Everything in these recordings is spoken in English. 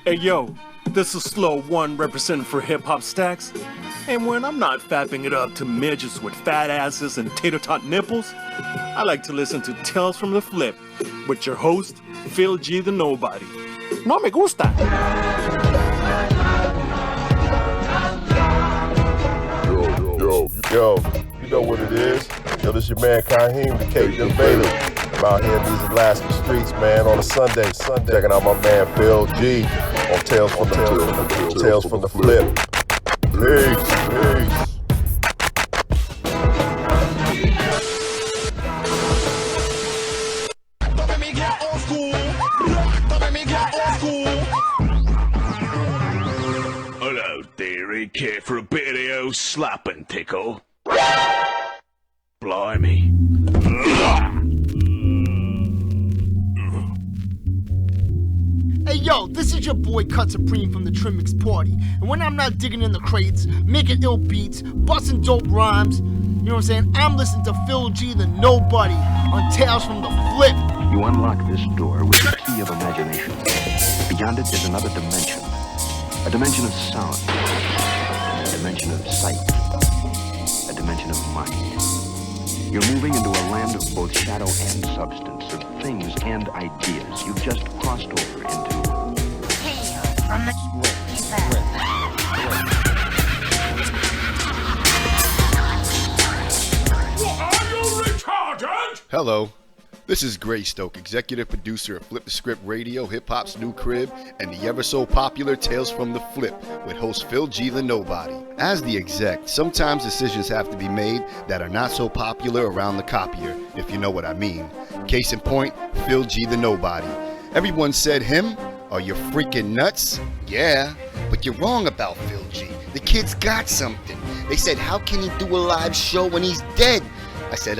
Hey yo, this is Slow One representing for Hip Hop Stacks. And when I'm not fapping it up to midgets with fat asses and tater tot nipples, I like to listen to Tales from the Flip with your host, Phil G the Knowbody. No me gusta. Yo, you know what it is. Yo, this your man Kaheem, the Cape Invader. I'm out here in these Alaska streets, man, on a Sunday. Checking out my man Phil G on Tales from the Flip. Peace. Hello, dearie. Care for a bit of the old slap and tickle? Blimey. Hey yo, this is your boy Cut Supreme from the Trimmix Party. And when I'm not digging in the crates, making ill beats, busting dope rhymes, you know what I'm saying? I'm listening to Phil G the Knowbody on Tales from the Flip. You unlock this door with the key of imagination. Beyond it is another dimension. A dimension of sound. A dimension of sight. A dimension of mind. You're moving into a land of both shadow and substance, of things and ideas. You've just crossed over into... From the Hello, this is Gray Stoke, executive producer of Flip the Script Radio, Hip Hop's new crib, and the ever so popular Tales from the Flip with host Phil G the Knowbody. As the exec, sometimes decisions have to be made that are not so popular around the copier, if you know what I mean. Case in point, Phil G the Knowbody. Everyone said him? Are you freaking nuts? Yeah, but you're wrong about Phil G. The kid's got something. They said, how can he do a live show when he's dead? I said,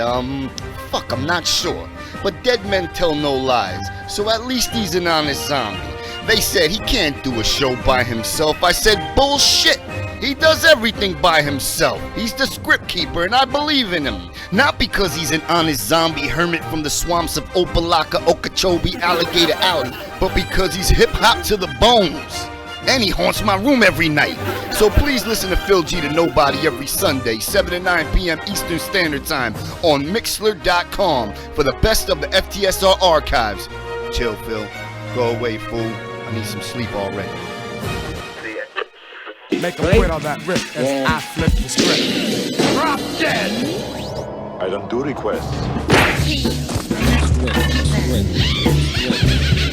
fuck, I'm not sure. But dead men tell no lies, so at least he's an honest zombie. They said he can't do a show by himself. I said, bullshit. He does everything by himself. He's the script keeper, and I believe in him. Not because he's an honest zombie hermit from the swamps of Opalaka, Okeechobee, Alligator Alley, but because he's hip-hop to the bones. And he haunts my room every night. So please listen to Phil G the Knowbody every Sunday, 7 to 9 p.m. Eastern Standard Time on Mixlr.com for the best of the FTSR archives. Chill, Phil. Go away, fool. I need some sleep already. Make a quit on that riff as I flip the script. Drop dead! I don't do requests.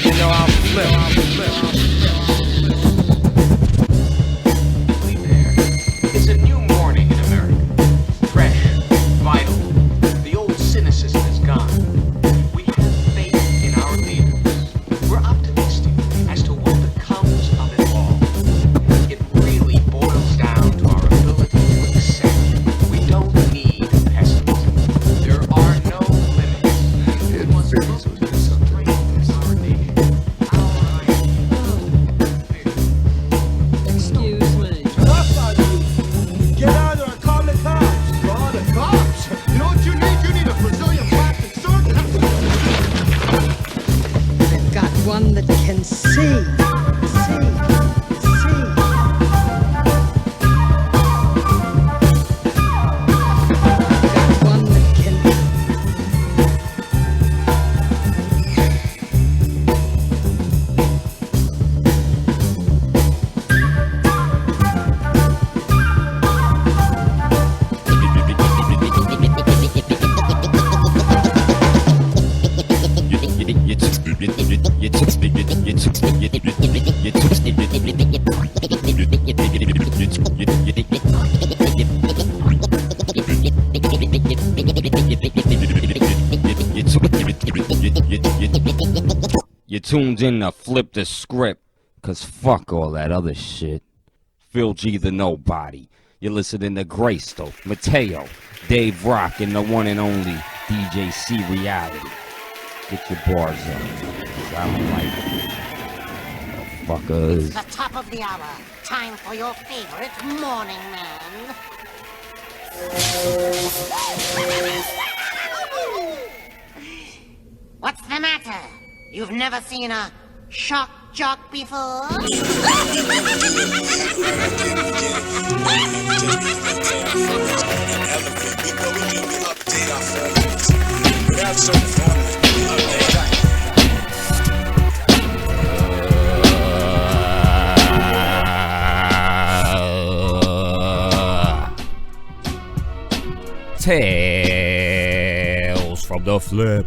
You know I'll flip. It's a new morning in America. Fresh, vital. The old cynicism is gone. We have faith in our leaders. We're optimistic as to what becomes of it all. It really boils down to our ability to accept. We don't need pessimism. There are no limits. It feels with this something. Our nation. Our Excuse me. Get out there and call the cops. Call the cops? You know what you need? You need a Brazilian plastic surgeon. They've got one that can see. Got one that can... You tuned in to Flip the Script, cause fuck all that other shit. Phil G the Knowbody. You're listening to Greystoke, Mateo, Dave Rock, and the one and only DJ C Reality. Get your bars up, cause I don't like it. Fuckers. The top of the hour. Time for your favorite morning man. What's the matter? You've never seen a shock jock before? Tales from the flip.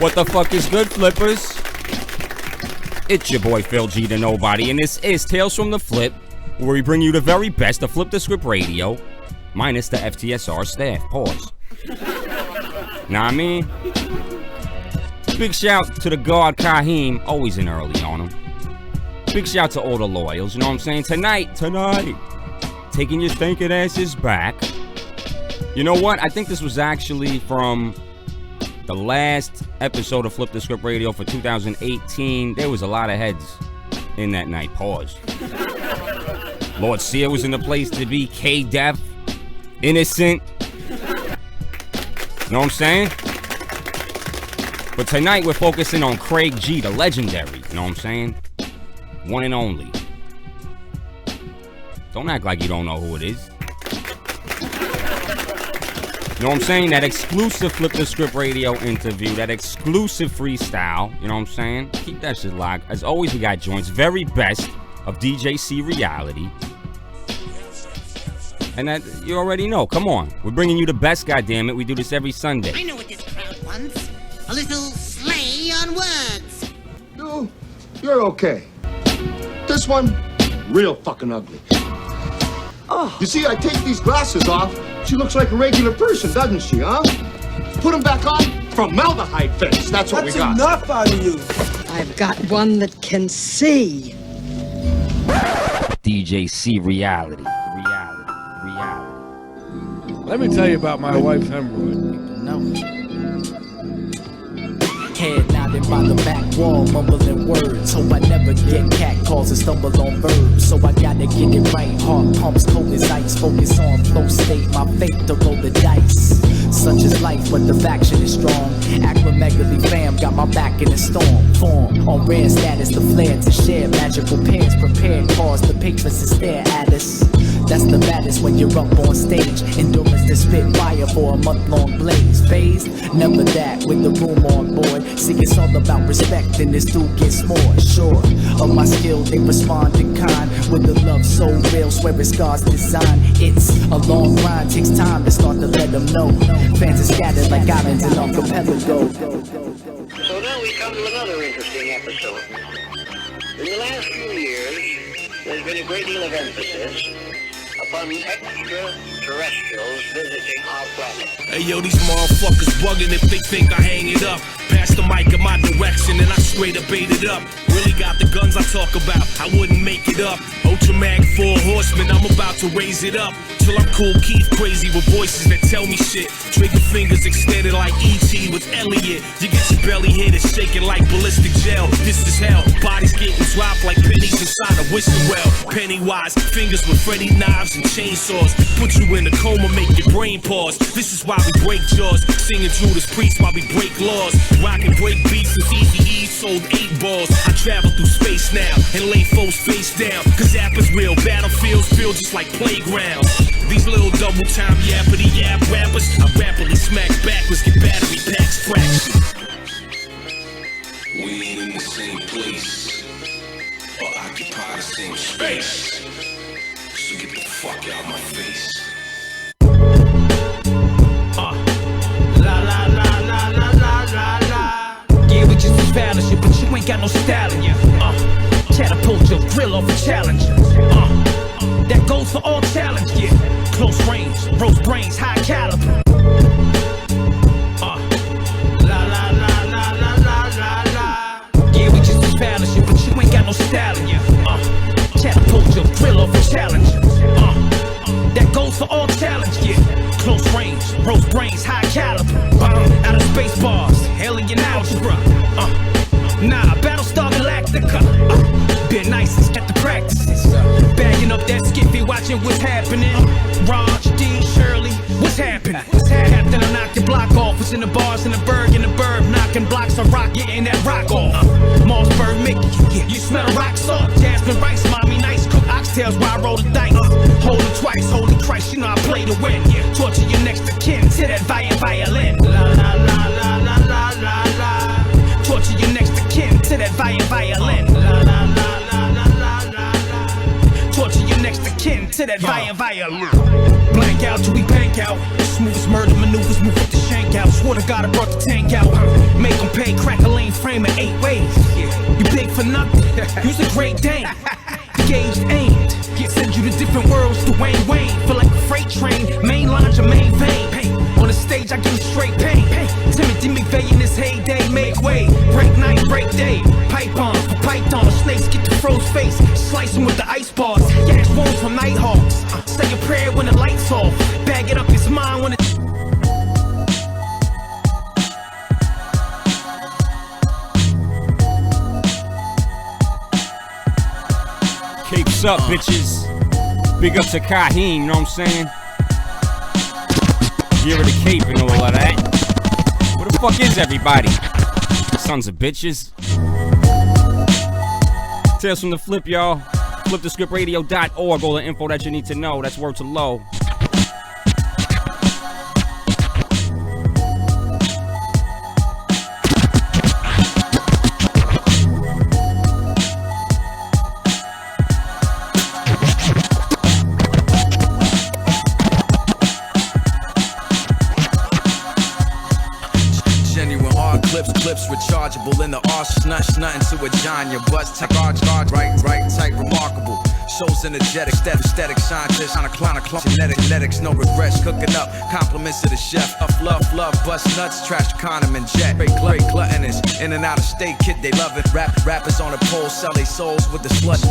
What the fuck is good, flippers? It's your boy Phil G the Knowbody, and this is Tales from the Flip, where we bring you the very best of Flip the Script Radio, minus the FTSR staff. Pause. Know what I mean? Big shout to the guard Kahim, always in early on him. Big shout to all the loyals, you know what I'm saying? Tonight, taking your stinking asses back. You know what? I think this was actually from the last episode of Flip the Script Radio for 2018. There was a lot of heads in that night. Pause. Lord Sear was in the place to be. K-Def. Innocent. Know what I'm saying? But tonight we're focusing on Craig G, the legendary. You know what I'm saying? One and only. Don't act like you don't know who it is. You know what I'm saying? That exclusive Flip the Script Radio interview, that exclusive freestyle, you know what I'm saying? Keep that shit locked. As always, we got joints. Very best of DJC reality. And that, you already know. Come on. We're bringing you the best, goddammit. We do this every Sunday. I know what this crowd wants. A little slay on words. You're okay. This one, real fucking ugly. Oh. You see, I take these glasses off. She looks like a regular person, doesn't she, huh? Put them back on. Formaldehyde face. That's what we got. That's enough out of you. I've got one that can see. DJC reality. Let me tell you about my wife's hemorrhoid. No. Head nodding by the back wall, mumbling words. Hope I never get cat calls and stumble on verbs. So I gotta get it right. Heart pumps cold as ice. Focus on flow state. My fate to roll the dice. Such is life, but the faction is strong. Acromegaly fam got my back in a storm. Form on rare status, the flair to share. Magical pairs prepared, cause the patrons to stare at us. That's the baddest when you're up on stage. Endurance to spit fire for a month-long blaze. Phased? Never that, with the room on board. See, it's all about respect, and this dude gets more. Sure of my skill, they respond in kind. With the love so real, swear it's God's design. It's a long grind, takes time to start to let them know. Fans are scattered like islands in archipelago. So now we come to another interesting episode. In the last few years, there's been a great deal of emphasis upon extraterrestrials visiting our planet. Hey yo, these motherfuckers bugging if they think I hang it up. Pass the mic in my direction and I straight up ate it up. Really got the guns I talk about, I wouldn't make it up. Ultramag 4 horsemen, I'm about to raise it up. Till I'm cool Keith crazy with voices that tell me shit. Trigger fingers extended like E.T. with Elliot. You get your belly hit and shaking like ballistic gel. This is hell, bodies getting dropped like pennies inside a whistle well. Pennywise, fingers with Freddy knives and chainsaws. Put you in a coma, make your brain pause. This is why we break jaws. Singing Judas Priest while we break laws. Rock and break beats since Eazy-E sold 8 balls. I travel through space now and lay foes face down. Cause Zappa's real, battlefields feel just like playgrounds. These little double time yappity yap rappers, I rapidly smack backwards, get battery packs fractured. We ain't in the same place or occupy the same space. So get the fuck out my face. La la la la la la la la. Yeah, we just establish it, but you ain't got no style in ya. Catapult your grill off a challenger. That goes for all challenge, yeah. Close range, roast brains, high caliber. La la la la la la la la. Yeah, we just establish it, but you ain't got no style in ya. Catapult your grill off a challenger. That goes for all challenge, yeah. Close range, roast brains, high caliber. Out of space bars, alien algebra. Nah, Battlestar Galactica. Been nice at the practices. Bagging up that skiffy, watching what's happening. Raj, D, Shirley, what's happening? Captain knock your block off. It's in the bars in the burg, in the burb. Knocking blocks of rock, getting that rock off. Mossberg Mickey, you smell rock salt. Jasmine Rice, mommy nice. Cook oxtails while I roll the dice. Hold it twice, holy Christ, you know I play to win. Torture your next of kin to that violin. La la la la la la la la. Torture your next of kin to that violin. La la la la la la la. Torture your next of kin to that violin. Blank out till we bank out. Smooth as murder maneuvers, move up the shank out. Swear to God I brought the tank out. Make them pay, crack a lane frame in 8 ways. You big for nothing, you's a great Dane. Gauged, aimed, send you to different worlds, Dwayne Wayne. Feel like a freight train, main lines your main vein. On the stage I give you straight pain. Timothy McVeigh in his heyday, make way. Break night, break day. Pipe on, for python. Snakes get the froze face, slice them with the ice bars. Gas wounds from Nighthawks. Say a prayer when the lights off. Bag it up, it's mine when it's Capes up, bitches. Big up to Kaheem, you know what I'm saying? Year of the Cape and all of that. Where the fuck is everybody? Sons of bitches. Tales from the Flip, y'all. FlipTheScriptRadio.org. All the info that you need to know. That's word to low. Clips rechargeable in the arse, nothing to a John. Your butts take right, tight, remarkable. Shows energetic, static scientists on a clone, genetics, no regrets. Cooking up, compliments to the chef. Love, bust nuts, trash condiment jet. Great gluttonous, in and out of state, kid, they love it. Rappers on the pole sell their souls with the slush.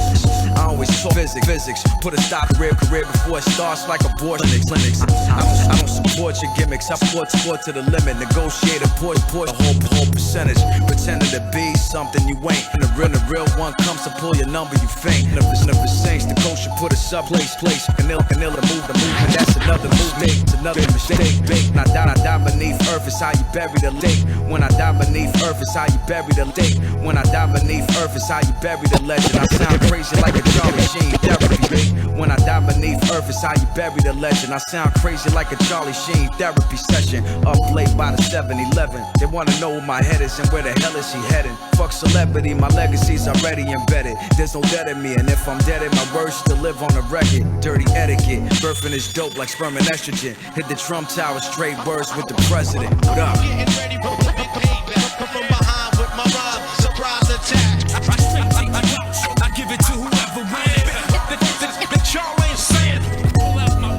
I always talk physics, put a stop career before it starts like abortion clinics. I don't support your gimmicks, I support to the limit. Negotiate a port the whole percentage. Pretending to be something you ain't. And the real one comes to pull your number, you faint. And if the saints, the coach should put us up, place. And they'll move the movement, that's another mistake. It's another mistake. When I die beneath earth, it's how you bury the lake. When I die beneath earth, it's how you bury the lake. When I die beneath earth, it's how you bury the legend. I sound crazy like a Charlie Sheen therapy. When I die beneath earth, it's how you bury the legend. I sound crazy like a Charlie Sheen therapy session. Up late by the 7-Eleven. They wanna know where my head is and where the hell is he heading. Fuck celebrity, my legacy's already embedded. There's no dead in me, and if I'm dead in my words still live on the record. Dirty etiquette, birthing is dope like sperm and estrogen. Hit the Trump Tower, straight words with the president. What up? Getting ready for the payback. Come from behind with my rhyme, surprise attack. I give it to whoever wins. The y'all ain't saying. Pull out my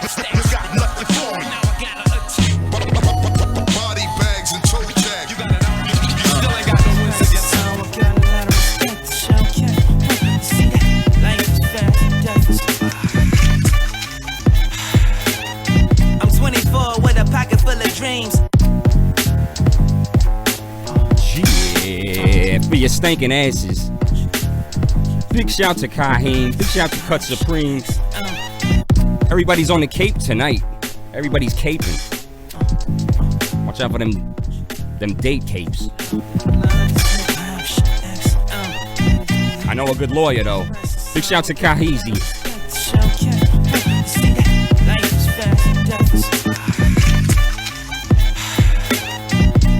stack. You got nothing for me. Now I gotta attack. Body bags and toe tag. You still ain't got no wins against you. I'm 24 with a pocket full of dreams. Yeah, for your stinking asses. Big shout to Kaheem. Big shout to Cut Supremes. Everybody's on the Cape tonight. Everybody's caping. Watch out for them date capes. I know a good lawyer though. Big shout to Kahizi.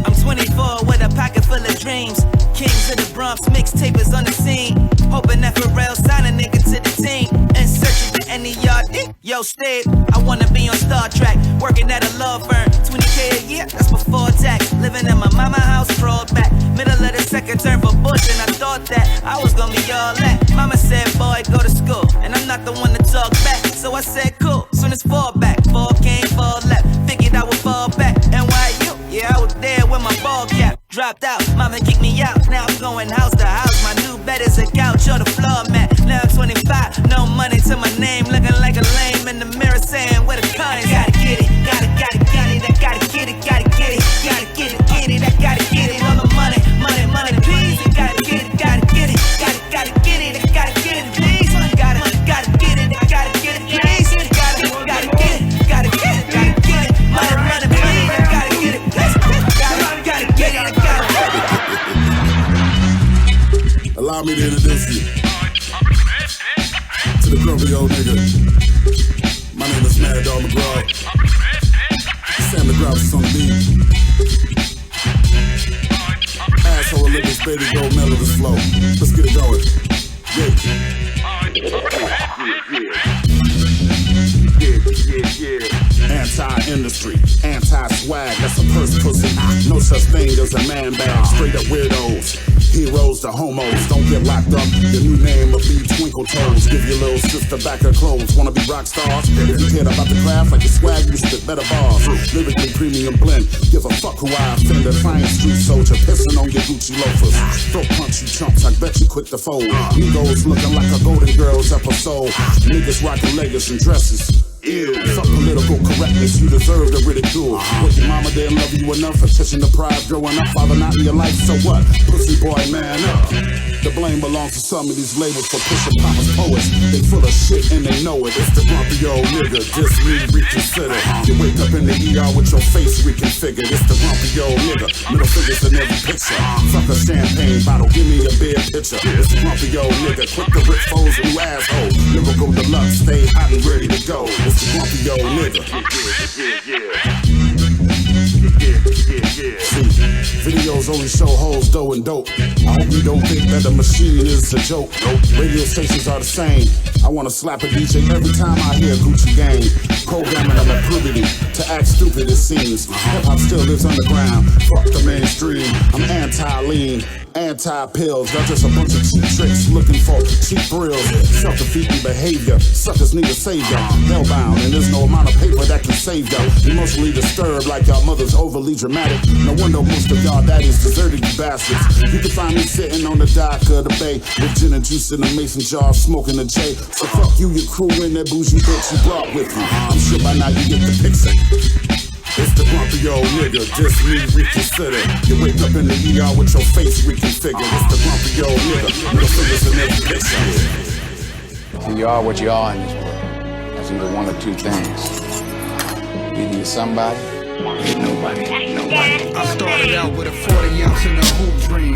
I'm 24 with a pocket full of dreams. Kings of the Bronx, mixtapers on the scene. Hoping that Pharrell sign a nigga to the team. And searching for any yard. Yo, Steve, I wanna be on Star Trek. Working at a law firm. 20K a year, that's before tax. Living in my mama house, crawled back. Middle of the second term for Bush, and I thought that I was gonna be all that. Mama said, boy, go to school. And I'm not the one to talk back. So I said, cool. Soon as fall back. Fall came, fall left. Figured I would fall back. NYU, yeah, I was there with my ball cap. Dropped out, mama kicked me out. Now I'm going house to house. My new bed is a couch or the floor mat. Now I'm 25, no money to my name. Looking like a lame in the mirror saying where the con is. Gotta get it, gotta get it. I gotta get it, gotta get it. Gotta get it, I gotta get it. All the money, please. Gotta get it, gotta get it. Gotta get it, I gotta get it, please. Gotta get it, I gotta get it, please. Gotta get it, gotta get it. McGraw. Sam McGraw's on the beat. Asshole Olympics, baby, go mellow this flow. Let's get it going. Yeah. Anti-industry, anti-swag, that's a purse pussy. No such thing as a man bag, straight up weirdos. Heroes to homos, don't get locked up. Your new name will be Twinkle Toes. Give your little sister back her clothes. Wanna be rock stars? If you cared about the craft like your swag, you spit better bars. Lyrically premium blend. Give a fuck who I offend. If I ain't street soldier, pissing on your Gucci loafers. Throat punch you chumps, I bet you quit the fold. Egos looking like a Golden Girls episode. Niggas rocking leggings and dresses. Ew. Fuck political correctness, you deserve the ridicule. What, your mama didn't love you enough for touching the pride growing up? Father not in your life, so what? Pussy boy, man up. The blame belongs to some of these labels for pushing Papa's poets. They full of shit and they know it. It's the grumpy old nigga, just reconsider. You wake up in the ER with your face reconfigured. It's the grumpy old nigga, middle fingers in every picture. Fuck a champagne bottle, give me a beer pitcher. It's the grumpy old nigga, quick to rip foes and you asshole. Lyrical deluxe, stay hot and ready to go. It's the grumpy old nigga. See, videos only show hoes, dough, and dope. I hope you don't think that the machine is a joke. Radio stations are the same. I wanna slap a DJ every time I hear Gucci Gang. Programming them at puberty to act stupid it seems. Hip-hop still lives underground. Fuck the mainstream. I'm anti-lean, anti-pills. Got just a bunch of cheap tricks looking for cheap thrills. Self-defeating behavior. Suckers need a savior. Hellbound, and there's no amount of paper that can save y'all. Emotionally disturbed like y'all mothers overly dramatic. No wonder most of y'all daddies deserted you bastards. You can find me sitting on the dock of the bay with gin and juice in a mason jar, smoking a J. So fuck you, your crew, and that bougie bitch you brought with you. I'm sure by now you get the picture. It's the grumpy old nigga, just reconsider. You wake up in the ER with your face reconfigured. It's the grumpy old nigga, middle fingers in every picture. So you are what you are in this world. That's either one or two things. Either you're somebody or you're nobody. I started out with a 40 ounce and a hoop dream.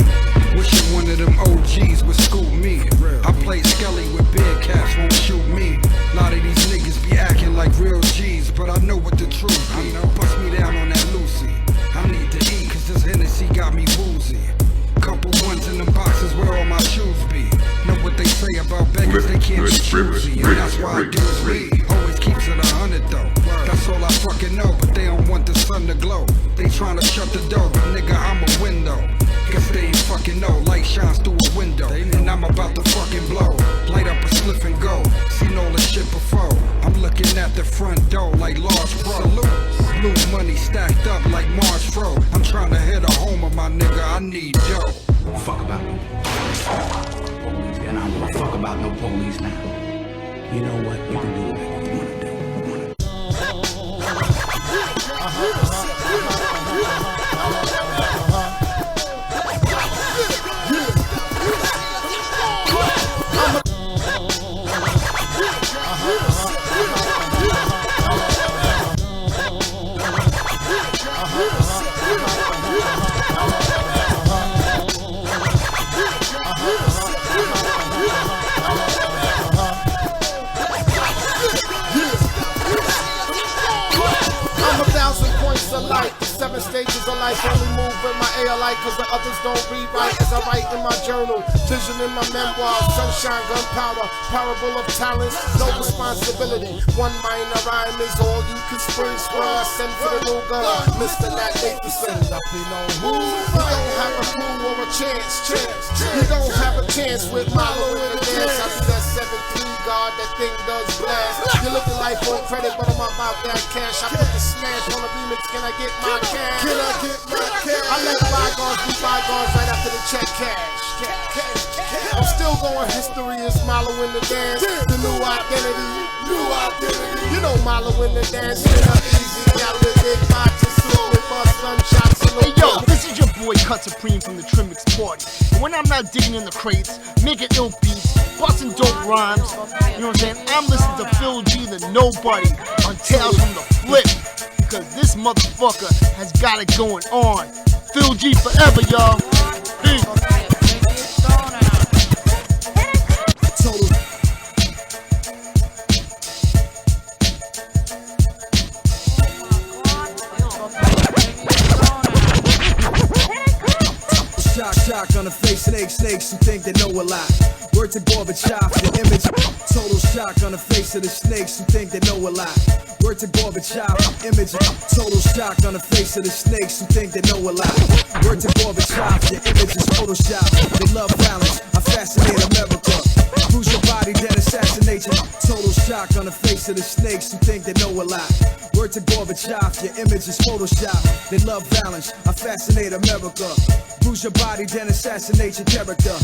Wishing one of them OGs would scoop me. I played Skelly with big cats, won't shoot me. A lot of these niggas be acting like real G's, but I know what the truth be. Bust me down on that Lucy. I need to eat, cause this Hennessy got me woozy. Couple ones in the boxes where all my shoes be. Know what they say about beggars, they can't be choosy. And that's why I do is read. Always keeps it 100 though. That's all I fucking know, but they don't want the sun to glow. They tryna shut the door, but nigga, I'm a window. Guess they ain't fucking know, light shines through a window. And I'm about to fucking blow. Light up a spliff and go. Seen all this shit before. I'm looking at the front door like large bro. Blue money stacked up like March Fro. I'm trying to hit a homer, my nigga, I need dough. Fuck about no police, and I don't give a fuck about no police now. You know what? You can do whatever you wanna do. Light. 7 stages of life, only move with my air light, cause the others don't rewrite as I write in my journal. Vision in my memoir, sunshine, gunpowder, parable of talents, no responsibility. One minor rhyme is all you can spring, square, send for the new gun. Mr. Nat Nathanson, up in on who? You don't have a clue or a chance. You don't have a chance with Milo in the dance. I do that 7-3 guard, that thing does blast. You're looking life on credit, but I'm about that cash. I put the smash on the remix, can I get my cash? Can I get my cash? I let bygones be bygones right after the check cash. I'm still going, history is Milo in the dance. The new identity. You know Milo in the dance, it up easy. Got with big boxes, with bust gunshots. Hey yo, this is your boy Cut Supreme from the Trimix Party. And when I'm not digging in the crates, making ill beats, busting dope rhymes, you know what I'm saying? I'm listening to Phil G, the Knowbody, on Tales from the Flip. Because this motherfucker has got it going on. Phil G forever, y'all. Peace. shock on the face, snakes who think they know a lot. Word to Gorbachev, the image. Total shock on the face of the snakes who think they know a lot. Word to Gorbachev, image. Total shock on the face of the snakes who think they know a lot. Word to Gorbachev, the image is Photoshop. They love violence, I fascinate America. Bruise your body, then assassinate you. Total shock on the face of the snakes who think they know a lot. Word to Gorbachev, your image is Photoshop. They love violence, I fascinate America. Bruise your body, then assassinate your character.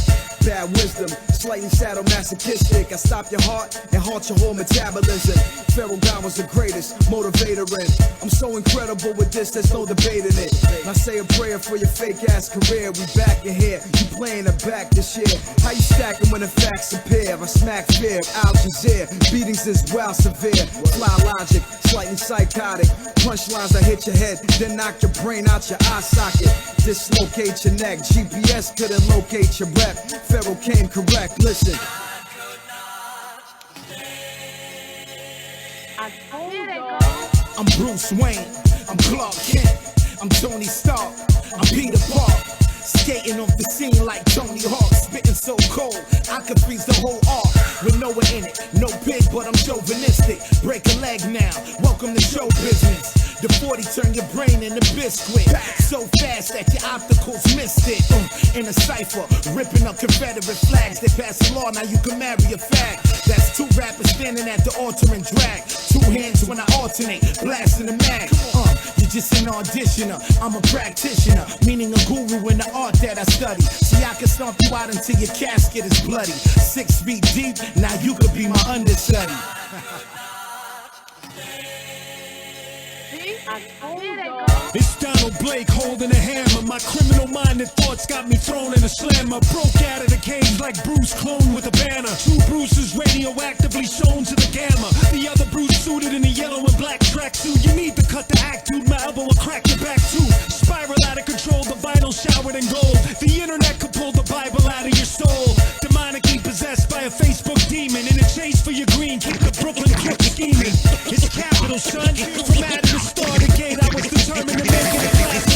Bad wisdom, slightly sadomasochistic. I stop your heart and haunt your whole metabolism. Pharaoh God was the greatest motivator in. I'm so incredible with this, there's no debating it. And I say a prayer for your fake ass career. We back in here, you playing it back this year. How you stacking when the facts appear? I smack fear, Al Jazeera. Beatings is well severe. Fly logic, slightly psychotic. Punchlines that hit your head, then knock your brain out your eye socket. Dislocate your neck, GPS couldn't locate your rep. Pharaoh came correct, listen. I'm Bruce Wayne, I'm Clark Kent, I'm Tony Stark, I'm Peter Park. Skating off the scene like Tony Hawk, spitting so cold, I could freeze the whole arc. With Noah in it, no pig, but I'm chauvinistic. Break a leg now, welcome to show business. The 40 turn your brain into biscuit. So fast that your opticals missed it. In a cipher, ripping up Confederate flags. They pass a law, now you can marry a fag. That's two rappers standing at the altar and drag. Two hands when I alternate, blasting the mag. You're just an auditioner, I'm a practitioner. Meaning a guru in the art that I study. See, I can stomp you out until your casket is bloody. 6 feet deep, now you could be my understudy. It's Donald Blake holding a hammer. My criminal-minded thoughts got me thrown in a slammer. Broke out of the cage like Bruce clone with a banner. Two Bruces radioactively shown to the gamma. The other Bruce suited in a yellow and black tracksuit. You need to cut the act, dude. My elbow will crack your back too. Spiral out of control, the vinyl showered in gold. The internet could pull the Bible out of your soul. Demonically possessed by a Facebook demon. In a chase for your green, keep the Brooklyn kick scheming. It's capital, son. From out of the starter gate, I was determined to make it a classic.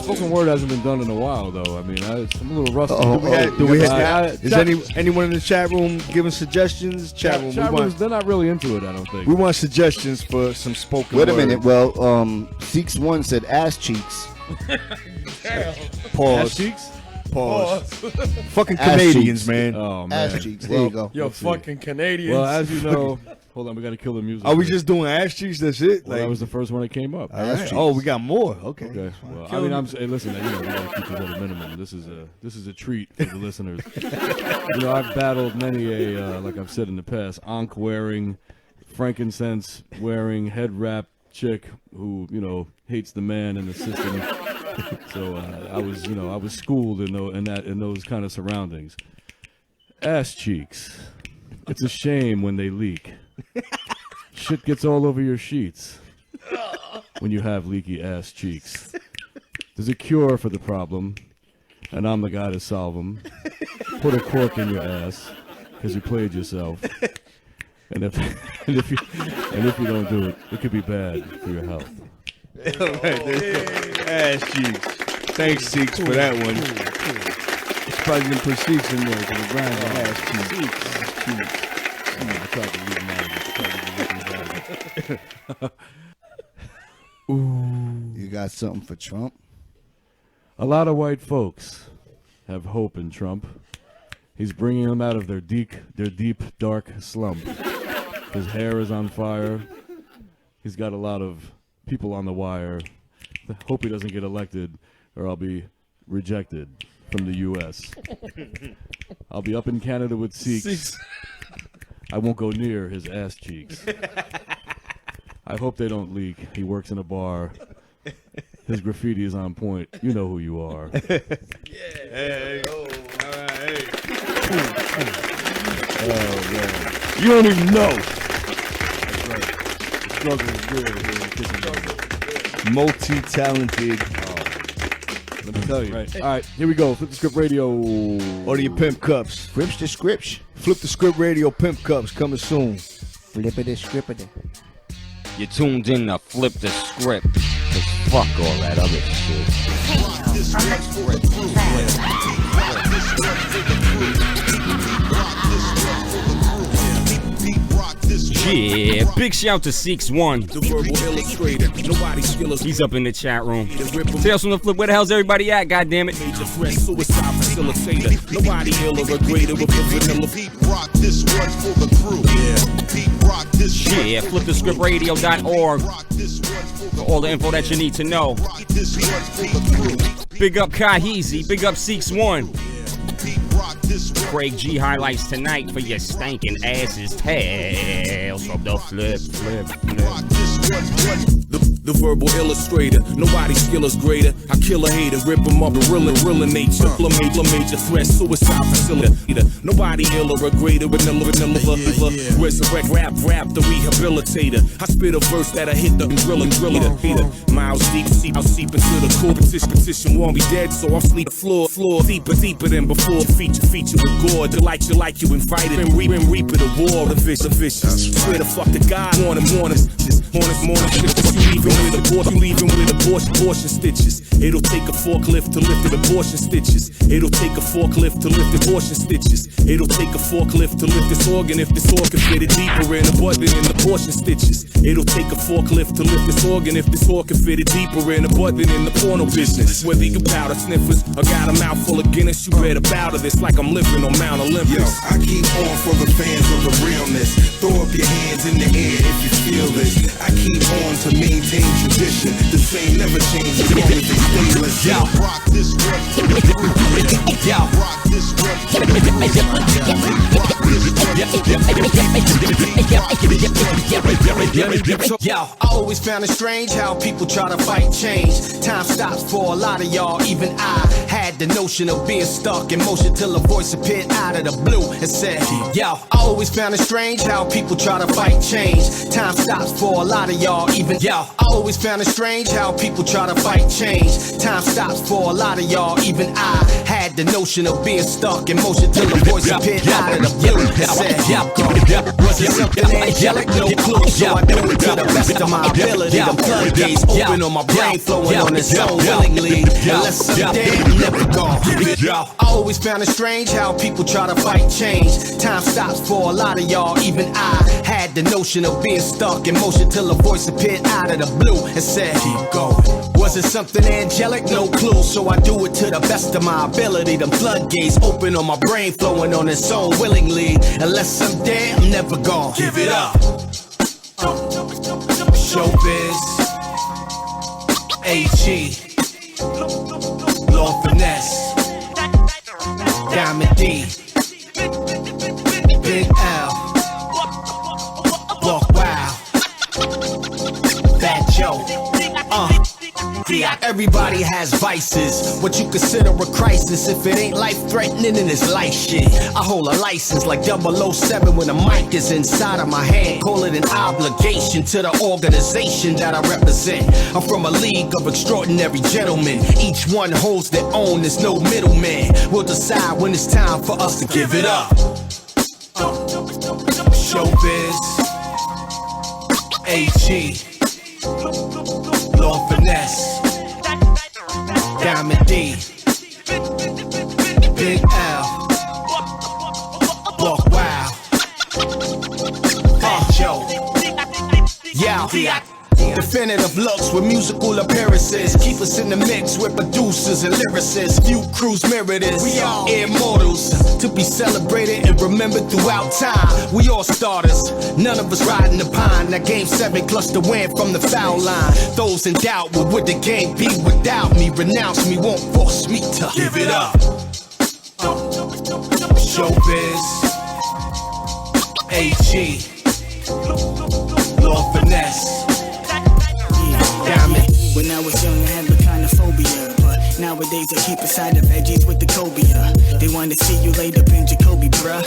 Spoken word hasn't been done in a while, though. I mean, I'm a little rusty. Is anyone in the chat room giving suggestions? Chat room, they're not really into it, I don't think. We want suggestions for some spoken word. Wait a minute. Well, Seeks1 said ass cheeks. Pause. Ass cheeks? Pause. Fucking Canadians, man. Oh, man. Ass cheeks. There you go. Yo, fucking Canadians. Well, as you know, hold on, we got to kill the music. Are we just doing ass cheeks? That's it? Well, that was the first one that came up. All right. Oh, we got more. Okay. Well, I mean, hey, listen, we got to keep it at a minimum. This is a treat for the listeners. I've battled many a, like I've said in the past, Ankh wearing, frankincense wearing, head wrap chick who hates the man and the system. So I was schooled in those kind of surroundings. Ass cheeks. It's a shame when they leak. Shit gets all over your sheets when you have leaky ass cheeks. There's a cure for the problem, and I'm the guy to solve them. Put a cork in your ass because you played yourself. And if you don't do it, it could be bad for your health. All right, ass cheeks. Thanks, Seeks, for that one. It's probably gonna put Seeks in there because it rhymes with ass cheeks. I tried to leave him out of it. Ooh. You got something for Trump? A lot of white folks have hope in Trump. He's bringing them out of their deep, dark slump. His hair is on fire. He's got a lot of people on the wire. I hope he doesn't get elected, or I'll be rejected from the U.S. I'll be up in Canada with Sikhs. I won't go near his ass cheeks. I hope they don't leak. He works in a bar. His graffiti is on point. You know who you are. Hey. Oh, all right. Oh, man. You don't even know. That's right. The struggle is real here in the kitchen. Multi-talented. Let me tell you. Right. All right, here we go. Flip the Script Radio. Order your pimp cups. Flips the scripts. Flip the Script Radio pimp cups coming soon. Flippity scrippity. You tuned in to Flip the Script. 'cause fuck all that other shit. Yeah, big shout to Seeks1. He's up in the chat room. Tales from the Flip, where the hell's everybody at, goddammit? Nobody ill or greater with the vanilla. Pete rock this one for the crew. Pete rock this one. Yeah, flipthescriptradio.org for all the info that you need to know. Big up Kahizi, big up Seeks1. Craig G highlights tonight for your stankin' asses. Tales from the flip. The verbal illustrator, nobody's skill is greater. I kill a hater, rip him up, gorilla nature. Major threat, suicide facilitator. Nobody ill or greater, vanilla. Resurrect, rap, the rehabilitator. I spit a verse that I hit the driller. Miles deep, seep into the core. Petition won't be dead, so I'll sleep floor. Deeper than before. Feature with gore. Delight you like you invited. And reap it, a war, the vicious. Swear to fuck the God, warn him. Just honest morning shit. You leaving with abortion stitches. It'll take a forklift to lift the abortion stitches. It'll take a forklift to lift the abortion stitches. It'll take a forklift to lift this organ if this organ fitted deeper in the butt than in the portion stitches. It'll take a forklift to lift this organ if this organ fitted deeper in the butt than in the porno business. Whether you powder sniffers or got a mouthful of Guinness, you better bow to this like I'm living on Mount Olympus. Yo, I keep on for the fans of the realness. Throw up your hands in the air if you feel this. I keep on to maintain tradition. The same never changes as long as they stay less. Yo, rock this one for the crew. Yo, rock this one for the crew. Yo, I always found it strange how people try to fight change. Time stops for a lot of y'all, even I had the notion of being stuck in motion till a voice appeared out of the blue and said, yo, I always found it strange how people try to fight change. Time stops for a lot of y'all, even yo, I always found it strange how people try to fight change. Time stops for a lot of y'all, even I had the notion of being stuck in motion till a voice appeared out of the blue and said, was it something angelic? No clue, so I do it to the best of my ability. The floodgates open on my brain, flowing on its own willingly. Unless someday I'm never gone. I always found it strange how people try to fight change. Time stops for a lot of y'all, even I had the notion of being stuck in motion till a voice appeared out of the blue and said, keep going. Was it something angelic? No clue, so I do it to the best of my ability. The floodgates open on my brain, flowing on its own willingly. Unless someday I'm never gone. Give it up. Showbiz, AG, Lord Finesse, Diamond D, Big L, Buck Wow, Fat Joe, everybody has vices. What you consider a crisis, if it ain't life-threatening, then it's life shit. I hold a license like 007 when a mic is inside of my hand. Call it an obligation to the organization that I represent. I'm from a league of extraordinary gentlemen. Each one holds their own, there's no middleman. We'll decide when it's time for us to give it up. Showbiz, AG, Lord Finesse, Diamond D, Big L, Buck Wow, Fat Joe, yeah. Definitive looks with musical appearances. Keep us in the mix with producers and lyricists. Few crews mirror this. We all immortals to be celebrated and remembered throughout time. We all starters, none of us riding the pine. That game 7 clutch the win from the foul line. Those in doubt, what would the game be without me? Renounce me, won't force me to give it up. Showbiz, AG, Lord Finesse. When I was young, I had the kind of phobia, but nowadays I keep a side of veggies with the cobia. They wanna see you laid up in Jacoby, bruh.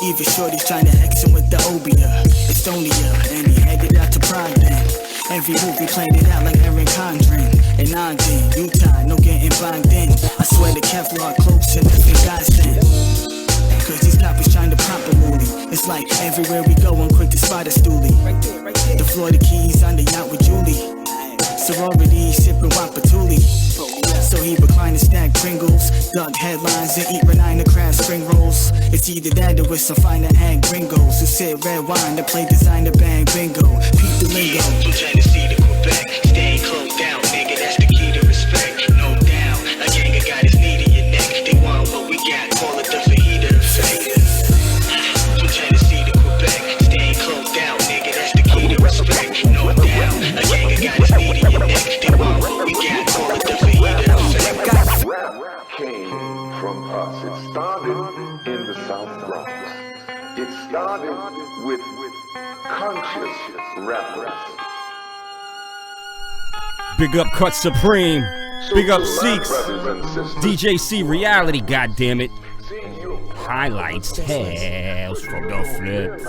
Even shorty's trying to X him with the Obia, Estonia, and he headed out to Prague then. Every movie played it out like Aaron Condren. And Ogden, Utah, no getting bogged in. I swear the Kevlar close to nothing godsend. Cause these coppers trying to pop a movie. It's like everywhere we go, I'm quick to spot a stoolie. The Florida Keys on the yacht with Julie. sorority, sipping wine patoolie. So he reclined and snack Pringles, dug headlines and eat Renina craft spring rolls. It's either that or with some finer hang gringos who sip red wine to play designer bang bingo. Peep the lingo. From Tennessee to Quebec, staying close down, nigga, that's the key to respect. No doubt, a ganga got his knee to your neck. They want what we got, call it the fajita effect. From Tennessee to Quebec, staying close down, nigga, that's the key to respect. No doubt, a ganga got his knee to your neck. They want what we got, call it the fajita effect. Rap came from us. It started in the South Bronx. It started with conscious rappers. Big up Cut Supreme. Big up Seeks. DJ C Reality, goddammit. Highlights, tales from the flip.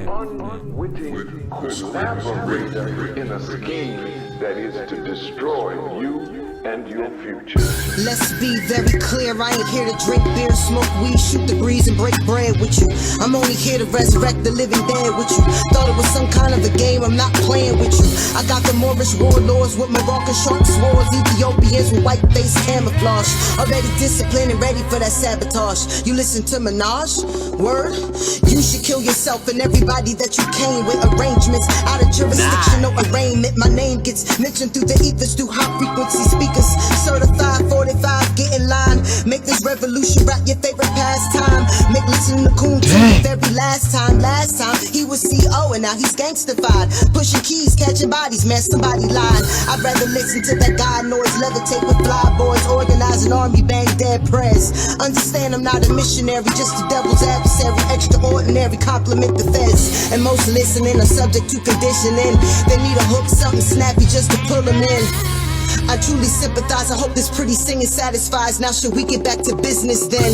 Unwitting collaborator in a scheme that is to destroy you and your future. Let's be very clear, I ain't here to drink beer, smoke weed, shoot the breeze and break bread with you. I'm only here to resurrect the living dead with you. Thought it was some kind of a game, I'm not playing with you. I got the Moorish warlords with Moroccan shark swords, Ethiopians with white face camouflage. Already disciplined and ready for that sabotage. You listen to Minaj? Word? You should kill yourself and everybody that you came with. Arrangements out of jurisdiction, no arraignment. My name gets mentioned through the ethers, through high frequency speakers. Certified 45, get in line. Make this revolution rap your favorite pastime. Make listening to Coon the very last time. Last time he was CO and now he's gangstified. Pushing keys, catching bodies, man, somebody lied. I'd rather listen to that guy noise, levitate with fly boys, organize an army, bang dead press. Understand I'm not a missionary, just the devil's adversary. Extraordinary, compliment the feds. And most listening are subject to conditioning. They need a hook, something snappy just to pull them in. I truly sympathize, I hope this pretty singing satisfies. Now should we get back to business then?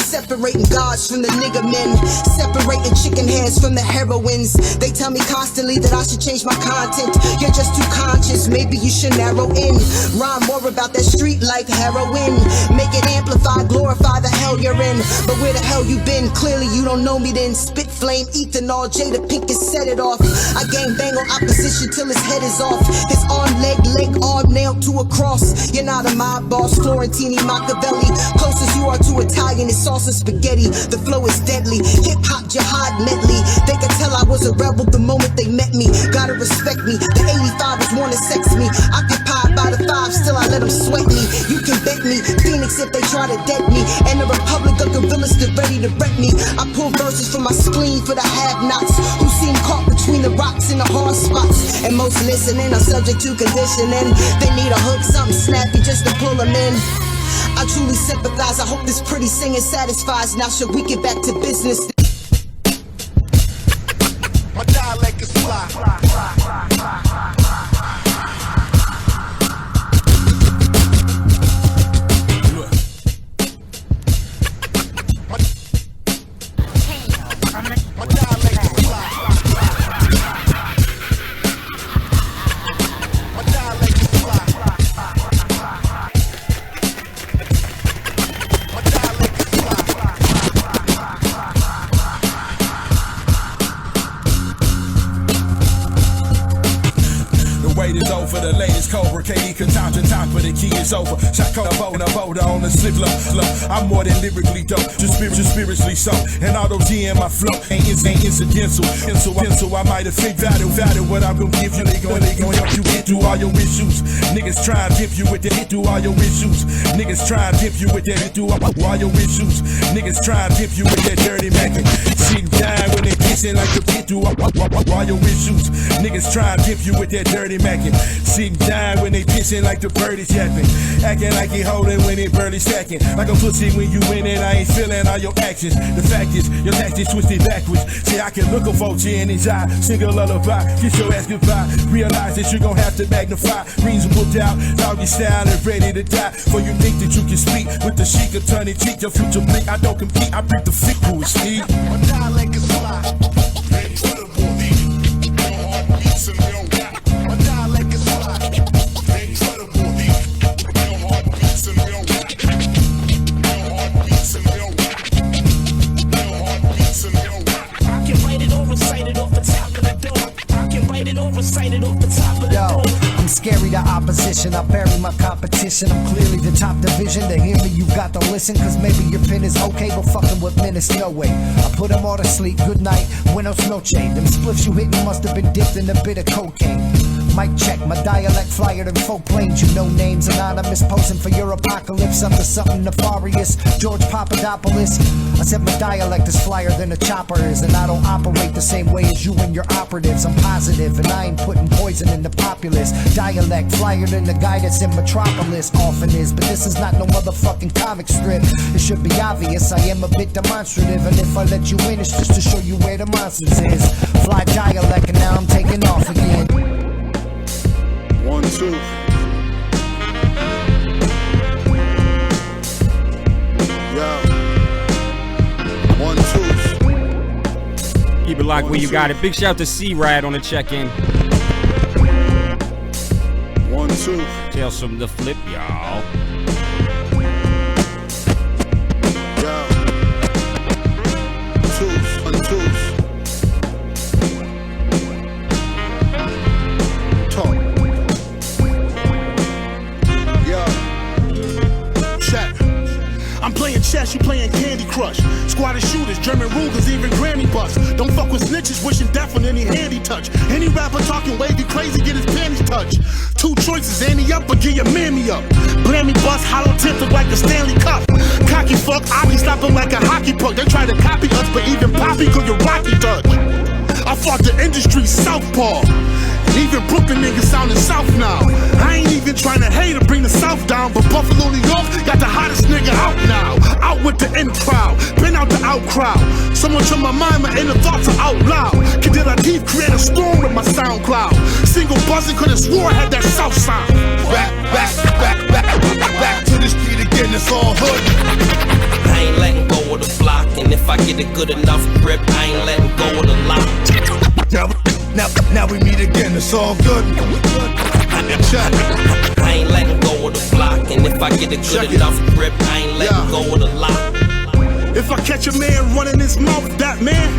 Separating gods from the nigga men, separating chicken heads from the heroines. They tell me constantly that I should change my content. You're just too conscious, maybe you should narrow in. Rhyme more about that street life heroin. Make it amplify, glorify the hell you're in. But where the hell you been? Clearly you don't know me then. Spit flame, ethanol, Jada Pinkett set it off. I gang bang on opposition till his head is off. His arm, leg, arm nailed to a cross. You're not a mob boss, Florentini, Machiavelli. Closest you are to Italian is sauce and spaghetti. The flow is deadly, hip-hop jihad medley. They could tell I was a rebel the moment they met me. Gotta respect me, the 85ers wanna sex me. Occupied by the 5, still I let them sweat me. You can bet me, Phoenix if they try to dead me. And the Republic of Gorillas stood ready to wreck me. I pull verses from my spleen for the have-nots who seem caught between the rocks and the hard spots. And most listening are subject to conditioning. They need a hook, something snappy just to pull them in. I truly sympathize, I hope this pretty singing satisfies. Now should we get back to business? My dialect is fly. For the latest Cobra, KD can top to top, but the key is over. Shot call a boulder on the slip low. I'm more than lyrically dope, just spiritually so. And all those G in my flow ain't incidental. I might have fake value what I'm gonna give you. They gonna help you get through all your issues. Niggas try and dip you with that, hit through all your issues. Niggas try and dip you with that, hit through all your issues. Niggas try and dip you with that dirty mackin'. See you die when they pissin' like a hit through all your issues. Niggas try and dip you with that dirty mackin'. See him die when they pissin' like the bird is yapping. Acting like he holding when it barely stacking. Like a pussy when you win it, I ain't feeling all your actions. The fact is, your tactics twisted backwards. See, I can look a vulture in his eye, sing a lullaby, kiss your ass goodbye. Realize that you gon' have to magnify. Reasonable doubt, doggy style and ready to die. For you think that you can speak with the chic or turn it cheek. Your future blink, I don't compete, I break the freak who is Steve. My dialect is fly. Incredible beat. Your heart beats and your rap. My dialect is fly. Incredible beat. Your heart beats and your rap. Your heart beats and your rap. Your heart beats and your rap. I can write it or recite it off the top of the dome. I can write it or recited off the top of the dome. I'm scary to opposition, I bury my competition. I'm clearly the top division. To hear me, you got to listen, cause maybe your pen is okay, but fucking with minutes, no way. I put them all to sleep, good night, buenos noche. Them spliffs you hitting must have been dipped in a bit of cocaine. Mic check, my dialect flyer than folk planes. You know names, anonymous, posing for your apocalypse. Up to something nefarious, George Papadopoulos. I said my dialect is flyer than a chopper is, and I don't operate the same way as you and your operatives. I'm positive, and I ain't putting poison in the populace. Dialect flyer than the guy that's in Metropolis often is, but this is not no motherfucking comic strip. It should be obvious, I am a bit demonstrative, and if I let you in, it's just to show you where the monsters is. Fly dialect, and now I'm taking off again. 1, 2. Yo. 1, 2. Keep it locked where you got it. Big shout to C-Rad on the check-in. 1, 2. Tales from the flip, y'all. Yo. 2s, 1, 2s. Talk. I'm playing chess, you playing Candy Crush. Squad of shooters, German Rugers, even Grammy busts. Don't fuck with snitches, wishing death on any handy touch. Any rapper talking wavy crazy, get his panties touched. 2 choices, ante up or get your mammy up. Blammy bust, hollow tipped like a Stanley Cup. Cocky fuck, I be stopping like a hockey puck. They try to copy us, but even Poppy could get rocky touch. I fought the industry southpaw. Even Brooklyn niggas sounding south now. I ain't even trying to hate or bring the south down, but Buffalo, New York got the hottest nigga out now. Out with the in crowd, been out the out crowd. So much on my mind, my inner thoughts are out loud. Cadilla Deep create a storm with my SoundCloud. Single buzzing, could've swore I had that south sound. Back to the street again, it's all hood. I ain't letting go of the block, and if I get a good enough grip, I ain't letting go of the lock. Now we meet again, it's all good. I ain't letting go of the block, and if I get a good enough grip, I ain't letting go of the lock. If I catch a man running his mouth, that man,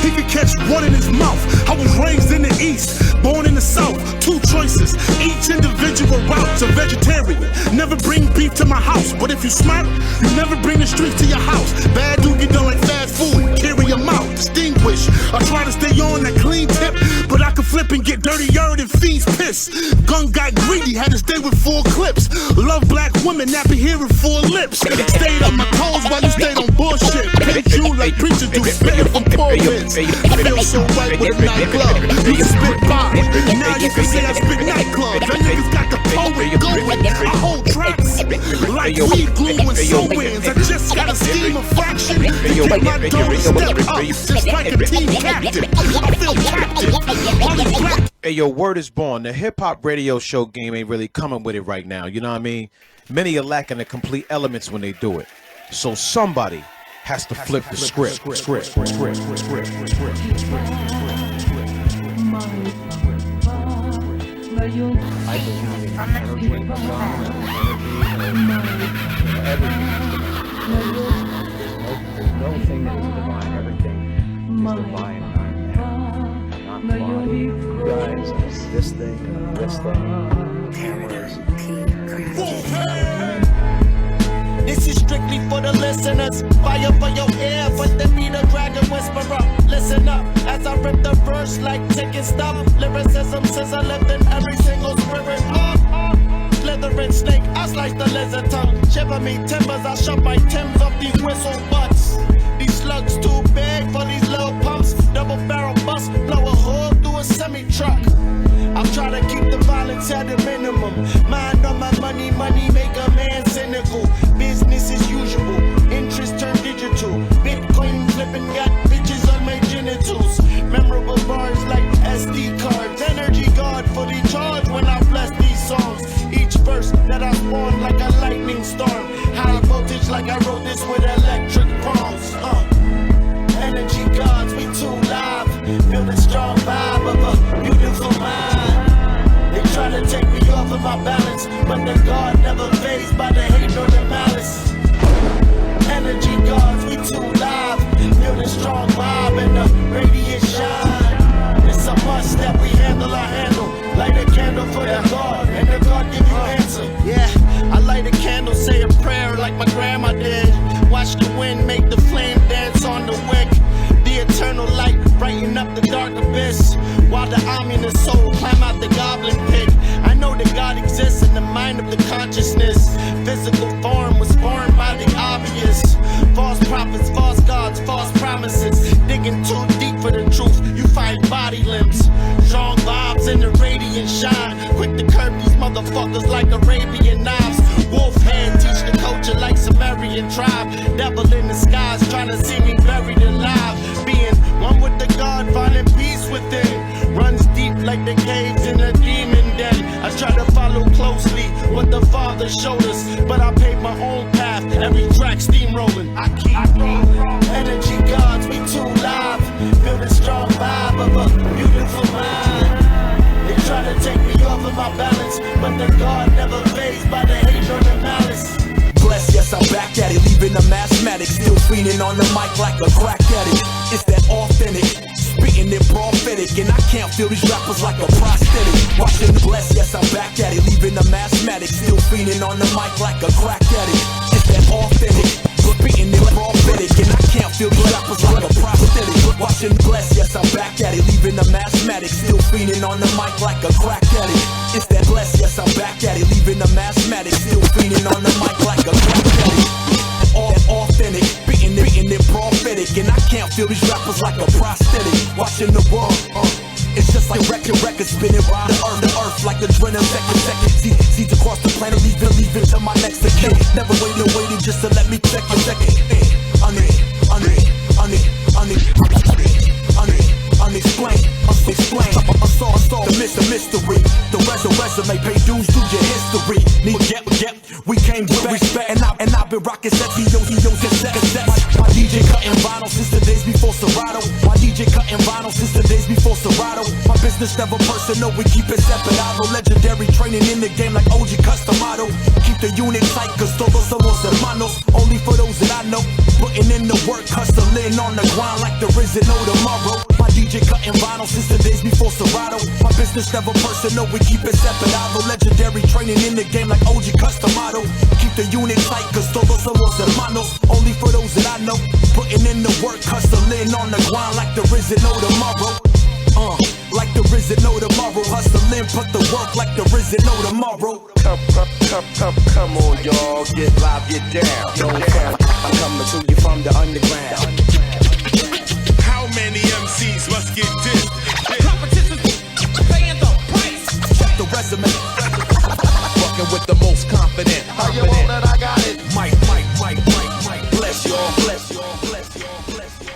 he could catch one in his mouth. I was raised in the East, born in the South. 2 choices, each individual route to vegetarian. Never bring beef to my house, but if you smart, you never bring the streets to your house. Bad dude get done like fast food, carry them out, distinguish. I try to stay on that clean tip, but I can flip and get dirtier than fiends piss. Gun got greedy, had to stay with 4 clips. Love black women, nappy hair and 4 lips. Stayed on my toes while you stayed on bullshit. Paid you like preachers do, spitting from pulpits. I feel so right with a nightclub. You can spit by, now you can say I spit nightclub. Them niggas got the poet going. I hold tracks like weed glue and sew-ins. I just got a scheme of fraction to get my dough step up, just like a team captain. I feel captive. All these black. Hey, yo, word is born. The hip-hop radio show game ain't really coming with it right now. You know what I mean? Many are lacking the complete elements when they do it. So somebody has to flip the script. I believe in energy, There's no thing that is divine. Everything is divine. Not body, guys, this thing, cameras. This is strictly for the listeners. Fire for your ear, but the beat a dragon whisperer. Listen up as I rip the verse like taking stuff. Lyricism since I lived in every single spirit. Slithering snake, I slice the lizard tongue. Shiver me timbers, I shove my Timbs off these whistle butts. These slugs too big for these little pumps. Double barrel bust, blow a hole through a semi-truck. I'm trying to keep the violence at a minimum. Mind on my money, money make a man cynical. Business as usual, interest turn digital. Bitcoin flipping, got bitches on my genitals. Memorable bars like SD cards. Energy guard for the charge when I bless these songs. Each verse that I spawn like a lightning storm. High voltage like I wrote this with electric prongs. Energy gods, we too live. Feel the strong vibe of a beautiful mind. They try to take me off of my balance, but the God never fazed by the hate or the malice. Energy gods, we too live. Feel the strong vibe and the radiant shine. It's a must that we handle our hands. Burning up the dark abyss, while the ominous soul climb out the goblin pit. I know that God exists in the mind of the consciousness. Physical form was formed by the obvious. False prophets, false gods, false promises. Digging too deep for the truth, you find body limbs. Strong vibes in the radiant shine. Quick to curb these motherfuckers like Arabian knives. Wolf hand teach the culture like Sumerian tribe. Devil in the skies trying to see me buried alive. Being one with the God, finding peace within. Runs deep like the caves in a demon den. I try to follow closely what the Father showed us, but I paved my own path. Every track steamrolling. I keep energy gods, we too live. Feel the strong vibe of a beautiful mind. They try to take me off of my balance, but the God never fazed by the hate or the malice. Bless, yes, I'm back at it, leaving the mathematics. Still fiending on the mic like a crack addict. It's that authentic, spitting it prophetic. And I can't feel these rappers like a prosthetic. Watching the bless, yes, I'm back at it, leaving the mathematics. Still fiending on the mic like a crack addict. It's that authentic, spitting it prophetic. And I can't feel these rappers like a prosthetic. Watching the bless, yes, I'm back at it, leaving the mathematics. Still fiending on the mic like a crack addict. It's that bless, yes, I'm back at it, leaving the mathematics. Still fiending on the mic like a crack addict. Authentic, beating it prophetic. And I can't feel these rappers like a prosthetic. Watching the world, it's just like record spinning around the earth like adrenaline second. Seeds across the planet, leaving to my next decade. Never waiting just to let me check your second. Unexplained, unsolved, the mystery. The resume, pay dues to your history. We came with respect, and I've been rocking cassettes. My DJ cutting vinyl since the days before Serato. My business never personal, we keep it separado. Legendary training in the game like OG Customado. Keep the unit tight, cause todos somos hermanos. Only for those that I know. Putting in the work, hustling on the grind like there isn't no tomorrow. My DJ cutting vinyl since the days before Serato. My business never personal, we keep it separado. Legendary training in the game like OG Customado. Keep the unit tight, cause todos somos hermanos. Only for those that I know. Putting in the work, hustling on the grind like there isn't no tomorrow. Like there isn't no tomorrow. Hustling, put the work like there isn't no tomorrow. Come on, y'all, get live, get down. I'm coming to you from the underground. How many MCs must get dissed? Competition's paying the price. Check the resume. Fucking with the most confident. How you want that? I got it. Mike. Bless y'all, bless y'all, bless y'all, bless y'all.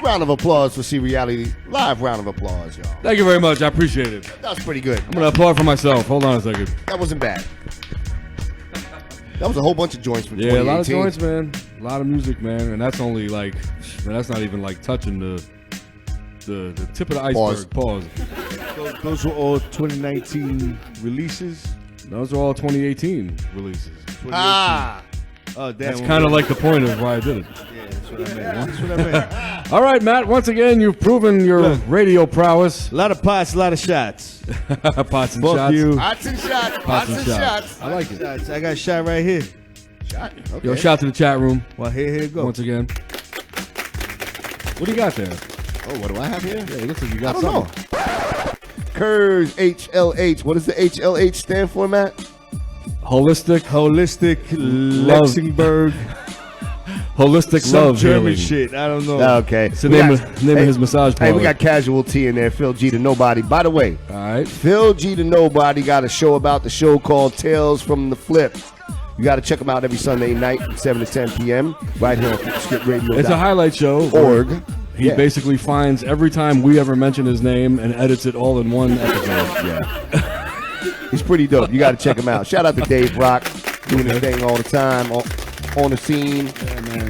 Round of applause for C Reality. Live round of applause, y'all. Thank you very much. I appreciate it. That's pretty good. I'm going to applaud for myself. Hold on a second. That wasn't bad. That was a whole bunch of joints from 2018. Yeah, a lot of joints, man. A lot of music, man. And that's only like, man, that's not even like touching the tip of the iceberg. Pause. Those were all 2019 releases? Those are all 2018 releases. 2018. Oh, damn. That's kind of like the point of why I did it. Yeah, that's what I meant. That's what I meant. All right, Matt. Once again, you've proven your radio prowess. A lot of pots, a lot of shots. Pots and Fuck shots. you. Pots and shots. Pots and shots. I like it. I got a shot right here. Shot? Okay. Yo, shout to the chat room. Well, here you go. Once again. What do you got there? Oh, what do I have here? Yeah, it looks like you got I don't something. know. Kurz HLH. What does the HLH stand for, Matt? Holistic Luxembourg. Holistic Some love German healing. shit. I don't know. Okay. It's the name of his massage parlor. Hey, we got Casualty in there. Phil G to Nobody. By the way, all right. Phil G to Nobody got a show about the show called Tales from the Flip. You got to check them out every Sunday night from 7 to 10 p.m. right here on Skip Radio. It's a highlight show. He basically finds every time we ever mention his name and edits it all in one episode. Yeah. He's pretty dope. You got to check him out. Shout out to Dave Rock, doing his thing all the time, on the scene,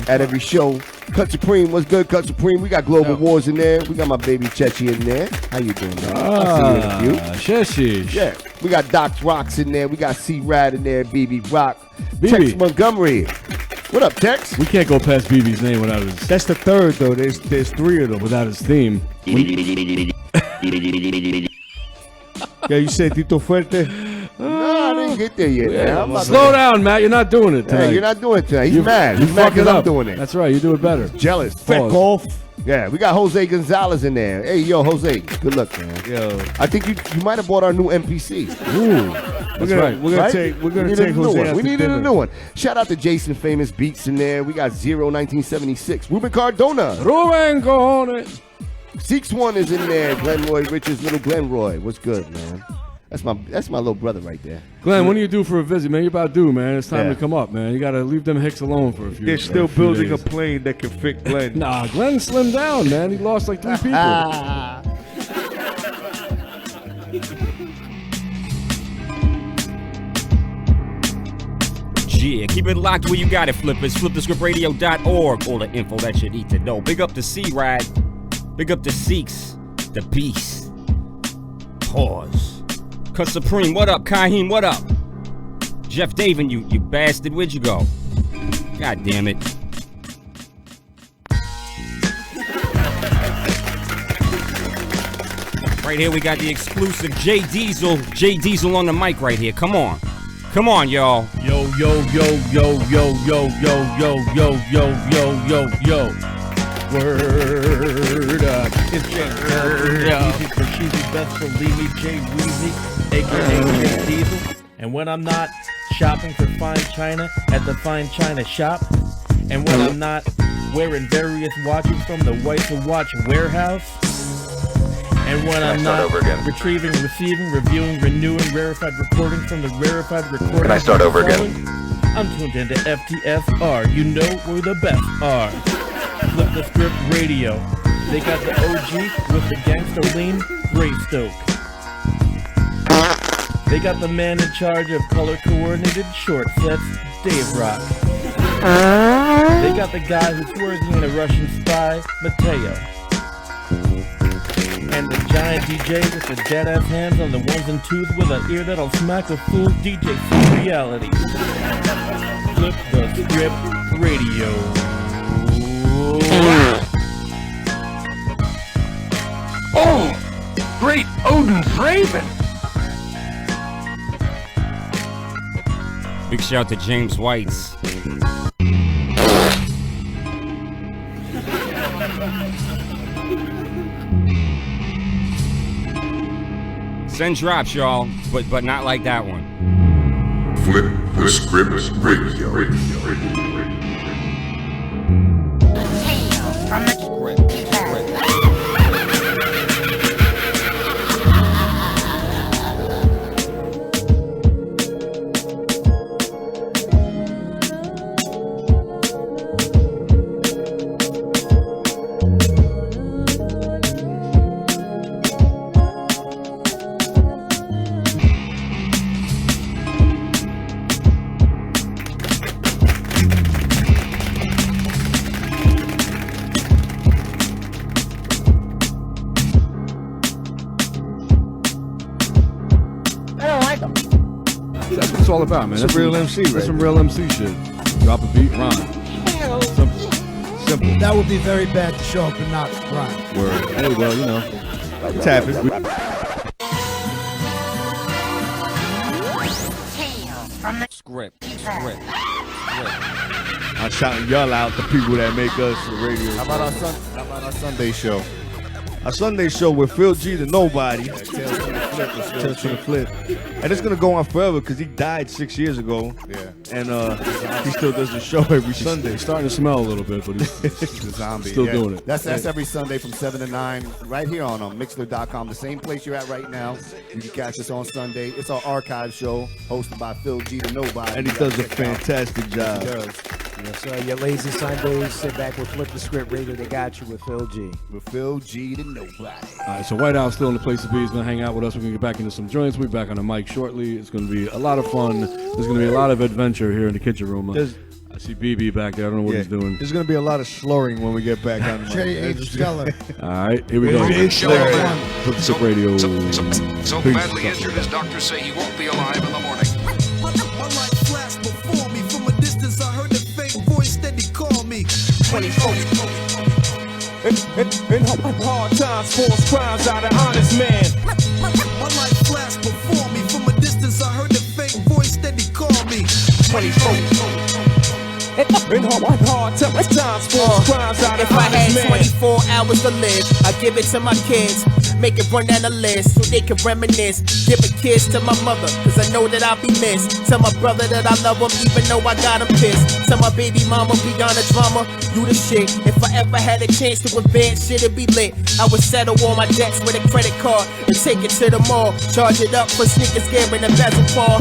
at every show. Cut Supreme, what's good, Cut Supreme? We got Global Wars in there. We got my baby Chechi in there. How you doing, man? I see you in a few. Sheshi. Yeah. We got Doc Rocks in there. We got C-Rad in there, BB Rock. BB. Tex Montgomery. What up, Tex? We can't go past BB's name without his... That's the third, though. There's three of them. Without his theme. Yeah, you said Tito Fuerte? No, I didn't get there yet. Yeah, man. I'm about slow down, Matt. You're not doing it tonight. Yeah, you're not doing it tonight. He's You- mad. you He's mad fuck it because I'm up. doing it. That's right. You do it better. Jealous. Pause. Golf. Yeah, we got Jose Gonzalez in there. Hey, yo, Jose. Good luck, man. Yo, I think you might have bought our new MPC. Ooh, we're gonna take We Jose needed a dinner. new one. Shout out to Jason Famous Beats in there. We got 1976. Ruben Cardona. Ruben Cardona. 6-1 is in there. Glenroy Richards, little Glenroy. What's good, man? That's my little brother right there. Glenn, when do you do for a visit, man? You're about due, man. It's time Yeah. to come up, man. You got to leave them hicks alone for a few They're still few building days. a plane that can fit Glenn. Nah, Glenn slimmed down, man. He lost like 3 people. Yeah, keep it locked where you got it, flippers. FlipTheScriptRadio.org. All the info that you need to know. Big up to C-Ride. Big up to Seeks. The Beast. Pause. Cut Supreme, what up? Kaheem, what up? Jeff Davin, you bastard, where'd you go? God damn it. Right here we got the exclusive J Diesel. J Diesel on the mic right here. Come on. Come on, y'all. Yo, yo, yo, yo, yo, yo, yo, yo, yo, yo, yo, yo, yo. Word up. It's Easy for Cheesy Best Believe Me, Jay Weezy, aka J Diesel. And when I'm not shopping for fine china at the fine china shop, and when I'm not wearing various watches from the White to Watch warehouse, and when I'm not retrieving, receiving, reviewing, renewing rarefied recordings from the rarefied recording. Can I start over again? I'm tuned into FTSR. You know where the best are. Flip the Script Radio. They got the OG with the gangster lean, Greystoke. They got the man in charge of color coordinated short sets, Dave Rock. They got the guy who's working in a Russian spy, Mateo. And the giant DJ with the dead-ass hands on the ones and twos with an ear that'll smack a fool DJ from reality. Flip the Script Radio. Oh, great Odin's Raven. Big shout to James Whites. Send drops, y'all, but not like that one. Flip the Script Radio. That's what it's all about, man. That's real MC, right? That's some real MC shit. Drop a beat, rhyme. Simple. Simple. That would be very bad to show up and not rhyme. Word. Hey, well, you know. Tap it. Script. I'm shouting y'all out, the people that make us the radio. How about our Sunday show? Our Sunday show with Phil G the Nobody. Tales from the Flip. And it's gonna go on forever because he died 6 years ago. Yeah. And he still does the show every Sunday. It's starting to smell a little bit, but he's The zombie. still yeah. doing it. That's every Sunday from 7 to 9, right here on Mixler.com. The same place you're at right now. You can catch us on Sunday. It's our archive show hosted by Phil G the Nobody. And he does a fantastic job. He does. Yes, sir. Your lazy Sundays, sit back with Flip the Script Radio. They got you with Phil G. With Phil G the Nobody. All right, so White House still in the place to be. He's going to hang out with us. We're going to get back into some joints. We'll be back on the mic shortly. It's going to be a lot of fun. There's going to be a lot of adventure here in the kitchen room. I see BB back there. I don't know what he's doing. There's going to be a lot of slurring when we get back on the mic. J.H. Geller. All right, here we go. Flip the Script Radio. So Peace. badly injured, his doctors say he won't be alive in the morning. My life flashed before me. From a distance, I heard a faint voice steady call me. 24. In hard times, false crimes out of honest man. My life flashed before me. From a distance, I heard a faint voice In hard times for crimes out of If I had honest man. 24 hours to live, I'd give it to my kids. Make it run down the list so they can reminisce. Give a kiss to my mother, cause I know that I'll be missed. Tell my brother that I love him even though I got him pissed. Tell my baby mama beyond the drama, you the shit. If I ever had a chance to advance, shit it'd be lit. I would settle all my debts with a credit card and take it to the mall. Charge it up for sneakers, gear, and a bezel paw.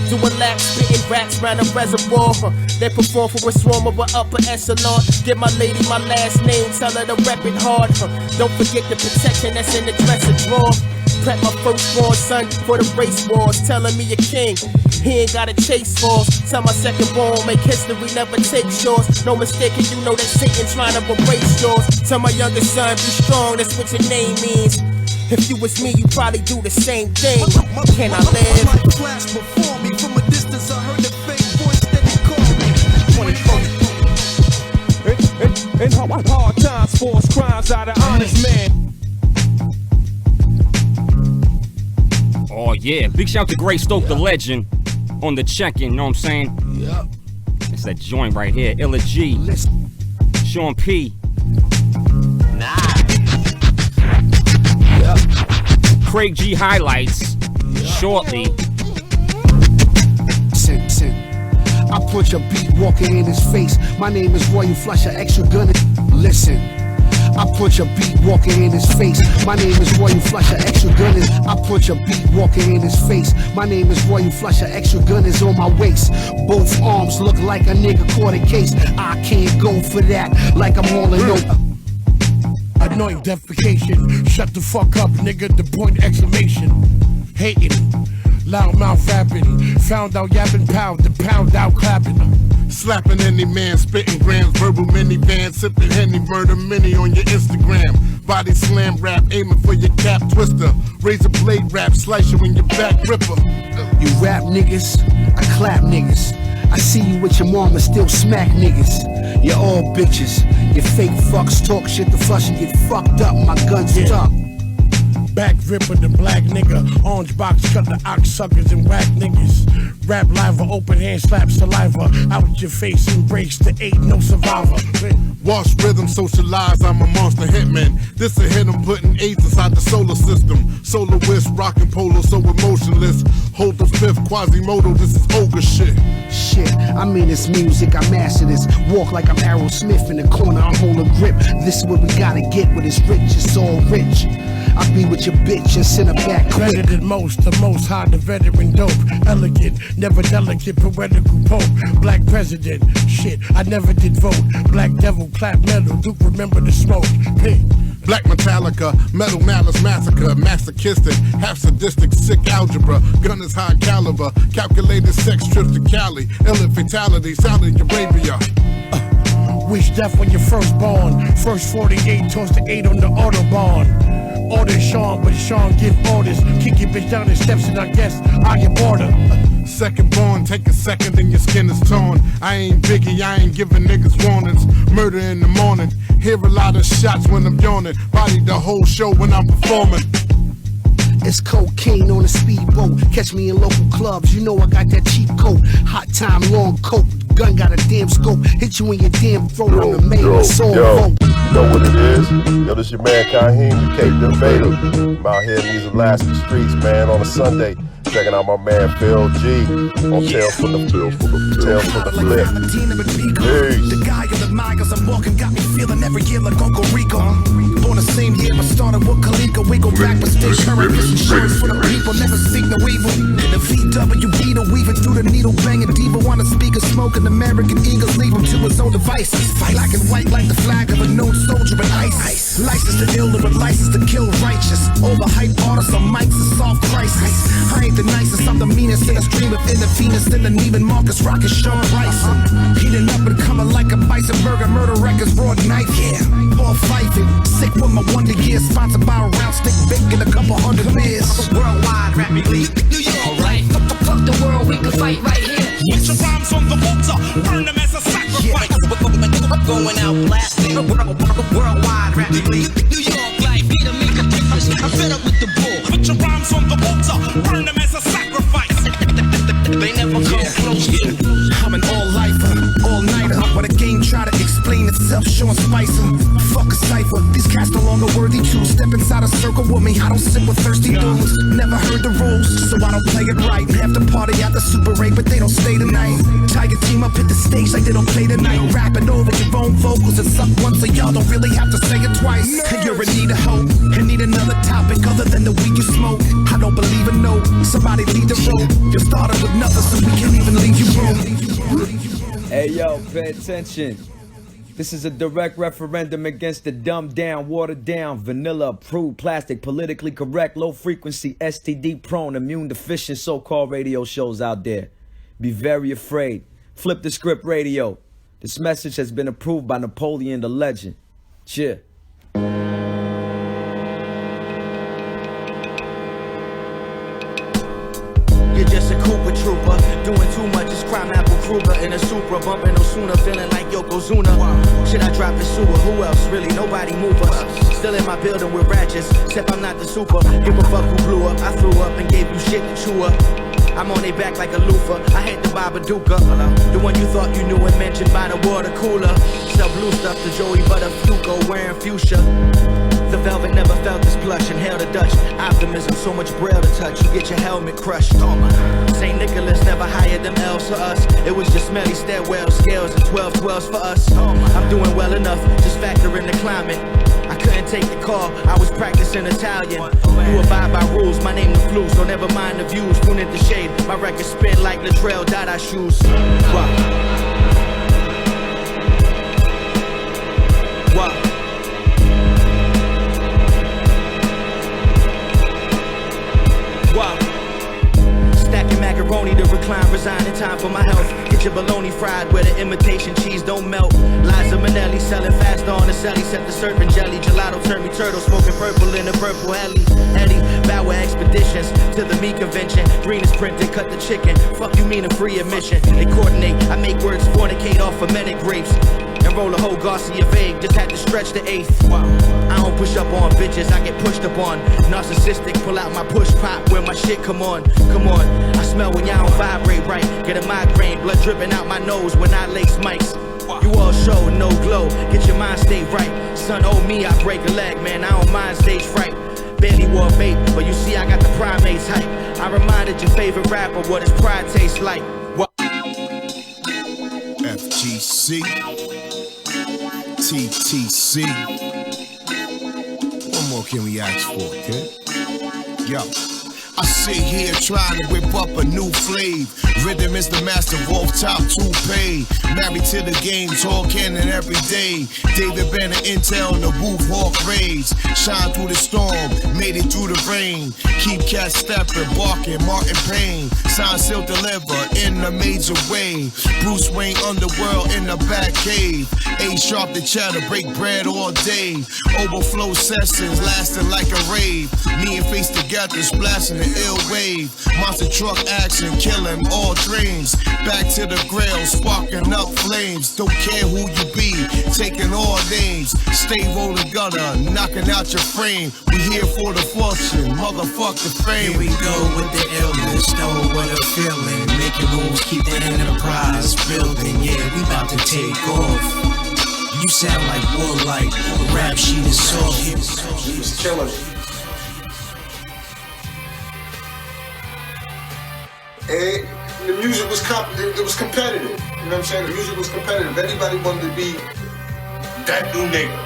Doing laps, spitting raps round a reservoir. They perform for a swarm of an upper echelon. Give my lady my last name, tell her to rep it hard. Don't forget the protection that's in the dresser drawer. Prep my firstborn son for the race wars. Telling me a king, he ain't gotta chase falls. Tell my secondborn, make history, never take shores. No mistaking, you know that Satan trying to erase yours. Tell my youngest son, be strong, that's what your name means. If you was me, you probably do the same thing. Can I live? My life flashed before me. From a distance, I heard the fake voice that he called me. 24. In hard times for crimes out of honest man. Oh yeah, big shout to Gray Stoke the legend on the check-in, know what I'm saying? Yep. It's that joint right here, Illa G, Sean P. Craig G highlights shortly. I punch a beat walking in his face. My name is Royal Flusher, extra gun. Listen. I punch a beat walking in his face. My name is Royal Flusher, extra gun is. I punch a beat walking in his face. My name is Royal Flusher, extra gun is on my waist. Both arms look like a nigga caught a case. I can't go for that like I'm hauling no. Anoint defecation. Shut the fuck up, nigga. The point exclamation. Hating. Loud mouth rapping. Found out yapping pound. The pound out clapping. Slapping any man, spitting grams, verbal minivan, sipping Henny, murder mini on your Instagram. Body slam rap, aiming for your cap twister. Razor blade rap, slice you in your back ripper. You rap niggas, I clap niggas. I see you with your mama, still smack niggas. You're all bitches. You fake fucks talk shit to flush and get fucked up. My gun's stuck. Back ripper, the black nigga. Orange box cut the ox suckers and whack niggas. Rap live, open hand slap saliva. Out your face, embrace the eight, no survivor. Wash rhythm, socialize, I'm a monster hitman. This a hit, I'm putting AIDS inside the solar system. Solar whisk, rockin' polo, so emotionless. Hold the fifth, Quasimodo, this is ogre shit. Shit, I mean it's music, I master this. Walk like I'm Aerosmith in the corner, I'm holding grip. This is what we gotta get when it's rich, it's all rich. I be with your bitch and send her back quick. Better than most, the most high, the veteran dope. Elegant, never delicate, poetical pope. Black president, shit, I never did vote. Black devil, clap metal, Duke remember the smoke. Hey. Black Metallica, metal malice massacre, masochistic, half sadistic, sick algebra, gun is high caliber, calculated sex trips to Cali, ill fatality, Saudi Arabia. Wish death when you're first born. First 48, toss the 8 on the Autobahn. Order Sean, but Sean give orders. Kick your bitch down the steps and I guess I am order. Second born, take a second and your skin is torn. I ain't Biggie, I ain't giving niggas warnings. Murder in the morning, hear a lot of shots when I'm yawning. Body the whole show when I'm performing. It's cocaine on a speedboat. Catch me in local clubs, you know I got that cheap coat. Hot time, long coat. Gun got a damn scope. Hit you in your damn throat on the main soul. You know what it is? Yo, this your man Kaheem, the Cape Invader. I'm out here in these Alaska streets, man, on a Sunday. Checking out my man Phil G on Tail for the Flip. The guy in the mic as I'm walking got me feeling every year like Uncle Rico. Born the same year, but started with Kaliko. We go back, but stay current. This insurance for the people, never speak no evil. The VW Beetle weaving through the needle, banging diva on the speaker, smoking American Eagles, leave him to his own devices. Black and white like the flag of a known soldier in ISIS. License to ill, but license to kill righteous. Overhyped artists on mics to solve crisis. I ain't the nicest, I'm the meanest in a stream of inner Venus and an even Marcus rockin' Sean Rice. Heating up and coming like a bison burger, murder records, raw knife, yeah. Ball fifing, sick with my wonder year, sponsored by a round stick, bacon a couple hundred beers. Worldwide rap elite, New York, alright. Fuck the world, we can fight right here. Put your rhymes on the altar, burn them as a sacrifice. Going out blasting, worldwide rap elite, New York, life, be the make a difference. I'm fed up with the bull. Put your rhymes on the altar, burn them as a sacrifice. They never come close. circle with me, I don't sit with thirsty dudes. Never heard the rules, so I don't play it right. Have to party at the Super 8, but they don't stay tonight. Tiger team up hit the stage like they don't play tonight. Rapping over your own vocals, it's up once, so y'all don't really have to say it twice. You're in need of hope, and need another topic other than the weed you smoke. I don't believe in no, somebody lead the road. You started with nothing, so we can't even leave you broke. Hey yo, pay attention. This is a direct referendum against the dumbed down, watered down, vanilla approved, plastic, politically correct, low frequency, STD prone, immune deficient so-called radio shows out there. Be very afraid. Flip the Script Radio. This message has been approved by Napoleon the Legend. Cheer. You're just a Cooper trooper, doing too much, it's crime Apple Kruger in a Supra, bumping no sooner, feeling like Yokozuna. Should I drop the sewer? Who else? Really, nobody move us. Still in my building with ratchets, except I'm not the super. Give a fuck who blew up, I threw up and gave you shit to chew up. I'm on their back like a loofah, I hate the Babaduka. The one you thought you knew and mentioned by the water cooler. Sell blue stuff to Joey Butterfuco wearing fuchsia. The velvet never felt this plush, inhale the Dutch optimism, so much braille to touch, you get your helmet crushed. St. Nicholas never hired them L's for us. It was just smelly stairwell scales and 12-12s for us. I'm doing well enough, just factor in the climate. I couldn't take the call, I was practicing Italian. You abide by rules, my name the Flus, so never mind the views. Moon in the shade, my record spin like Latrell Dada shoes. Wow. Wow. Wow. Stacking macaroni to recline, resign in time for my health. Get your bologna fried where the imitation cheese don't melt. Liza Minnelli selling fast on the celly, set the serpent jelly. Gelato turn me turtle, smoking purple in a purple heli. Eddie, Bauer expeditions to the meat convention. Green is printed, cut the chicken. Fuck you mean a free admission? They coordinate, I make words fornicate off fermented grapes. And roll a whole Garcia vague, just had to stretch the eighth. I don't push up on bitches, I get pushed up on. Narcissistic, pull out my push pop where my shit come on. Come on, I smell when y'all don't vibrate right. Get a migraine, blood dripping out my nose when I lace mics. You all show no glow, get your mind state right. Son, oh me, I break a leg, man, I don't mind stage fright. Barely wore bait, but you see I got the primates hype. I reminded your favorite rapper what his pride tastes like. What? FGC, TTC. What more can we ask for, kid? Yo. I sit here trying to whip up a new flave. Rhythm is the master, Wolf top 2 Married to the game, tall cannon every day. David Banner intel in the booth, hawk raids. Shine through the storm, made it through the rain. Keep cats stepping, barking, Martin Payne. Sign, seal, deliver in a major way. Bruce Wayne underworld in the back cave. A sharp the cheddar, break bread all day. Overflow sessions lasting like a rave. Me and Face together, splashing the ill wave. Monster truck action, killing all dreams. Back to the grill, sparking up flames. Don't care who you be, taking all names. Stay rolling gutter, knocking out your frame. We here for the fortune, motherfuck the fame. Here we go with the illness, know what I'm feeling. Making moves, keep the enterprise building. Yeah, we about to take off. You sound like Warlight, the rap sheet is soft. We was killing. And the music was it was competitive. You know what I'm saying? The music was competitive. Everybody wanted to be that new nigga.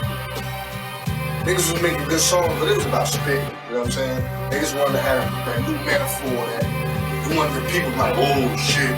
Niggas was making good songs, but it was about spitting. You know what I'm saying? Niggas wanted to have that new metaphor that you wanted the people like, oh shit.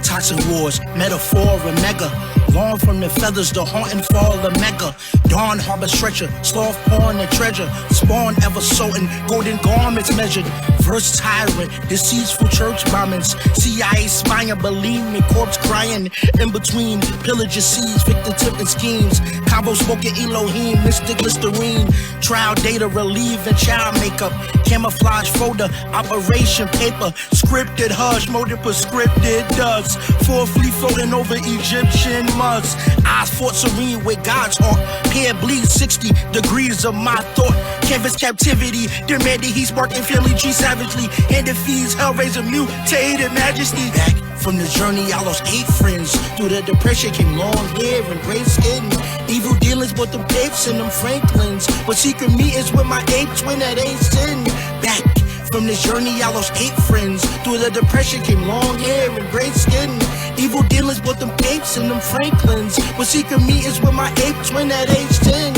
Toxic wars, metaphor and mega. Long from the feathers, the haunting fall of mega. Dawn harbor stretcher, sloth porn and treasure. Spawn ever soaking, golden garments measured. Verse tyrant, deceitful church bombings. CIA spying, believe me, corpse crying. In between, pillager seas, victim tipping schemes. Cabo smoking Elohim, mystic Listerine. Trial data relieving child makeup. Camouflage folder, operation paper. Scripted hush, molded prescripted does. 4 free floating over Egyptian muds. Eyes fought serene with God's heart. Hair bleeds 60 degrees of my thought. Canvas captivity, demanded he sparking family tree savagely. Handed fees, hellraiser mutated majesty. Back From the journey, I lost 8 friends. Through the depression came long hair and gray skin. Evil dealings bought them apes and them Franklins. But secret meetings with my ape twin, that ain't sin. Back from this journey, I lost 8 friends. Through the depression came long hair and gray skin. Evil dealings bought them apes and them Franklins. But secret meetings with my ape twin, that age 10.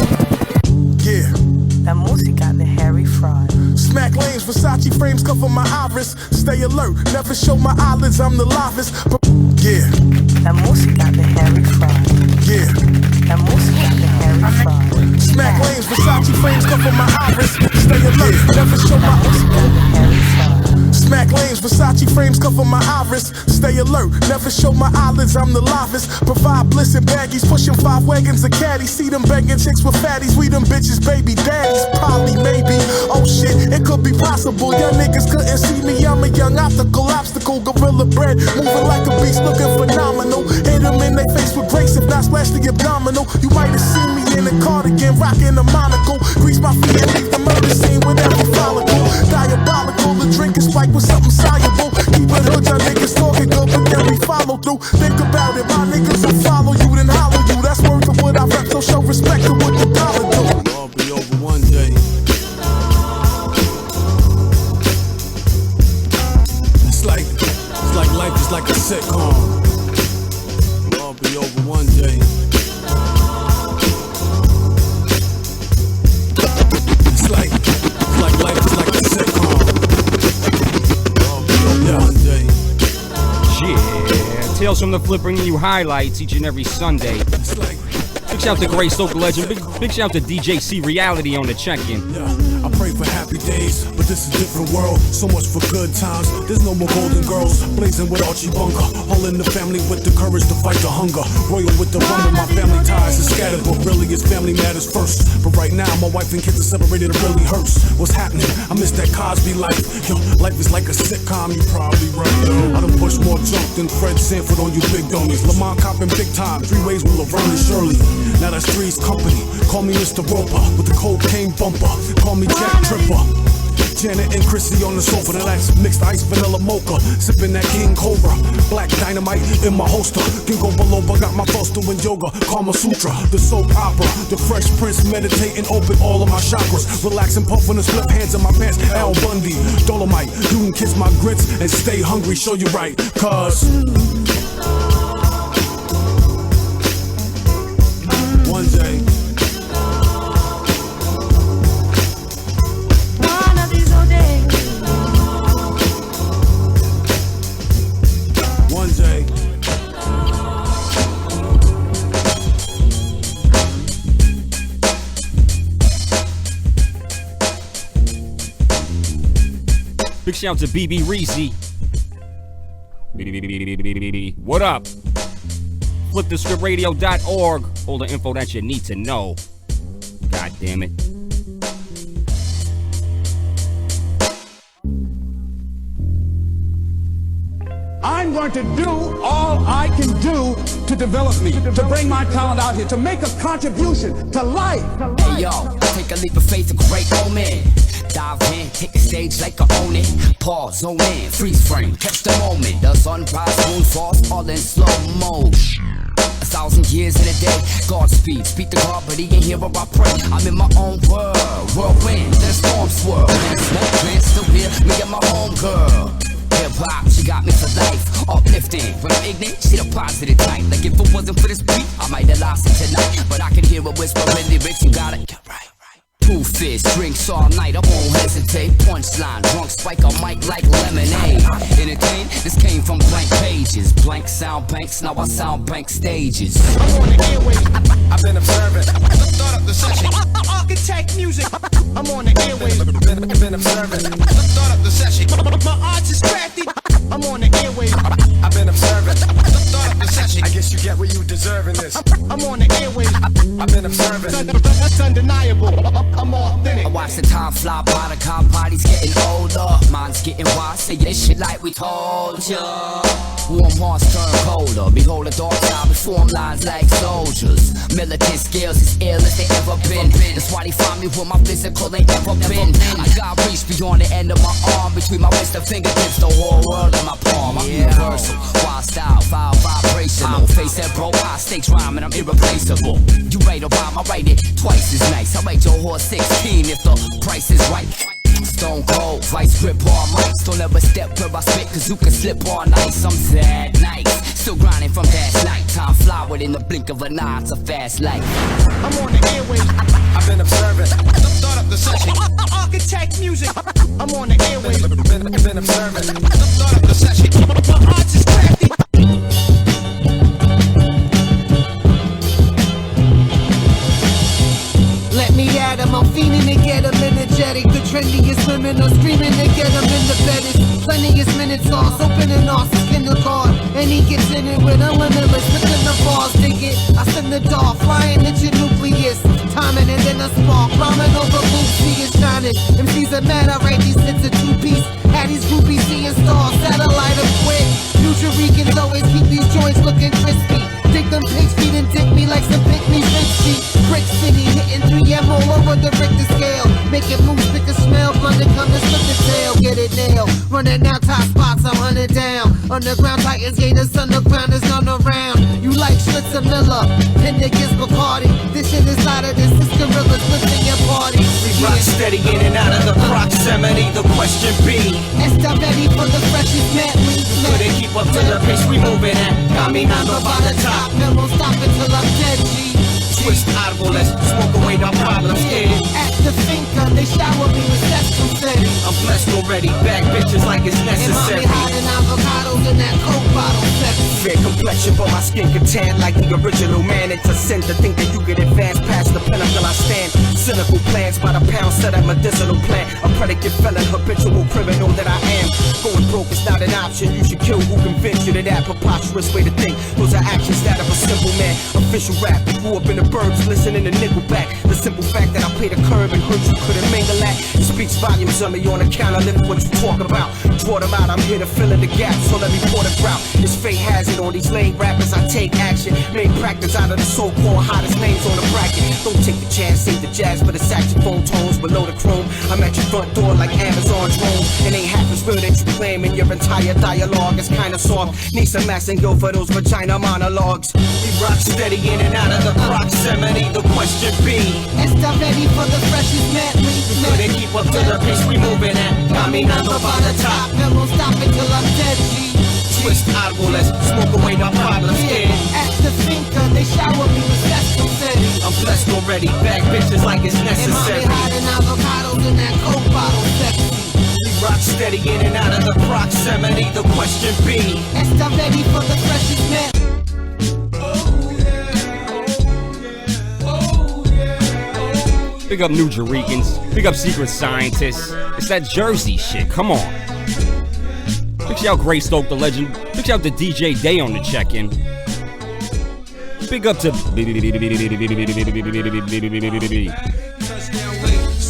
Yeah. La música de Harry Fraud. Smack lanes, Versace frames cover my iris. Stay alert, never show my eyelids, I'm the livest. Yeah. La música de Harry Fraud. Yeah. La música de Harry Fraud. Smack lanes, Versace frames cover my iris. Stay alert, never show my Smack lanes, Versace frames cover my iris. Stay alert, never show my eyelids, I'm the livest. Provide bliss and baggies, pushing 5 wagons of caddies. See them banging chicks with fatties, we them bitches baby daddies. Probably, maybe, oh shit, it could be possible. Young niggas couldn't see me, I'm a young optical obstacle. Gorilla bread, moving like a beast, looking phenomenal. Hit them in their face with grace, if not splash the abdominal. You might have seen me in a cardigan, rocking a monocle. Grease my feet and leave the murder scene with every follicle. Diabolical, the drink is spiked with something soluble. Keep it hood, y'all niggas talking good, but then we follow through. Think about it, my niggas will follow you, then hollow you. That's worth of what I rep, so show respect to what the dollar do. I'll be over one day. It's like life is like a sitcom. I'll be over one day. It's like life is like a sitcom. I'll be over one day. Yeah, Tales from the Flip bringing you highlights each and every Sunday. Big shout to Great Soul Legend. Big shout to DJC Reality on the check-in. I pray for happy days, but this is a different world. So much for good times. There's no more golden girls. Blazing with Archie Bunker. All in the family with the courage to fight the hunger. Royal with the rum and my family ties are scattered, but really it's family matters first. But right now my wife and kids are separated, it really hurts. What's happening? I miss that Cosby life. Yo, life is like a sitcom, you probably right, yo. I done pushed more junk than Fred Sanford on you big dummies. Lamont copping big time, 3 ways with Laverne and Shirley. Now that's Three's company. Call me Mr. Roper with the cocaine bumper. Call me Jack Tripper. Janet and Chrissy on the sofa, and that's mixed ice vanilla mocha. Sipping that King Cobra, black dynamite in my holster. Ginkgo biloba, got my thoughts doing yoga. Kama Sutra, the soap opera, the Fresh Prince meditating, open all of my chakras. Relaxing, puffing and slip hands in my pants. Al Bundy, Dolomite, you can kiss my grits and stay hungry. Show you right, cause one day. Big shout to BB Reezy. What up? FlipTheScriptRadio.org. All the info that you need to know. God damn it. I'm going to do all I can do to develop me, to bring my talent out here, to make a contribution to life. Hey yo, take a leap of faith, a great omen. Dive in, take the stage like I own it. Pause, zone in, freeze frame, catch the moment. The sunrise, moon falls, all in slow motion. 1,000 years in a day, Godspeed, speak to God, but he ain't hear what I pray. I'm in my own world, whirlwind, then storm swirl. Smoke trance, still here, me and my home girl. Hip-hop, she got me for life, uplifting. When I'm ignorant, she the positive type. Like if it wasn't for this beat, I might have lost it tonight. But I can hear a whisper in lyrics, you got it, yeah, right. Two fish, drinks all night, I won't hesitate. Punchline, drunk spike a mic like lemonade. Entertain, this came from blank pages. Blank sound banks, now I sound bank stages. I'm on the airwaves, I've been observing. Start up the session. Architect music. I'm on the airwaves, been observing. Start up the session. My arts is crafty. I'm on the airwaves, I've been observing. Start up the session. guess you get what you deserve in this. I'm on the airwaves. I've been observing. That's undeniable. I'm authentic. I watch the time fly by, the car bodies getting older. Mine's getting wise, say this shit like we told ya. Warm hearts turn colder. Behold the dark side, we form lines like soldiers. Militant skills is ill as they ever been. That's why they find me where my physical ain't ever been. I got reach beyond the end of my arm. Between my wrist and fingertips, the whole world in my palm. I'm universal, wild style, foul vibrational. Face that bro, high stakes rhyme and I'm irreplaceable. You write a rhyme, I write it twice as nice. I write your horse 16 if the price is right. Stone cold, vice grip on mics. Don't ever step where I spit, cause you can slip on ice. I'm that nice, still grinding from past night. Time fly within the blink of an eye, it's a fast life. I'm on the airwaves. I've been observing. Start up the session. Architect music. I'm on the airwaves. Been observing. Start up the session. My arts is crafty. Let me at him, I'm fiending to get him energetic. The trendiest women are screaming to get him in the beddest. Plentiest minutes sauce, opening off his Kindle card. And he gets in it with a limitless, within the bars, dig it. I send the dart, flying at your nucleus. Timing and then a spark, rhyming over boots, see it shining. MCs are mad, I write these hits a two-piece. Had these groupies seeing stars, satellite of quick. Future Ricans always keep these joints looking crispy. Dig them pigs, feed and dick me like some pick-me Richie. Brick City, hitting 3M all over the Richter scale. Make it move, pick a smell, blunder, come and slip the tail. Get it nailed, running out top spots, I'm hunted down. Underground Titans, gators, underground, there's none around. You like Schlitz or Miller, Pendick's Bacardi. This shit is louder than six gorillas within your party. We rock steady in and out of the proximity, the question be Esther ready for the freshest medley. Couldn't keep up to the pace we moving at. Got me number by the top. Then won't stop until I'm dead, G. Twist audible, let's smoke away our problems, yeah. At the finca, they shower me with sesame city. I'm blessed already, back bitches like it's necessary. And mommy hiding avocados in that Coke bottle section. Fair complexion, but my skin can tan like the original man. It's a sin to think that you get advanced past the pinnacle I stand. Cynical plans by the pound, set a medicinal plan. A predicate felon, habitual criminal that I am. Going broke is not an option, you should kill who convinced you to that preposterous way to think. Those are actions that of a simple man. Official rap, I grew up in the burbs, listening to Nickelback. The simple fact that I played a curve and heard you couldn't mingle at. It speaks volumes of me on account of living what you talk about. Draw them out, I'm here to fill in the gaps, so let me pour the route. This fate has it on these lame rappers, I take action. Made practice out of the so-called hottest names on the bracket. Don't take the chance, save the jazz for the saxophone tones below the chrome. I'm at your front door like Amazon drones. It ain't half as real that you claim, and your entire dialogue is kinda soft. Need some Massengill for those vagina monologues. We rock steady in and out of the proximity, the question be Esther ready for the freshest medley. Couldn't keep up to the pace we moving at. Got me number by the top. Then won't stop until I'm dead, G. Twist audible, let's smoke away our problems, yeah. At the finca, they shower me with sesame city. I'm blessed already, back bitches like it's necessary. And mommy hiding avocados in that Coke bottle section. We rock steady in and out of the proximity, the question be Esther ready for the freshest medley. Big up New Jericans. Big up Secret Scientists. It's that Jersey shit. Come on. Big shout out Greystoke the Legend. Big shout out to DJ Day on the check-in. Big up to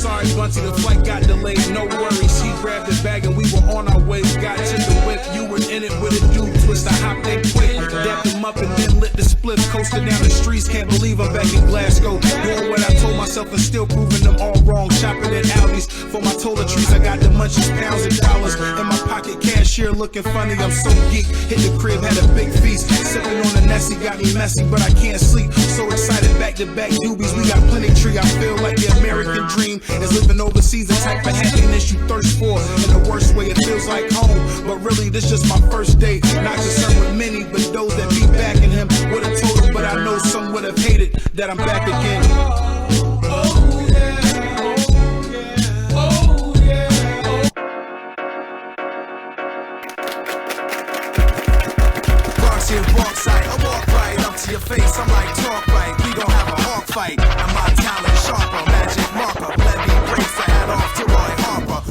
Sorry, Bunty, the flight got delayed. No worries. He grabbed the bag and we were on our way. Got to the whip. You were in it with a dude twist. I hopped in quick. Dapped him up and then lit the split. Coasted down the streets. Can't believe I'm back in Glasgow. Doing what I told myself and still proving them all wrong. Shopping at Aldi's. For my toiletries, I got the munchies, pounds and dollars. In my pocket, cashier looking funny. I'm so geek. Hit the crib, had a big feast. Sipping on the Nessie. Got me messy, but I can't sleep. So excited, back to back doobies. We got plenty tree. I feel like the American dream is living overseas, a type of happiness you thirst for. In the worst way, it feels like home. But really, this just my first date. Not concerned with many, but those that be backing him would have told him. But I know some would have hated that I'm back again. Sight, I walk right up to your face. I'm like, talk right. We gon' have a hawk fight. And my talent sharper, magic marker. Let me break the hat off to Roy Harper.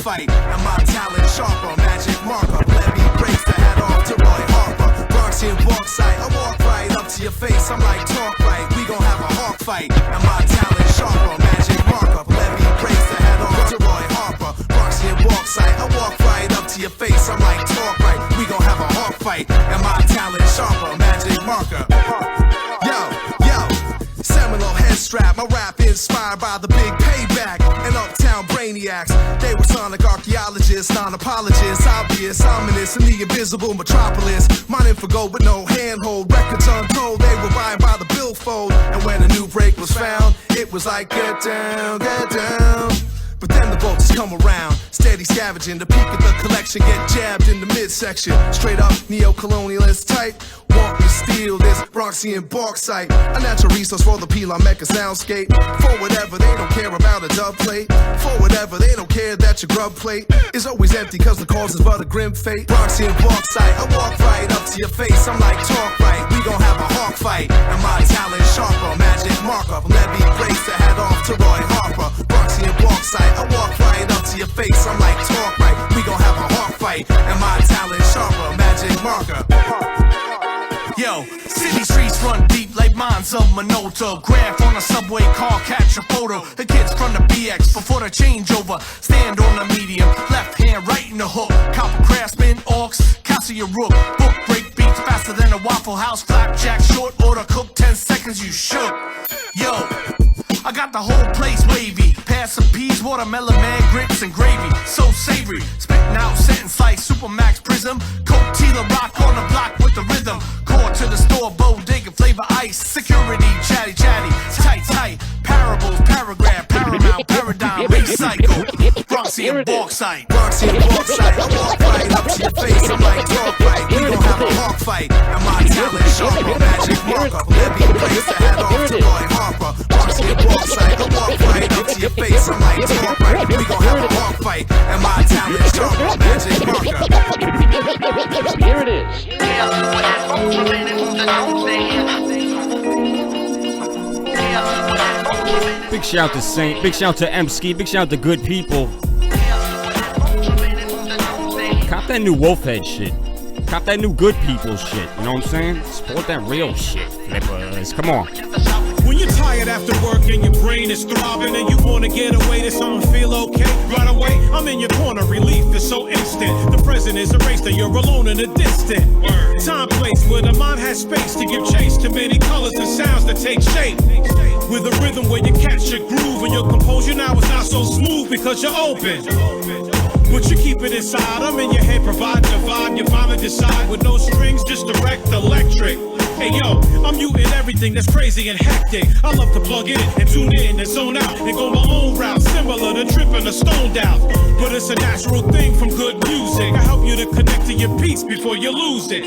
fight, and my talent sharper. Magic marker, let me break the hat off to Roy Harper. Bronxian bauxite, I walk right up to your face. I'm like, talk right, we gon' have a hawk fight, and my talent sharper. Magic marker, let me break the hat off to Roy Harper. Bronxian bauxite, I walk right up to your face. I'm like, talk right, we gon' have a hawk fight, and my talent sharper. Magic marker. Seminole head strap, my rap inspired by the big payback and uptown brainiacs. They were sonic archaeologists, non-apologists, obvious, ominous in the invisible metropolis. Mining for gold with no handhold, records untold. They were buying by the billfold, and when a new break was found, it was like get down, get down. But then the vultures come around, steady scavenging. The peak of the collection, get jabbed in the midsection. Straight up neo-colonialist type. Want to steal this Bronxian bauxite, a natural resource for the Pelon Mecca soundscape. For whatever, they don't care about a dub plate. For whatever, they don't care that your grub plate is always empty, cause the cause is but a grim fate. Bronxian bauxite, I walk right up to your face. I'm like, talk right, we gon' have a hawk fight, and my talent sharper. Magic marker, let me break the hat off to Roy Harper. Bronxian bauxite, I walk right up to your face. I'm like, talk right, we gon' have a hawk fight, and my talent sharper. Magic marker. Yo, city streets run deep like mines of Minota. Graph on a subway car, catch a photo. The kids from the BX before the changeover. Stand on the medium, left hand right in the hook. Copper craftsman, orcs, castle your rook. Book break beats faster than a Waffle House. Flapjack, short order, cook 10 seconds, you shook. Yo, I got the whole place wavy. Pass some peas, watermelon, man, grits, and gravy. So savory, spitting out sentence like Supermax Prism. Coke, Tila, rock on the block with the rhythm. Core to the store, bodega, flavor ice. Security, chatty, chatty, tight, tight. Parables, paragraph, paramount, paradigm, recycle. Bronxian bauxite. Bronxian bauxite, I walk right up to your face. I'm like, talk right, we gon' have a hawk fight. And my talent sharper, magic marker. Let me place the hat off to Roy Harper. Bronxian bauxite, I walk right up to your face. I'm like, talk right, we gon' have a hawk fight. And my talent sharper, magic marker. Here it is. Big shout to Saint, big shout to M-Ski, big shout to good people. Cop that new Wolfhead shit. Cop that new good people shit. You know what I'm saying? Support that real shit. Flippers, come on. When you're tired after work and your brain is throbbing and you wanna get away to something feel okay right away, I'm in your corner, relief is so instant. The present is erased and you're alone in the distant. Time, place where the mind has space to give chase to many colors and sounds that take shape. With a rhythm where you catch your groove and your composure now is not so smooth because you're open. But you keep it inside, I'm in your head providing a vibe. You finally decide with no strings, just direct electric. Hey yo, I'm muting everything that's crazy and hectic. I love to plug in and tune in and zone out and go my own route, similar to tripping or stoned out. But it's a natural thing from good music. I help you to connect to your peace before you lose it.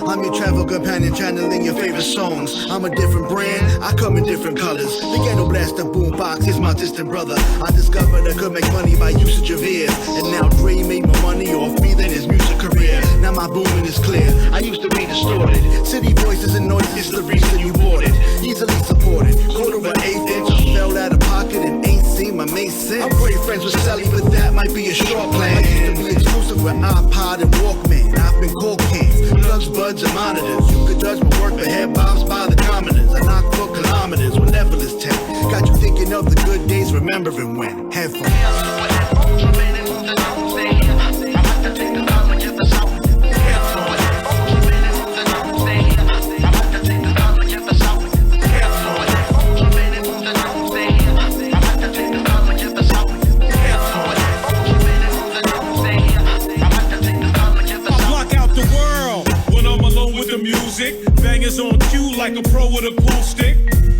I'm your travel companion, channeling your favorite songs. I'm a different brand, I come in different colors. The ghetto blaster boombox is my distant brother. I discovered I could make money by usage of ears, and now Dre made more money off me than his music career. Now my booming is clear, I used to be distorted. City voices and noises, the reason you bought it. Easily supported, quarter of an eighth inch, I fell out of pocket and ain't seen my main sense. I'm great friends with Sally, but that might be a short plan. I used to be exclusive with iPod and Walkman. I've been cold cans, plugs, buds, and monitors. You could judge my work, but head bobs by the commoners. I knock for kilometers with effortless tech. Got you thinking of the good days, remembering when. Headphones. Bangers on cue like a pro with a pool stick.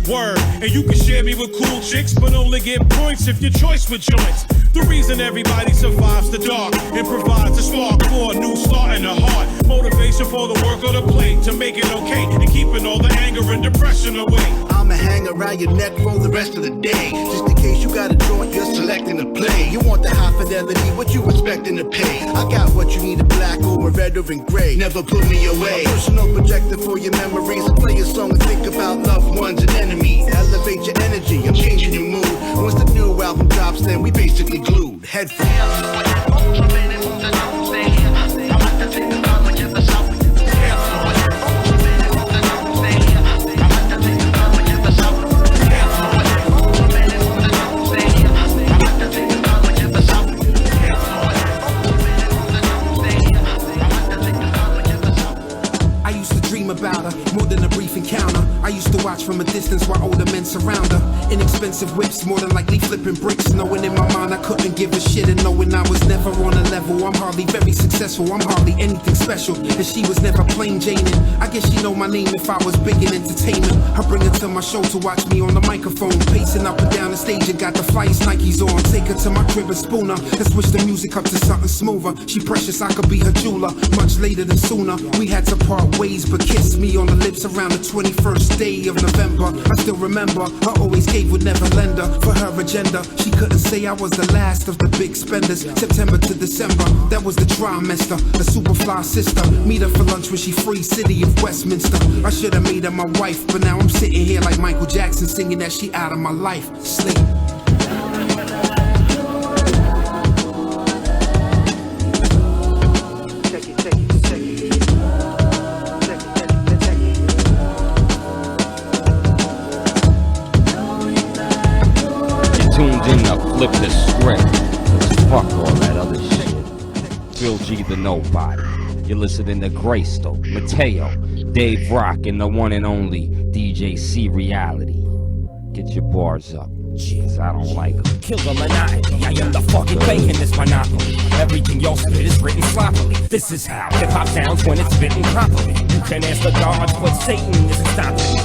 Word, And you can share me with cool chicks, but only get points if your choice with joints. The reason everybody survives the dark and provides a spark for a new start in the heart. Motivation for the work of the plate to make it okay and keeping all the anger and depression away. I'ma hang around your neck for the rest of the day. Just in case you got a joint, you're selecting to play. You want the high fidelity, what you expecting to pay? I got what you need, a black or a red or in gray. Never put me away. A personal projector for your memories. I play a song and think about loved ones and enemies. Elevate your energy, I'm changing your mood. Once the new album drops, then we basically glued. Headphones. About her, more than a brief encounter. I used to watch from a distance while older men surround her. Inexpensive whips, more than likely flipping bricks. Knowing in my mind I couldn't give a shit, and knowing I was never on a level. I'm hardly very successful, I'm hardly anything special. And she was never plain Janein'. I guess she know my name if I was big in entertainment. I bring her to my show to watch me on the microphone, pacing up and down the stage and got the flyest Nikes on. Take her to my crib and spoon her, and switch the music up to something smoother. She precious, I could be her jeweler. Much later than sooner, we had to part ways, but kissed me on the lips around the 21st day of November. I still remember, I always gave, would never lend her for her agenda. She couldn't say I was the last of the big spenders. September to December, that was the trimester. A super fly sister, meet her for lunch when she free, city of Westminster. I should have made her my wife, but now I'm sitting here like Michael Jackson singing that she out of my life. Sleep. Tuned in to flip the script, 'cause fuck all that other shit. Phil G the Knowbody. You're listening to Graystoke, Mateo, Dave Rock, and the one and only DJ C Reality. Get your bars up. Jeez, I don't like them. Kill the monotony, I am the fucking king in this monopoly. Everything y'all spit is written sloppily. This is how hip-hop sounds when it's written properly. You can ask the gods, but Satan isn't stopping.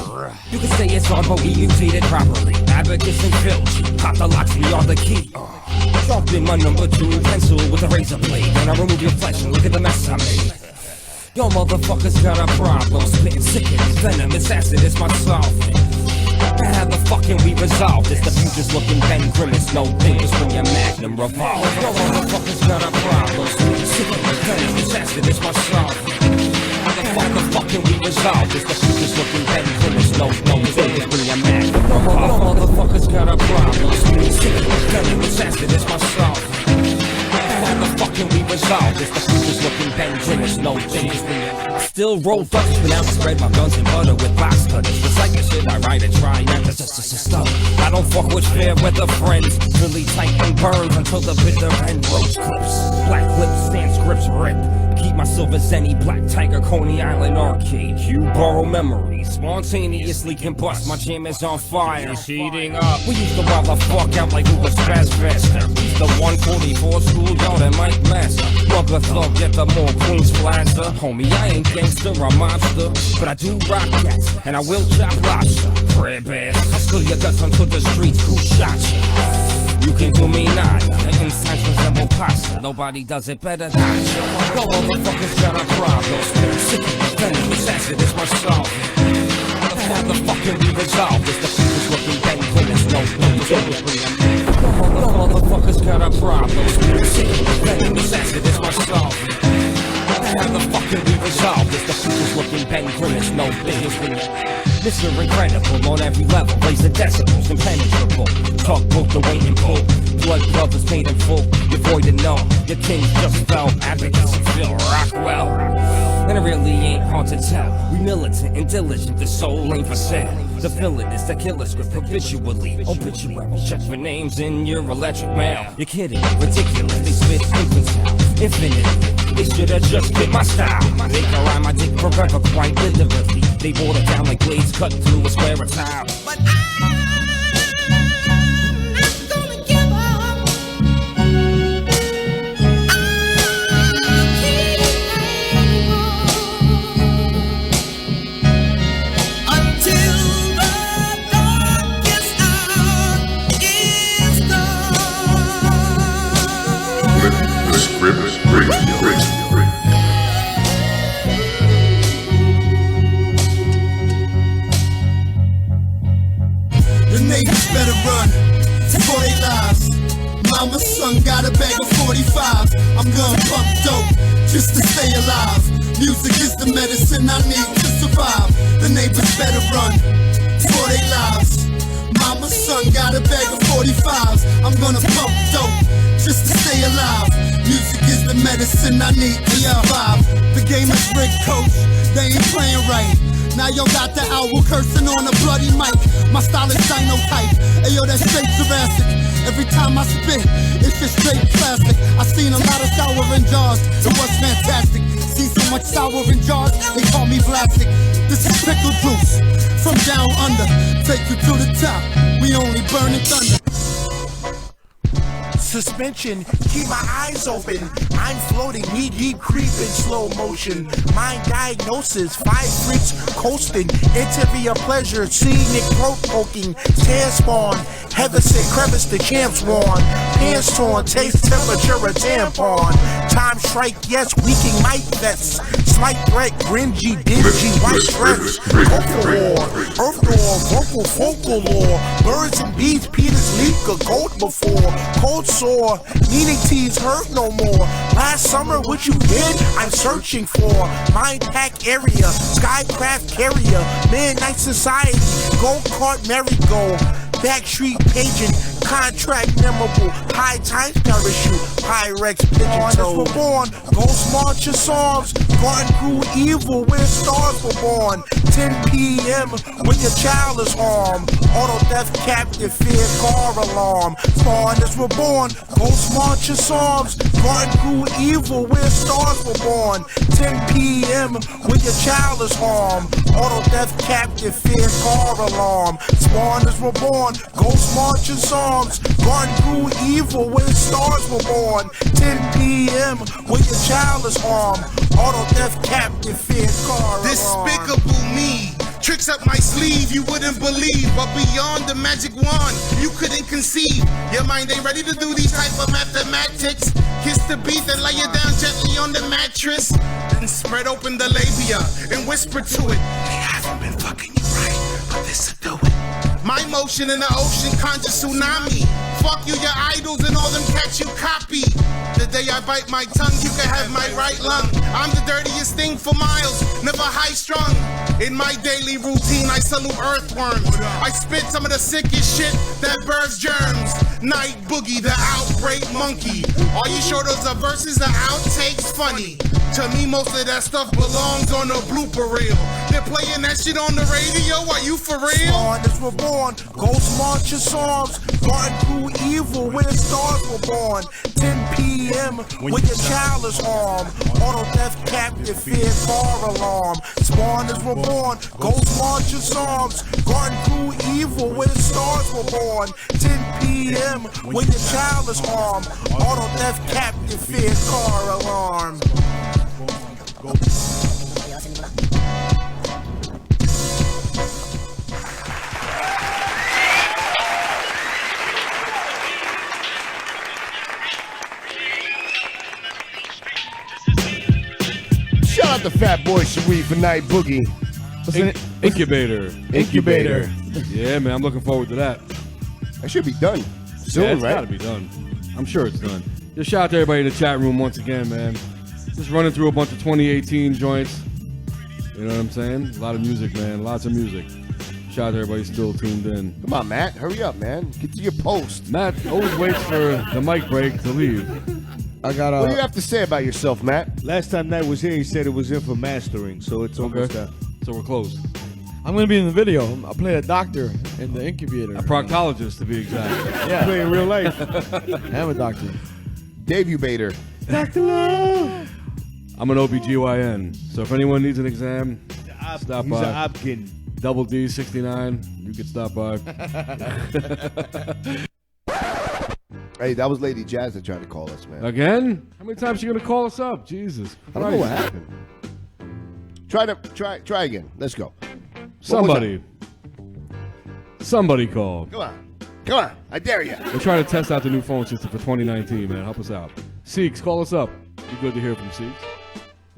You can say it's on, but we mutate it properly. Abacus and filch, pop the locks, we are the key. Sharpen my number 2 pencil with a razor blade. Then I remove your flesh and look at the mess I made. Yo motherfuckers got a problem, spitting sick and venomous acid is my solvent. How the fucking we resolve this? The future's looking Ben Grimace, no fingers when your magnum revolve. Yo motherfuckers got a problem, spitting sick and venomous acid is my solvent. How the fucking we resolve this? The future's looking Ben Grimace, no fingers when your magnum revolve. Yo motherfuckers got a problem, spitting sick and venomous acid is my solvent. How the fucking we resolve this? The future's looking Ben Grimace, no fingers when your still roll Dutch, but now I spread my guns and butter with box cutters. Just like the shit I write and try, not just stuff. I don't fuck with fair weather friends. Really tight and burns until the bitter end. Roach clips, black lips, stand scripts rip. Keep my silver zenny, black tiger, Coney Island arcade. You borrow memories, spontaneously combust. My jam is on fire, it's heating up. We used to wild the fuck out like we was fast faster. The 144 schoolyard and Mike Master. Rubber thug, get the more Queens flatter. Homie, I ain't gangster, I'm monster, but I do rock cats, and I will chop lobster. Crib ass, I spill your guts onto the streets, who shot you? You can do me nada, the insides resemble pasta. Nobody does it better than you. Go motherfuckers got a problem, sick of venomous acid is my solve. How the fucking we resolve this? The future's looking Ben Grimace, no motherfuckers got a problem, sick of venomous acid is my solve. How the fucking we resolve this? The future's looking Ben Grimace, no fingers when you. Mr. Incredible on every level, raising decibels, impenetrable. Talk both the weight and pull. Blood brothers paid in full. Your void to know. Your kings just fell. Advocates and Phil Rockwell. And it really ain't hard to tell. We militant and diligent, the soul ain't for sale. The villain is the killer script habitually. Obituary, check for names in your electric mail. You're kidding, ridiculous, they spit infantile. Infinity. They should've just bit my style. They can rhyme my dick forever quite literally. They water down like blades cut through a square of tile. But until the darkest neighbors better run for their lives. Mama's son got a bag of 45. I'm gonna pump dope just to stay alive. Music is the medicine I need to survive. The neighbors better run for their lives. Mama's son got a bag of 45s. I'm gonna pump dope just to stay alive. Music is the medicine I need to survive. The game is rigged, coach. They ain't playing right. Now yo got the owl cursing on a bloody mic. My style is dino type. Ayo, that's straight Jurassic. Every time I spit, it's just straight plastic. I seen a lot of sour in jars. It was fantastic. See so much sour in jars, they call me plastic. This is pickle juice from down under. Take you to the top. We only burning thunder. Suspension, keep my eyes open. I'm floating, knee deep, creep in slow motion. Mind diagnosis, 5 freaks coasting. Interior pleasure, seeing it throat poking. Tear spawn, heather said crevice the champs worn. Pants torn, taste temperature a tampon. Time strike, yes, weaking might vets. Slight threat, gringy, dingy, white stress. Vocal war, earth door, vocal folklore. Birds and bees, Peter's leak a goat before. Cold sore, needing teas hurt no more. Last summer, what you did, I'm searching for. Mind pack area, skycraft carrier, midnight society, go-kart merry-go. Backstreet paging, contract memorable, high times parachute, Pyrex pigeon toes. Were born, ghost marcher songs, garden grew evil where stars were born. 10 p.m. when your child is harmed, auto death captive, fear car alarm. Spawners were born, ghost marcher songs, garden grew evil where stars were born. 10 p.m. when your child is harmed, auto death captive, fear car alarm. Spawners were born, ghost marching songs, garden grew evil when stars were born. 10 p.m. when your child is harmed, auto death captive, fear car alarm. Despicable me, tricks up my sleeve you wouldn't believe, but beyond the magic wand you couldn't conceive. Your mind ain't ready to do these type of mathematics. Kiss the beat and lay it down gently on the mattress, then spread open the labia and whisper to it, they haven't been fucking you right, but this'll do it. My motion in the ocean conjures tsunami. Fuck you, your idols, and all them cats you copy. The day I bite my tongue, you can have my right lung. I'm the dirtiest thing for miles, never high strung. In my daily routine, I salute earthworms. I spit some of the sickest shit that births germs. Night boogie, the outbreak monkey. Are you sure those are verses, the outtakes funny? To me, most of that stuff belongs on a blooper reel. They're playing that shit on the radio, are you for real? Spawners were born, ghost marcher songs, garden grew evil where stars were born. 10 p.m. when your child is harmed, auto death captive, fear car alarm. Spawners were born, ghost marcher songs, garden grew evil where stars were born. 10 p.m. when your child is harmed, auto death captive, fear car alarm. Shout out to Fat Boy Sharif for Night Boogie. Incubator. Incubator. Yeah, man, I'm looking forward to that. That should be done soon, yeah, it's right? gotta be done. I'm sure it's done. Just shout out to everybody in the chat room once again, man. Just running through a bunch of 2018 joints. You know what I'm saying? A lot of music, man. Lots of music. Shout out to everybody still tuned in. Come on, Matt. Hurry up, man. Get to your post. Matt always waits for the mic break to leave. I got. What do you have to say about yourself, Matt? Last time Knight was here, he said it was in for mastering, so it's almost done. So we're close. I'm gonna be in the video. I play a doctor in the incubator. A proctologist, to be exact. Yeah, play in real life. I'm a doctor. Dave Ubator. Dr. Love. I'm an OBGYN, so if anyone needs an exam, stop He's by. an Obkin. Double D 69. You can stop by. Hey, that was Lady Jazz that tried to call us, man. Again? How many times you gonna call us up? Jesus Christ. I don't know what happened. Try again. Let's go. Somebody call. Come on. I dare you. We're trying to test out the new phone system for 2019, man. Help us out. Seeks, call us up. Be good to hear from Seeks.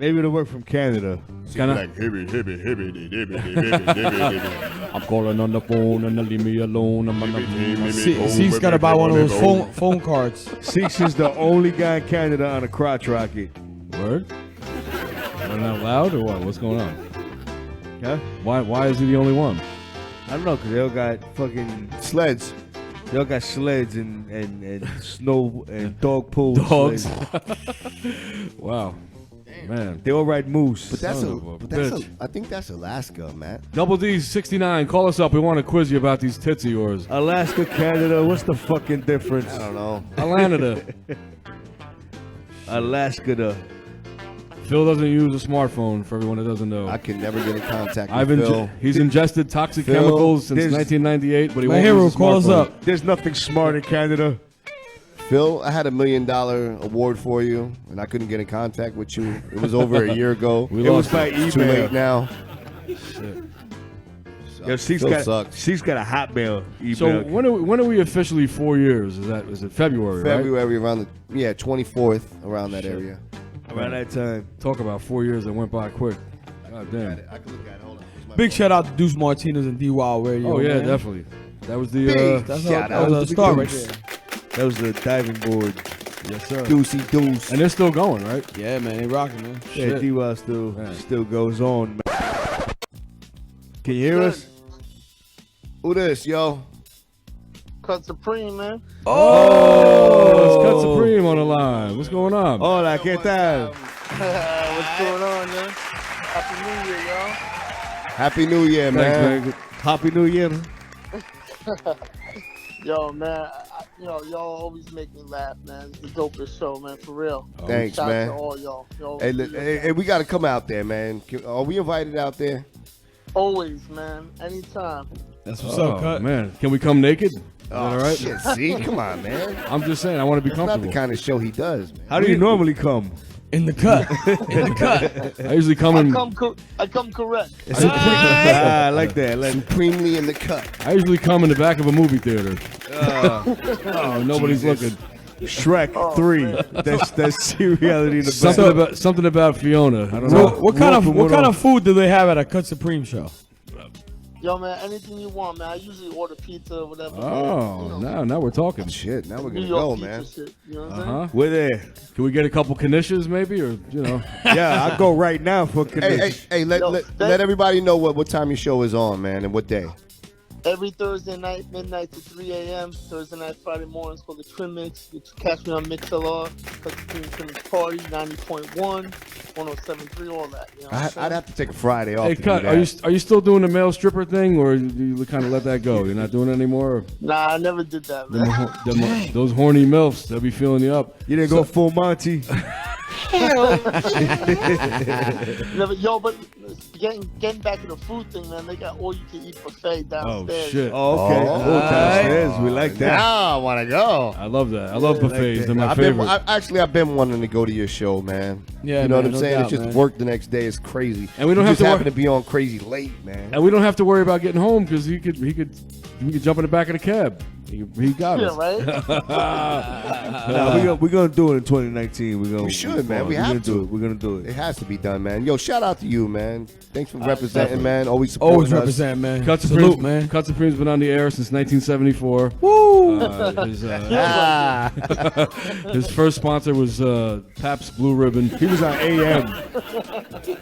Maybe it'll work from Canada. Kinda- Like hibby, hibby, hibby, hibby, hibby, hibby. I'm calling on the phone and they leave me alone. I'm on the phone. Ceke's got to buy one of those phone cards. Six is the only guy in Canada on a crotch rocket. Word? Running out loud or what? What's going on? Huh? Why is he the only one? I don't know, because they all got fucking sleds. They all got sleds and snow and dog pools. Dogs. sleds. Wow. Man. They all ride moose. But that's Son of a bitch. I think that's Alaska, man. Double D 69, call us up. We want to quiz you about these tits of yours. Alaska, Canada, what's the fucking difference? I don't know. Atlanta. Alaska. Phil doesn't use a smartphone, for everyone that doesn't know. I can never get in contact with Phil. He's ingested toxic Phil, chemicals since 1998, but he won't hero use a calls smartphone. up. There's nothing smart in Canada. Phil, I had $1 million award for you, and I couldn't get in contact with you. It was over a year ago. It was by It's too email. late now. Shit. Yo, she's Phil got sucks. she's got a hotmail email. So when are we officially 4 years? Is it February, right? February around the 24th around that area. Around that time. Talk about 4 years that went by quick. God damn. I can look at it. Hold on. Big shout out to Deuce Martinez and D Wild Radio. Oh yeah, man. definitely. That was the Big That's shout that was out a to start right Deuce. there. That was the diving board. Yes, sir. Deucey Deuce. And they're still going, right? Yeah, man, they rocking, man. Yeah, Shit. D-Wild still goes on, man. Can you hear us? Who this, yo? Cut Supreme, man. Oh, it's Cut Supreme on the line. What's going on? Hola, ¿qué tal? What's going on, man? Happy New Year, y'all. Happy New Year, man. Thanks, Happy New Year. Yo, man, y'all always make me laugh, man. It's the dopest show, man, for real. Thanks, Shout man. out to all y'all. Y'all Hey, hey, we got to come out there, man. Are we invited out there? always, man. Anytime. That's what's up, Cut. Man, can we come naked? Is that all right? Shit, see? Come on, man. I'm just saying, I want to be That's not comfortable. the kind of show he does, man. How do you normally come? In the cut. In the cut. I usually come in. I come correct. I like that. Supremely in the cut. I usually come in the back of a movie theater. Oh, nobody's looking. Shrek 3. That's reality in the back. Something about Fiona. I don't So know. what kind of food do they have at a Cut Supreme show? Yo, man, anything you want, man. I usually order pizza or whatever. Oh, now we're talking. Shit, now we're New gonna York go, pizza man. shit, you know what I'm Uh-huh. We're there. Can we get a couple knishes maybe, or Yeah, I'll go right now for conditions. Hey, let everybody know what time your show is on, man, and what day. Every Thursday night, midnight to 3 a.m. Thursday night, Friday mornings called the Trim Mix. You can catch me on MixLR, Cut Supreme Trim Party, 90.1, 107.3, all that. You know what I'm saying? I'd have to take a Friday off. Hey, to Cut, do are that. you still doing the male stripper thing, or do you kind of let that go? You're not doing it anymore? Or Nah, I never did that, man. those horny milfs, they'll be feeling you up. You didn't go full Monty. Never, yo, but getting back to the food thing, man, they got all you can eat buffet downstairs. Oh shit! Oh, okay. Downstairs, we like that. Now I want to go. I love that. I love buffets. They're my I've favorite. been wanting to go to your show, man. Yeah, you know man, what I'm no saying? doubt, It's just man. work the next day. It's crazy, And we don't You have just to happen wor- to be on crazy late, man. And we don't have to worry about getting home because he could jump in the back of the cab. He got Yeah, us. right? Nah, we're gonna do it in 2019. We should, man. We We're have gonna to. do it. We're gonna do It it. has to be done, man. Yo, shout out to you, man. Thanks for representing, man. Always supporting Always us. represent, man. Cut Salute, Supreme's, man. Cut Supreme's been on the air since 1974. Woo! His first sponsor was Pabst Blue Ribbon. He was on AM.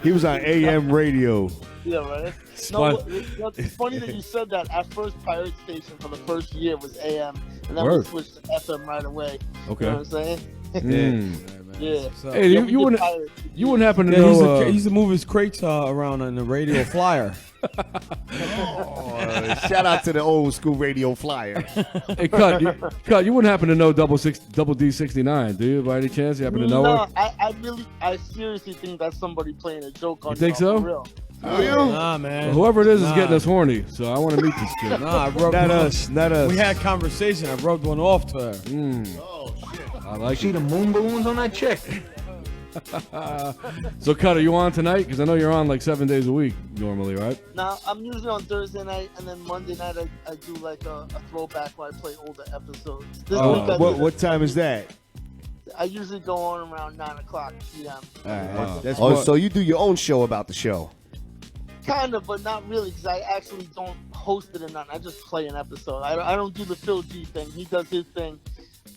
He was on AM radio. Yeah, right? Spot- No, it's funny that you said that. Our first pirate station for the first year was AM, and then Word. we switched to FM right away. Okay. You know what I'm saying? Mm. Yeah. Hey, Yeah, you we did wouldn't pirate. you wouldn't happen to Yeah, know? he used to move his crates around on the radio flyer. Shout out to the old school radio flyer. Hey, Cut, you wouldn't happen to know Double D 69, do you? By any chance, you happen to know No, her? I seriously think that's somebody playing a joke on You think y'all, so? for real. Nah, man. Well, whoever it is getting us horny, so I want to meet this kid. Nah, I rubbed Not one- us. Not us. We had conversation. I rubbed one off to her. I like See it. the moon balloons on that chick? So, Cut, are you on tonight? Because I know you're on like 7 days a week normally, right? Now, I'm usually on Thursday night, and then Monday night I do like a throwback where I play older episodes. This week I did What time is that? I usually go on around 9 o'clock p.m. All right. So you do your own show about the show? Kind of, but not really, because I actually don't host it or nothing. I just play an episode. I don't do the Phil G thing. He does his thing.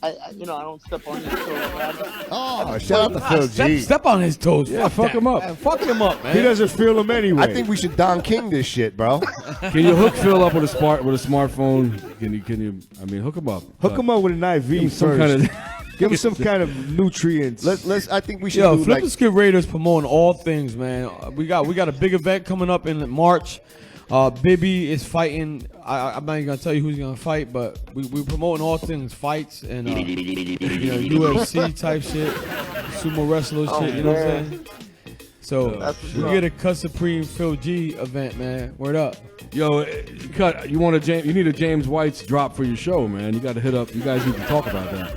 I don't step on his toes. Shout out to Phil G. Step on his toes. Yeah, fuck him up. Man, fuck him up, man. He doesn't feel him anyway. I think we should Don King this shit, bro. Can you hook Phil up with a smartphone? Can you? I mean, hook him up. Hook him up with an IV first. Give him some kind of nutrients. Let's. I think we should. Yo, do Flip the Script Radio is promoting all things, man. We got a big event coming up in March. Bibby is fighting. I'm not even gonna tell you who's gonna fight, but we're promoting all things, fights and UFC type shit, sumo wrestler shit. You know what I'm saying? So we get a Cut Supreme Phil G event, man. Word up. Yo, Cut. You need a James White's drop for your show, man. You got to hit up. You guys need to talk about that.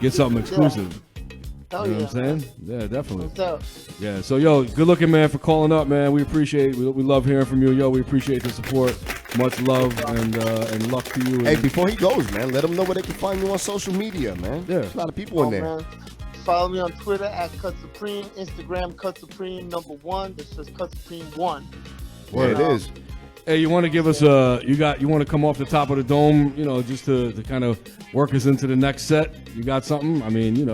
Get something exclusive. Hell you know yeah, what I'm saying? Yeah, definitely. What's up? Yeah, so yo, good looking, man, for calling up, man. We appreciate we love hearing from you. Yo, we appreciate the support. Much love and luck to you. Hey, before he goes, man, let them know where they can find you on social media, man. Yeah. There's a lot of people in there. Man. Follow me on Twitter at Cut Supreme, Instagram Cut Supreme #1. That's just Cut Supreme 1. Where it is. Hey, you want to give us you want to come off the top of the dome, just to kind of work us into the next set? You got something? I mean,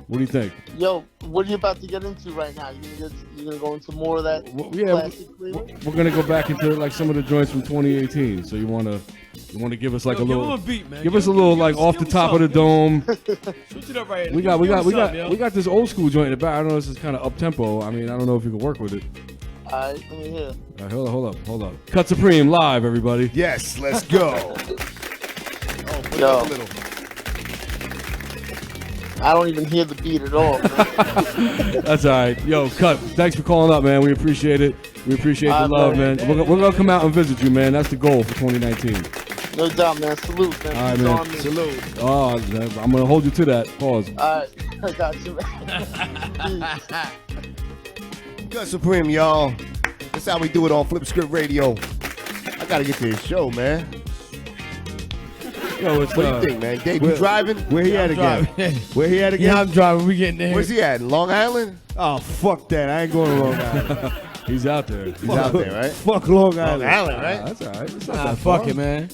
what do you think? Yo, what are you about to get into right now? You gonna go into more of that? We're gonna go back into like some of the joints from 2018. So you wanna give us like a little, give him a beat, man. Give us a little like off the top of the dome. Switch it up right. We got this old school joint in the back. I don't know, this is kind of up tempo. I mean, I don't know if you can work with it. All right, let me hear. All right, hold up. Cut Supreme live, everybody. Yes, let's go. Yo. I don't even hear the beat at all, man. That's all right. Yo, Cut, thanks for calling up, man. We appreciate it. We appreciate the love, man. We're going to come out and visit you, man. That's the goal for 2019. No doubt, man. Salute, man. All right, man. Salute. Oh, man, I'm going to hold you to that. Pause. All right. I got you, man. Cut Supreme, y'all. That's how we do it on Flip Script Radio. I got to get to his show, man. Yo, what do you think, man? Dave, you driving? Where he at again? Where he at again? Yeah, I'm driving. We getting there. Where's he at? Long Island? Oh, fuck that. I ain't going to Long Island. He's out there. He's out there, right? Fuck Long Island. Long Island, right? That's all right. It's not Nah, that fuck far. it, man.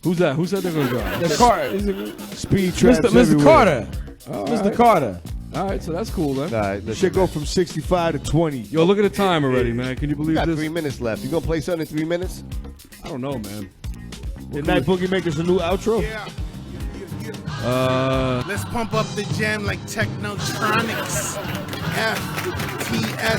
Who's that? Who said they're going to drive? The Carter. Speed traps Mr. everywhere. Carter. All Mr. right. Carter. All right, so that's cool, then. All right, Should go from 65 to 20. Yo, look at the time already, man. Can you We believe got this? 3 minutes left. You gonna play something in 3 minutes? I don't know, man. Did Night Boogie make us a new outro? Yeah. Let's pump up the jam like Technotronics. FTSR.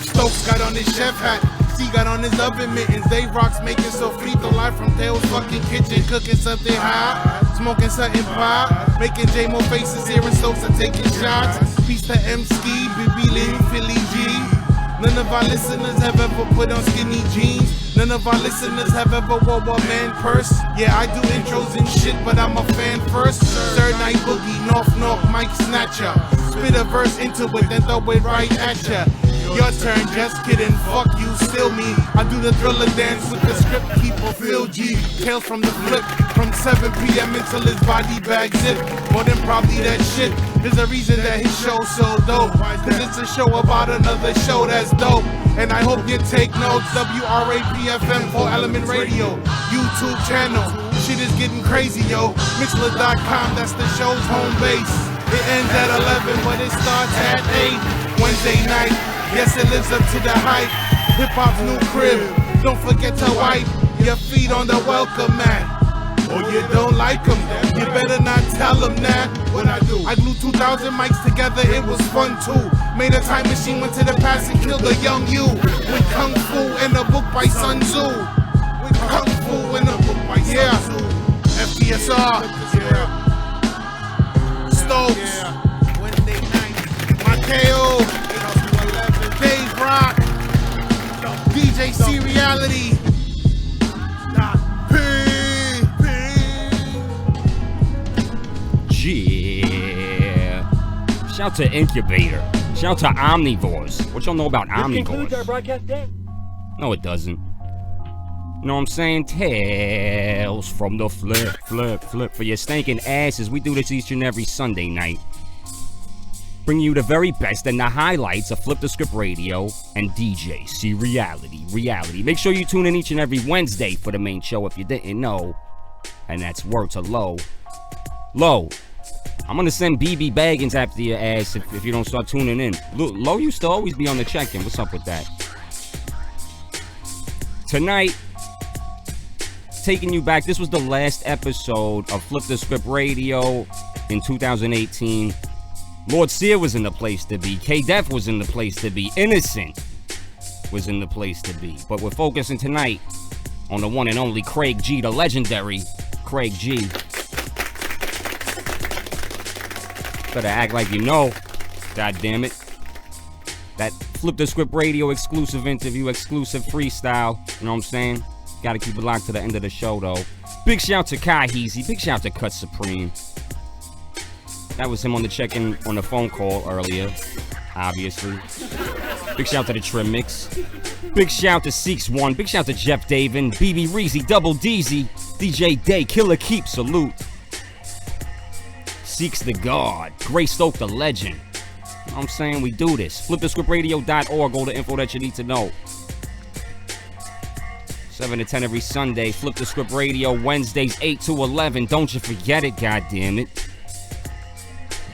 Stokes got on his chef hat. C got on his oven mittens. They rocks making so free the life from Dale's fucking kitchen. Cooking something hot. Smoking something pop. Making J-Mo faces here and Stokes are taking shots. Peace to M-Ski, BB Lynn, Philly G. None of our listeners have ever put on skinny jeans. None of our listeners have ever wore a man purse. Yeah, I do intros and shit, but I'm a fan first. Third Night Boogie, North Mike Snatcher. Spit a verse into it, then throw it right at ya. Your turn, just kidding, fuck you, still me. I do the thriller dance with the script keeper, Phil G. Tales from the flip, from 7 p.m. until his body bag zip. More than probably that shit. There's a reason that his show's so dope. Cause it's a show about another show that's dope. And I hope you take notes. WRAPFM 4 Element Radio, YouTube channel. Shit is getting crazy, yo. Mixler.com, that's the show's home base. It ends at 11, but it starts at 8. Wednesday night, yes, it lives up to the hype. Hip hop's new crib. Don't forget to wipe your feet on the welcome mat. Or you don't like them, you better not tell them that. What I do? I glued 2,000 mics together, it was fun too. Made a time machine, went to the past and killed a young you. With Kung Fu and a book by Sun Tzu. With Kung Fu and a book by Sun Tzu. FTSR. Stokes. Wednesday night. Mateo. Dave Rock. DJ C Reality. Yeah. Shout to Incubator. Shout to Omnivores. What y'all know about This concludes our Omnivores? broadcast day. No, it doesn't. You know what I'm saying? Tales from the flip, flip, flip. For your stinking asses, we do this each and every Sunday night. Bring you the very best and the highlights of Flip the Script Radio and DJ C Reality. Make sure you tune in each and every Wednesday for the main show if you didn't know. And that's word to Low. Low, I'm gonna send BB Baggins after your ass if you don't start tuning in. Low used to always be on the check-in. What's up with that? Tonight, taking you back, this was the last episode of Flip the Script Radio in 2018. Lord Sear was in the place to be. K-Def was in the place to be. Innocent was in the place to be. But we're focusing tonight on the one and only Craig G, the legendary Craig G. Better act like you know. God damn it. That Flip the Script Radio exclusive interview, exclusive freestyle. You know what I'm saying? Gotta keep it locked to the end of the show, though. Big shout to Kai Heezy. Big shout to Cut Supreme. That was him on the check-in on the phone call earlier, obviously. Big shout to the Trim Mix. Big shout to Seeks One. Big shout to Jeff Davin, BB Reezy, Double DZ, DJ Day, Killer Keep, salute. Seeks the God, Gray Stoke the legend. You know what I'm saying? We do this. FlipTheScriptRadio.org, all the info that you need to know. 7 to 10 every Sunday. Flip the Script Radio, Wednesdays 8 to 11. Don't you forget it, goddammit.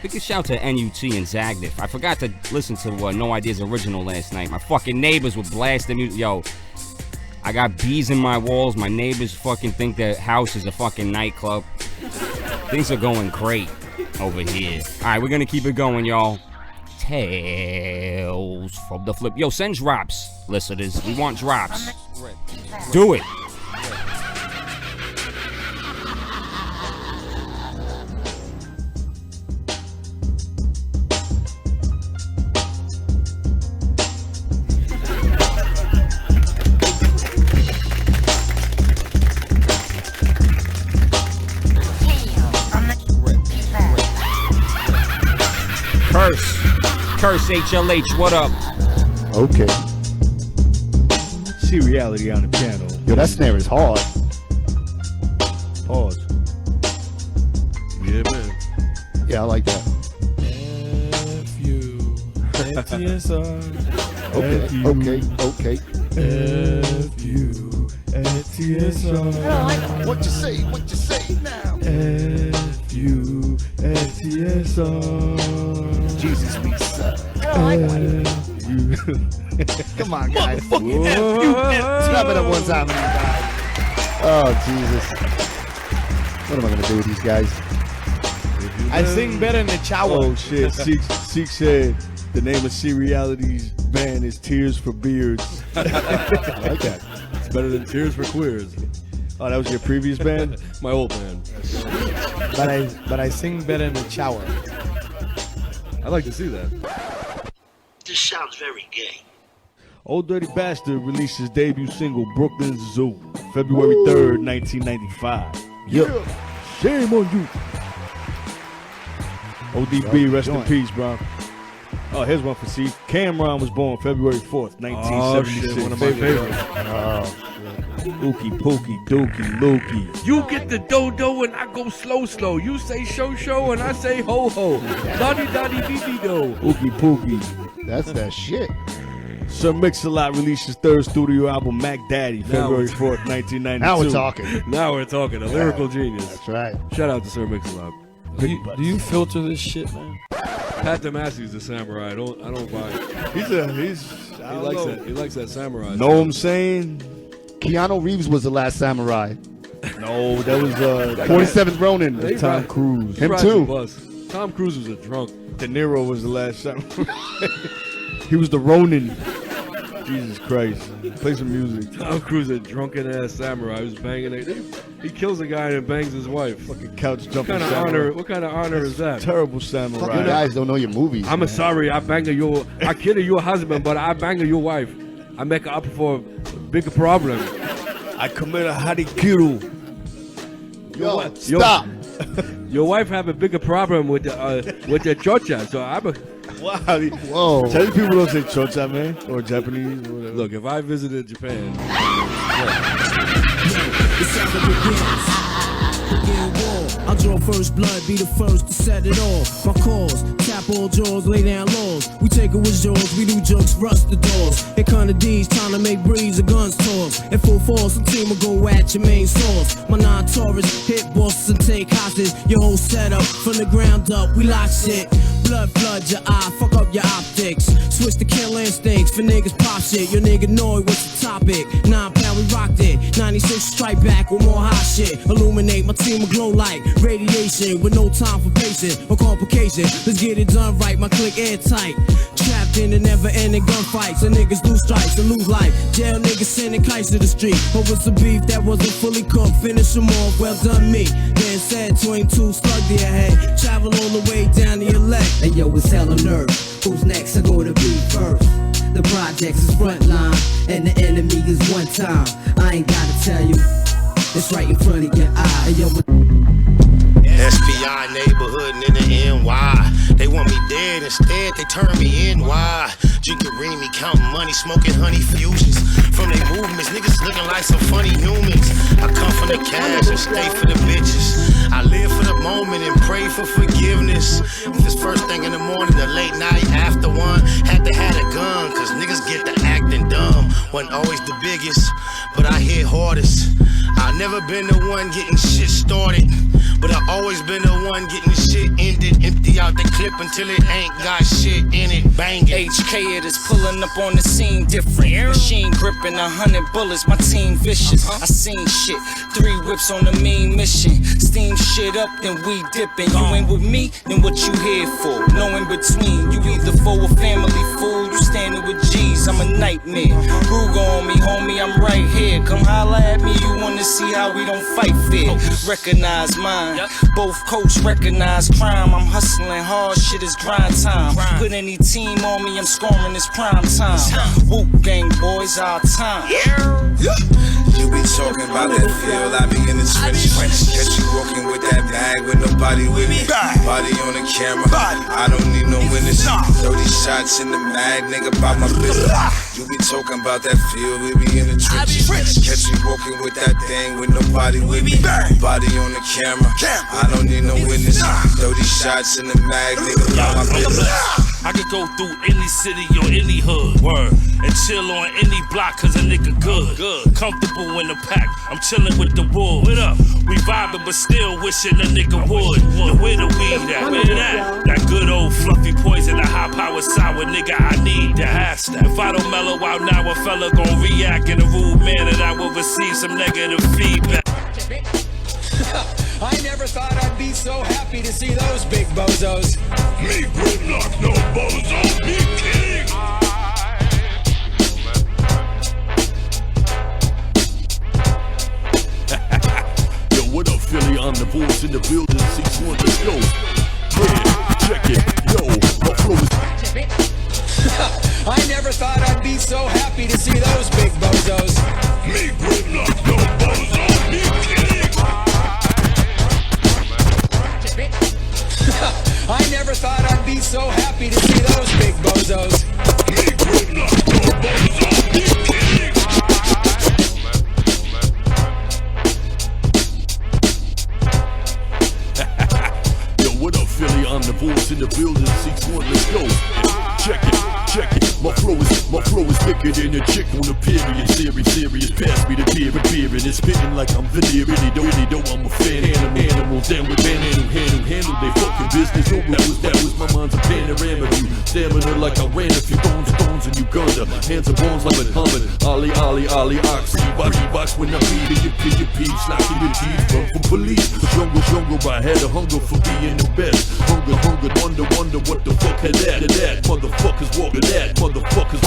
Big shout to NUT and Zagnif. I forgot to listen to No Ideas Original last night. My fucking neighbors were blasting music. Yo, I got bees in my walls. My neighbors fucking think their house is a fucking nightclub. Things are going great over here. All right, we're going to keep it going, y'all. Tales from the Flip. Yo, send drops, listeners. We want drops. Do it. Curse HLH, what up? Okay. See Reality on the piano. Yo, that snare is hard. Pause. Yeah, man. Yeah, I like that. FTSR. Okay. FTSR. What you say now? FTSR. Jesus, we suck. Come on, guys. Slap it up one time, guys. Oh, Jesus. What am I going to do with these guys? I sing better in the shower. Oh, shit. Seek said the name of C Reality's band is Tears for Beards. I like that. It's better than Tears for Queers. Oh, that was your previous band? My old band. But I sing better in the shower. I'd like to see that. This sounds very gay. Old Dirty Bastard released his debut single, Brooklyn Zoo, February 3rd, 1995. Yeah. Shame on you. ODB, rest in peace, bro. Oh, here's one for C. Cameron was born February 4th, 1976. One of my favorites. Ookie, pookie, dookie, lookie. You get the do-do and I go slow. You say show and I say ho-ho. Dotty-dotty-dee-dee-do. Ookie, pookie. That's that shit. Sir Mix-a-Lot released his third studio album, Mac Daddy, February 4th, 1992. Now we're talking. Now we're talking. A lyrical genius. That's right. Shout out to Sir Mix-a-Lot. Do you filter this shit, man? Pat Damassi's the samurai. I don't buy it. He likes that samurai. Know what I'm saying? Keanu Reeves was the last samurai. No, that was 47th Ronin. That's Tom Cruise. Him too. Tom Cruise was a drunk. De Niro was the last samurai. He was the Ronin. Jesus Christ. Play some music. Tom Cruise, a drunken ass samurai who's banging it. He kills a guy and bangs his wife. Fucking couch jumping samurai. What kind of honor is that? Terrible samurai. Fucking guys don't know your movies. I'm sorry, I kill your husband, but I bang your wife. I make up for a bigger problem. I commit a harikiru. Stop. Your wife have a bigger problem with the chocha, so Wow. Whoa. Chinese people don't say chocha, man, or Japanese, or whatever. Look, if I visited Japan, I'll draw first blood, be the first to set it off. My cause, tap all jaws, lay down laws. We take it with yours, we do jokes, rust the doors. Here come the D's, time to make breeze, the guns toss. At full force, the team will go at your main source. My non-Taurus, hit bosses and take hostage. Your whole setup, from the ground up, we lock shit. Blood flood your eye, fuck up your optics. Switch the kill instincts for niggas pop shit. Your nigga know what's the topic. 9 pound, we rocked it. 96 strike back with more hot shit. Illuminate, my team will glow like radiation with no time for patience or complication. Let's get it done right, my click airtight. Trapped in the never-ending gunfights. And niggas lose strikes and lose life. Jail niggas sending kites to the street. But with some beef that wasn't fully cooked, finish them off, well done me. Then said 22 slug to your head. Travel all the way down to your leg. Hey yo, it's hell on earth. Who's next? I go to be first. The projects is frontline, and the enemy is one time. I ain't gotta tell you, it's right in front of your eye. Hey yo, SPI neighborhood in the NY. They want me dead, instead they turn me in. Why? Drinking Remy, counting money, smoking honey fusions. From they movements, niggas looking like some funny humans. I come from the cash and stay for the bitches. I live for the moment and pray for forgiveness. If it's first thing in the morning or late night after one, had to have a gun, cause niggas get to acting dumb. Wasn't always the biggest, but I hit hardest. I never been the one getting shit started, but I always been the one getting shit ended. Empty out the clip until it ain't got shit in it. Bang it. HK it is pulling up on the scene different. Machine gripping 100 bullets, my team vicious. I seen shit, 3 whips on the main mission. Steam shit up, then we dipping. You ain't with me, then what you here for? No in between, you either for a family fool, you standing with G's, I'm a nightmare. Ruger on me, homie, I'm right here. Come holla at me, you wanna see how we don't fight fair. Recognize mine, both coach recognize crime. I'm hustling hard, shit is grind time. Put any team on me, I'm scoring this prime time. Whoop gang boys, our time. You be talking about that field, I be in the trench. Catch you walking with that bag with nobody with me. Body on the camera, I don't need no witness. 30 shots in the mag, nigga, about my business. You be talking about that field, we be in the trench. Catch you walking with that thing with nobody with me. Body on the camera, I don't need no witness. 30 shots in the mag, nigga, about my business. I could go through any city or any hood, word, and chill on any block cause a nigga good. Comfortable in the pack, I'm chillin' with the wolves. What up? We vibing but still wishing a nigga would. And where the weed at? Where that? That good old fluffy poison, the high power sour nigga, I need to have that. If I don't mellow out now, a fella gon' react in a rude manner that will receive some negative feedback. I never thought I'd be so happy to see those big bozos. Me gridlock, no bozo, me king. Yo, what up, Philly? I'm the voice in the building. 6-1, let's go. Yeah, check it. Yo, my flow is. I never thought I'd be so happy to see those big bozos. Me gridlock, no bozo, me king. I never thought I'd be so happy to see those big bozos. Yo, what up, Philly? I'm the voice in the building. 6-1, let's go. Check it, check it. My flow is thicker than a chick on a period. Serious, pass me the beer and it's spitting like I'm veneer. Really though I'm a fan. Animal down with man handle they fucking business. Oh, that was my mind's a panorama view. Stamina like I ran a few stones in Uganda. Hands of bones like Muhammad. Ali, Oxy. Body box when I'm beating your peeps. Knocking your teeth from police. Jungle, I had a hunger for being the best. Hunger, wonder what the fuck had that. Motherfucker. motherfuckers walking that, motherfuckers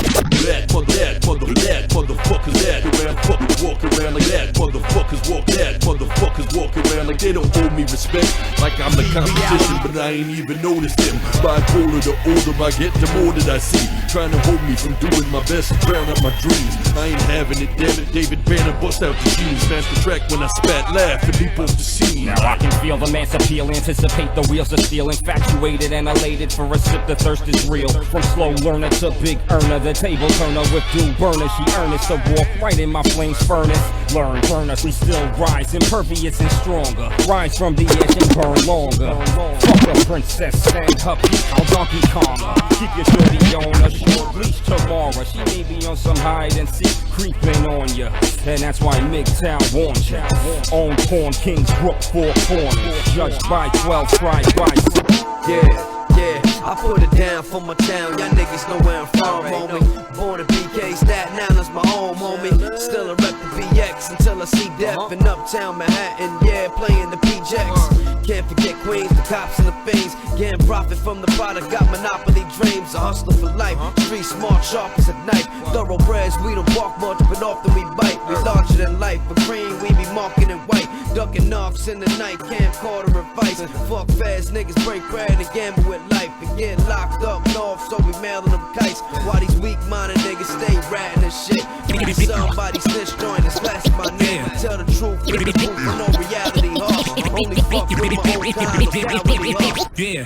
that, motherfuckers that, around fucking walk around like that, motherfuckers walk that, motherfuckers walk around like they don't owe me respect, like I'm the competition, but I ain't even noticed them. Bipolar, the older I get, the more that I see, trying to hold me from doing my best to drown out my dreams. I ain't having it, damn it, David Banner bust out the jeans, smash the track when I spat, laugh, and leap off the scene. Now I can feel the man's appeal, anticipate the wheels of steel, infatuated and elated for a sip, the thirst is real. From slow learner to big earner, the table turner with dual burner, she earnest to walk right in my flames furnace. Learn, burners, we still rise, impervious and stronger, rise from the edge and burn longer. Fuck a princess, stand up, I'll Donkey Kong. Keep your shorty on a short leash tomorrow. She may be on some hide and seek, creeping on ya, and that's why MGTOwn warns ya. On porn, Kingsbrook, 4 corners, judged by 12, tried by 6. Yeah, I put it down for my town. Y'all niggas know where I'm from, homie. Born in BK, Staten Island's my home, homie. Still a rep the BX until I see death in Uptown Manhattan. Yeah, playing the PJs. Can't forget Queens, the cops and the fiends. Getting profit from the product, got monopoly dreams. A hustler for life, street smart, sharp as a knife. Thoroughbreds, we don't walk much, but often we bite. We larger than life, but green, we be marking in white. Ducking knocks in the night, camcorder advice. Fuck fast niggas break bread and gamble with life. And get locked up north, so we mailing them kites. While these weak-minded niggas stay ratting and shit. Maybe somebody snitch joint and slash my name. Tell the truth, with the proof, no reality, huh? Only fuck with my own kind of reality, huh? Yeah.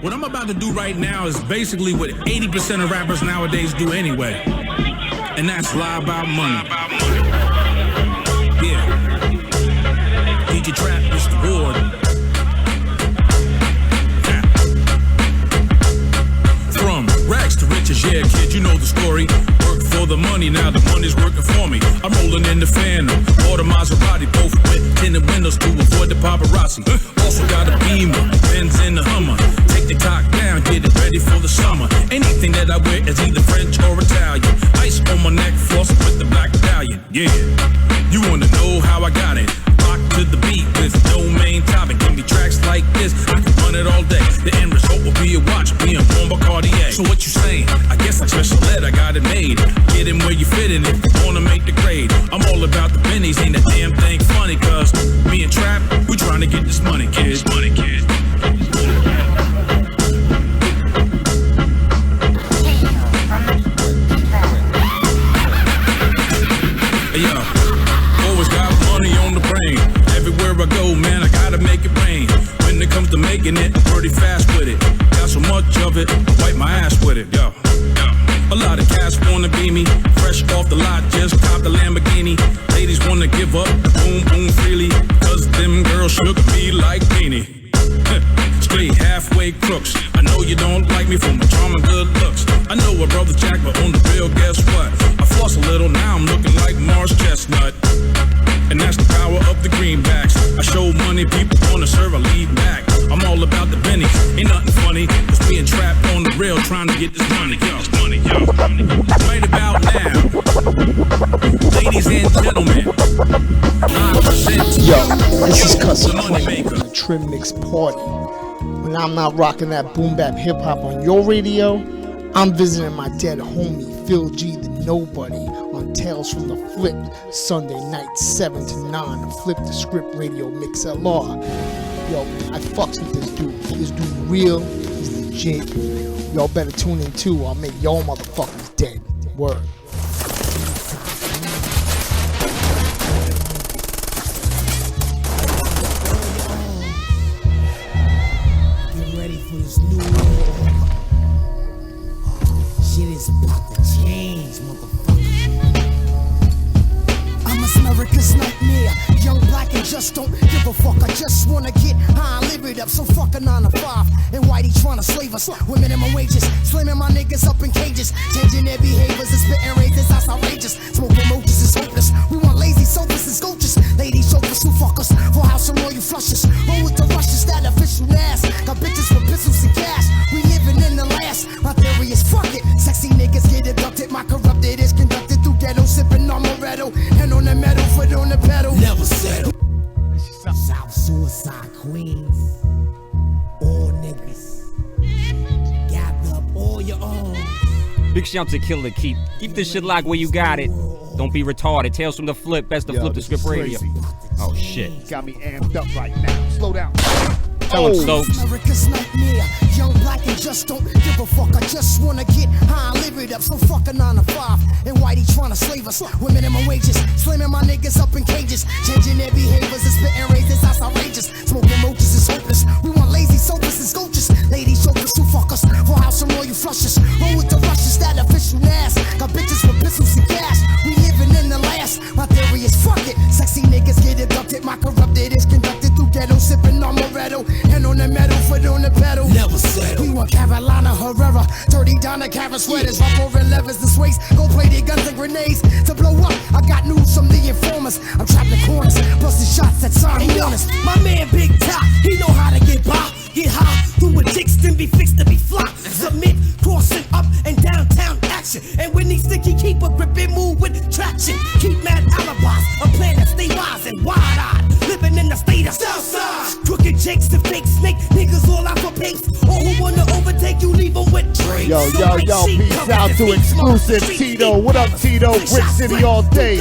What I'm about to do right now is basically what 80% of rappers nowadays do anyway. And that's lie about money. Yeah. DJ Trap, Mr. Ward. Yeah. From rags to riches, yeah, kid, you know the story. Work for the money, now the money's working for me. I'm rolling in the Phantom, or the Maserati, both with tinted windows to avoid the paparazzi. Also got a Beamer, Benz in the Hummer. Take the top down, get it ready for the summer. Anything that I wear is either French or Italian. Ice on my neck, floss with the black medallion. Yeah, you wanna know how I got it? Rock to the beat with no main topic. Give me tracks like this, I can run it all day. The end result will be a watch being worn by Cartier. So what you saying? I guess like special ed, I got it made. Get in where you fit in if you wanna make the grade. I'm all about the pennies, ain't a damn thing funny. Cause me and Trap, we trying to get this money, kids. Money, kids. Hey, yo, always got money on the brain. Everywhere I go, man, I gotta make it rain. When it comes to making it, I'm pretty fast with it. Got so much of it, I wipe my ass with it, yo. A lot of cats wanna be me, fresh off the lot, just cop the Lamborghini. Ladies wanna give up, boom, boom, freely, cause them girls shook me like Beanie. Straight halfway crooks, I know you don't like me for my charm and good looks. I know a brother Jack, but on the real, guess what? I floss a little, now I'm looking like Mars Chestnut. And that's the power of the greenbacks. I show money, people wanna serve, I lead back. I'm all about the pennies, ain't nothing funny. Cause being trapped on the rail, trying to get this money, yo. Right about now, ladies and gentlemen, I present to Yo, this is you Custom the Moneymaker. the Trim Mix Party. When I'm not rocking that boom bap hip hop on your radio, I'm visiting my dead homie Phil G the Knowbody on Tales from the Flip, Sunday night 7 to 9 on Flip the Script Radio Mix LR. Yo, I fucks with this dude. This dude real, he's legit. Y'all better tune in too, or I'll make y'all motherfuckers dead. Word. Get ready for this new world. Shit is about to change, motherfucker. I'm America's nightmare. Young, black, and just don't give a fuck. I just wanna get high and live it up. So fuck a 9 to 5. And Whitey tryna slave us with minimum wages. Slamming my niggas up in cages. Changing their behaviors and spitting razors. That's outrageous. Smoking roaches is hopeless. We want lazy sofas and sculptures. Ladies chokers who fuck us. For house and royal flushes. Roll with the rushes, that official ass. Got bitches with pistols and gas. We living in the last. My theory is fuck it. Sexy niggas get abducted. My corrupted is conducted through ghetto. Sipping on Moretto. Hand on the metal, foot on the pedal. Never settle. South Suicide Queens. All niggas. Gather up all your own. shelter killer. Keep this shit locked where you got it. Don't be retarded. Tales from the flip. Best to flip the script radio. Oh shit. Got me amped up right now. Slow down. Tell him, Stokes. America's nightmare. Young, black, and just don't give a fuck. I just wanna get high and live it up. So fuck a 9 to 5. And Whitey trying to slave us with minimum wages. Slamming my niggas up in cages. Changing their behaviors and spitting razors. That's outrageous. Smoking roaches is hopeless. We want lazy sofas and scoaches. Ladies chokers who fuck us. For house and royal flushes. Roll with the rushes. That official ass. Got bitches with pistols and gas. We living in the last. My theory is fuck it. Sexy niggas get abducted. My corrupted is conducted through ghetto. Sipping on Moretto. And on the metal, foot on the pedal. Never settle. We want Carolina Herrera, dirty Donna Cara sweaters, rough over levers and sways, gold plated guns and grenades to blow up. I got news from the informers. I'm trapped in corners, busting shots at sign warners. My man Big Top, he know how to get by, get high, through a dicks, then be fixed to be flopped. Submit, crossing up and downtown action. And when he sticky, keep a grip and move with traction. Keep mad alibis, a plan that stay wise and wide-eyed. Living in the state of Southside. Crooked jakes and fake snake niggas all out for pace. All who wanna overtake you, leave them with drinks. Yo, peace out to exclusive Tito. What up, Tito? Brick City all day.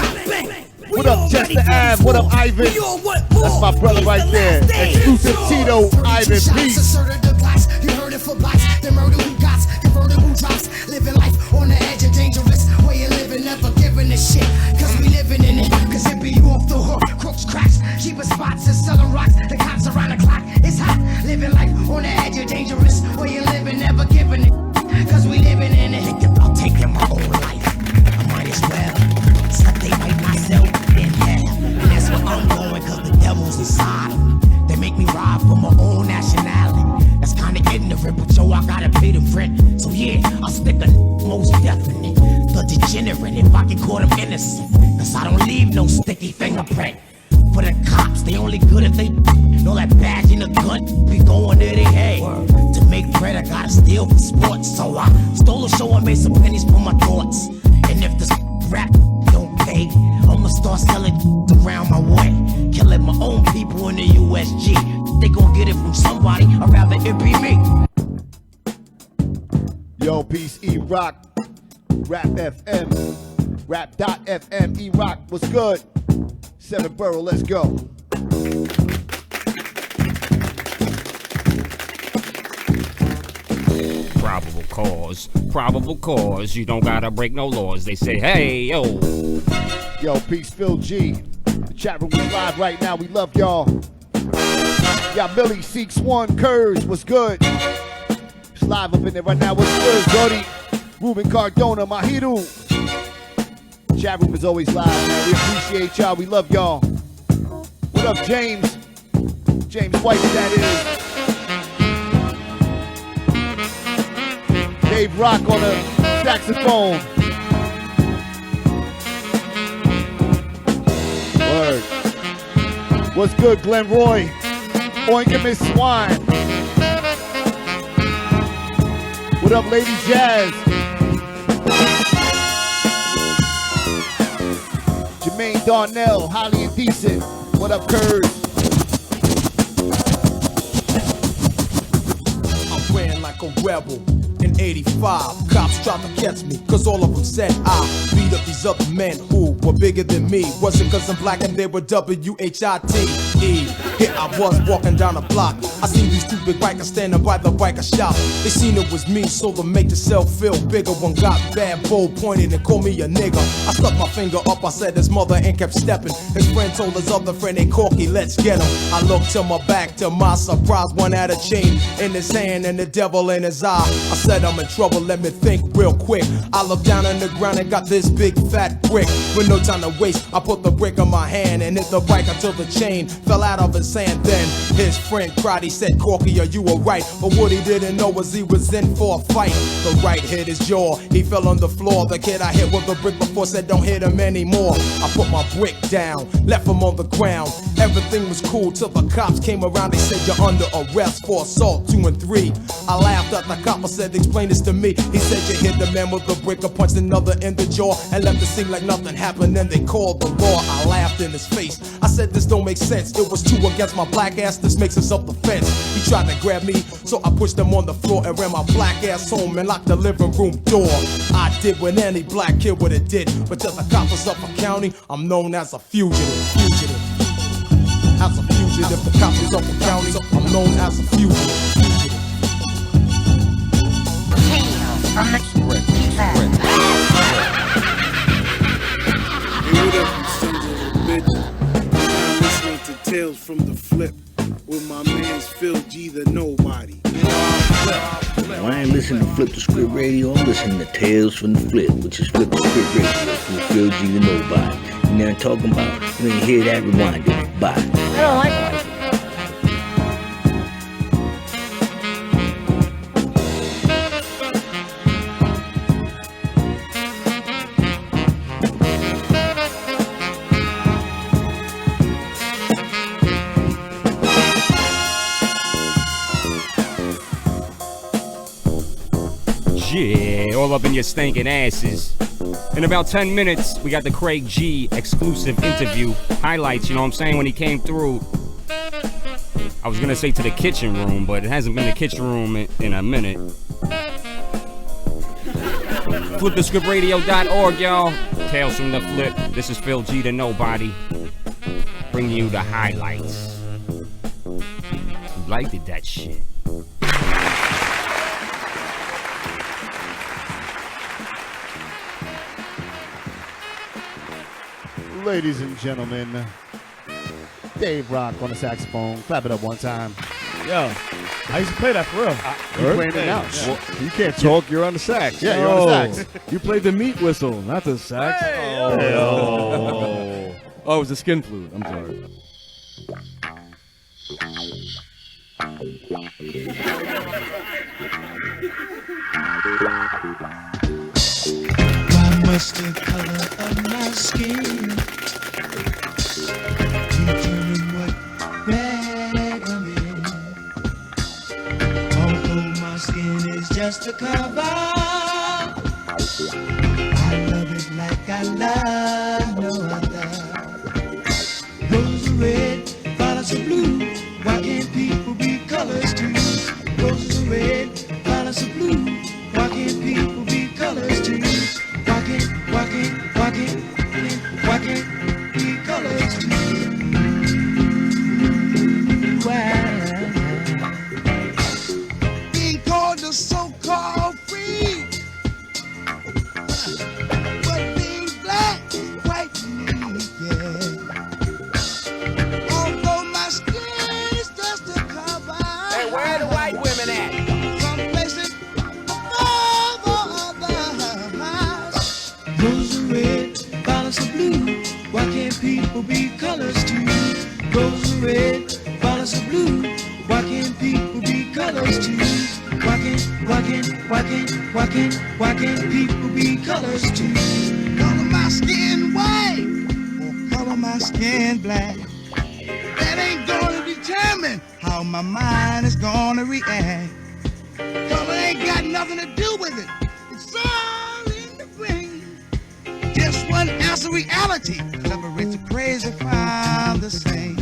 What up, Chester Ave? What up, Ivan? That's my brother right there. Exclusive Tito, Ivan. Peace. You heard it for blacks. The murder who got converted who drops. Living life on the edge of dangerous. Way you living, never giving a shit. Cause we living in it. Cause it be you off the hook. Crooks, cracks, cheaper spots and selling rocks. The cops around the clock. It's hot. Living life on the edge of dangerous. Way you living, never giving it. Cause we living in it. Think about taking my own life. I might as well. Subdivide myself in hell. And that's where I'm going. Cause the devil's inside of me. They make me rob for my own nationality. That's kinda ignorant, but yo, I gotta pay the rent. So yeah, I'll stick a most definite. The degenerate, if I can call them innocent. Cause I don't leave no sticky fingerprint. For the cops, they only good if they know that badge in the gun be going to their head. To make bread, I gotta steal for sports. So I stole a show and made some pennies for my thoughts. And if this rap don't pay, I'ma start selling around my way. Killing my own people in the USG. They gon' get it from somebody, I'd rather it be me. Yo, peace, E-Rock, Rap FM, Rap.FM, E-Rock, what's good? 7 Borough, let's go. Probable cause, you don't gotta break no laws. They say, hey, yo. Yo, peace, Phil G. The chat room is live right now, we love y'all. Yeah, Millie, Seeks One, Curves, what's good? It's live up in there right now, what's good, Brody? Ruben Cardona, Mahiru. Chat room is always live, man. We appreciate y'all, we love y'all. What up, James? James White, that is. Dave Rock on the saxophone. Word. What's good, Glenn Roy? Oinkamus Swine. What up, Lady Jazz? Jermaine Darnell, Holly and Decent. What up, Curves? I ran like a rebel. In 85, cops tried to catch me, cause all of them said I beat up these other men who were bigger than me. Wasn't cause I'm black and they were W-H-I-T-E. Here I was walking down the block. I seen these two big bikers standing by the biker shop. They seen it was me, so to make themselves feel bigger. One got bad, bold, pointed and called me a nigga. I stuck my finger up, I said his mother and kept stepping. His friend told his other friend, hey Corky, let's get him. I looked to my back, to my surprise, one had a chain in his hand and the devil in his eye. I said I'm in trouble, let me think real quick. I looked down on the ground and got this big fat brick. With no time to waste, I put the brick on my hand and hit the bike until the chain fell out of his hand. Then his friend cried, he said, Corky, are you alright? But what he didn't know was he was in for a fight. The right hit his jaw, he fell on the floor. The kid I hit with the brick before said don't hit him anymore. I put my brick down, left him on the ground. Everything was cool till the cops came around. They said you're under arrest for assault 2 and 3. I laughed at the cop. I said, explain this to me. He said you hit the man with a brick or punched another in the jaw and left it seem like nothing happened. Then they called the law. I laughed in his face. I said this don't make sense. It was 2 against my black ass. This makes us up the fence. He tried to grab me, so I pushed him on the floor and ran my black ass home and locked the living room door. I did what any black kid would have did, but till the cop was up for county, I'm known as a fugitive. As a fugitive, the cop was up for county, I'm known as a fugitive. Hey, what up, you sons of a bitch? I'm listening to Tales from the Flip with my man's Phil G, the Knowbody. Well, I ain't listening to Flip the Script Radio, I'm listening to Tales from the Flip, which is Flip the Script Radio with Phil G, the Knowbody. You know what I'm talking about? You ain't hear that, rewind it. Bye. I don't like it. Yeah, all up in your stinking asses. In about 10 minutes, we got the Craig G exclusive interview. Highlights, you know what I'm saying, when he came through. I was gonna say to the kitchen room, but it hasn't been the kitchen room in a minute. FlipTheScriptRadio.org, y'all. Tales from the Flip. This is Phil G, the Knowbody. Bringing you the highlights. You liked it, that shit. Ladies and gentlemen, Dave Rock on the saxophone. Clap it up one time. Yo, I used to play that for real. You're playing it now. Yeah. Well, you can't talk, you're on the sax. Yeah, you're on the sax. You played the meat whistle, not the sax. Hey, oh, it was the skin flute. I'm sorry. Why must the color of my skin determine what bag I'm in? Although my skin is just a cover, I love it like I love no other. Roses are red, violets are blue. Why can't people be colors too? Roses are red, violets are blue. Why can't people be colors too? Why can't be colors too? Why? Being called the so-called free, but being black is white to me, yeah. Although my skin is just a cover. Hey, where are the white women at? Some places roses are red, violets are blue. Why can't people be colors too? Roses are red, violets are blue. Why can't people be colors too? Why can't people be colors too? Color my skin white or color my skin black. That ain't gonna determine how my mind is gonna react. Color ain't got nothing to do with it. It's all in the brain. Just one ounce of reality separates the crazy from the same.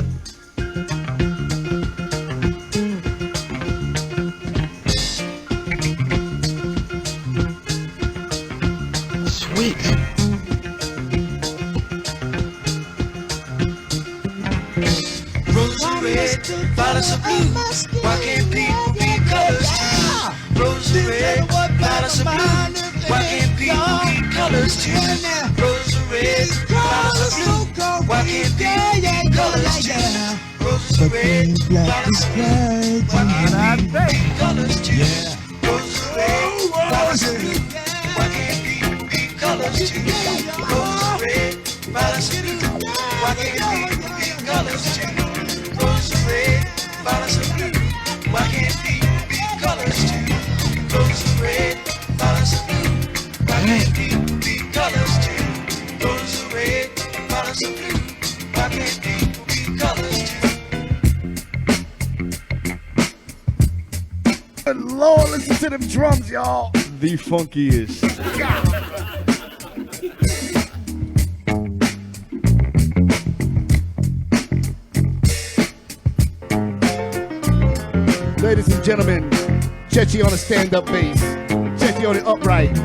Sweet. Roses are red, violets are blue. Why can't people be colors too? Roses are red, violets are blue. Why can't people be colors too? Roses are red, violets are blue. Why can't people be colors too? Roses are red, violets are blue. Why can't people be colors too? Roses are red, violets are blue. Why can't people be colors too? Roses are red, violets are blue. Why can't people be colors too? Roses are red, violets are blue. Why can't people be colors too? Roses are red, violets are blue. Why can't people be colors too? Roses are red, violets are blue. Why can't people be colors listen to them drums, y'all. The funkiest. Ladies and gentlemen, Chechi on the stand-up bass. Chechi on the upright.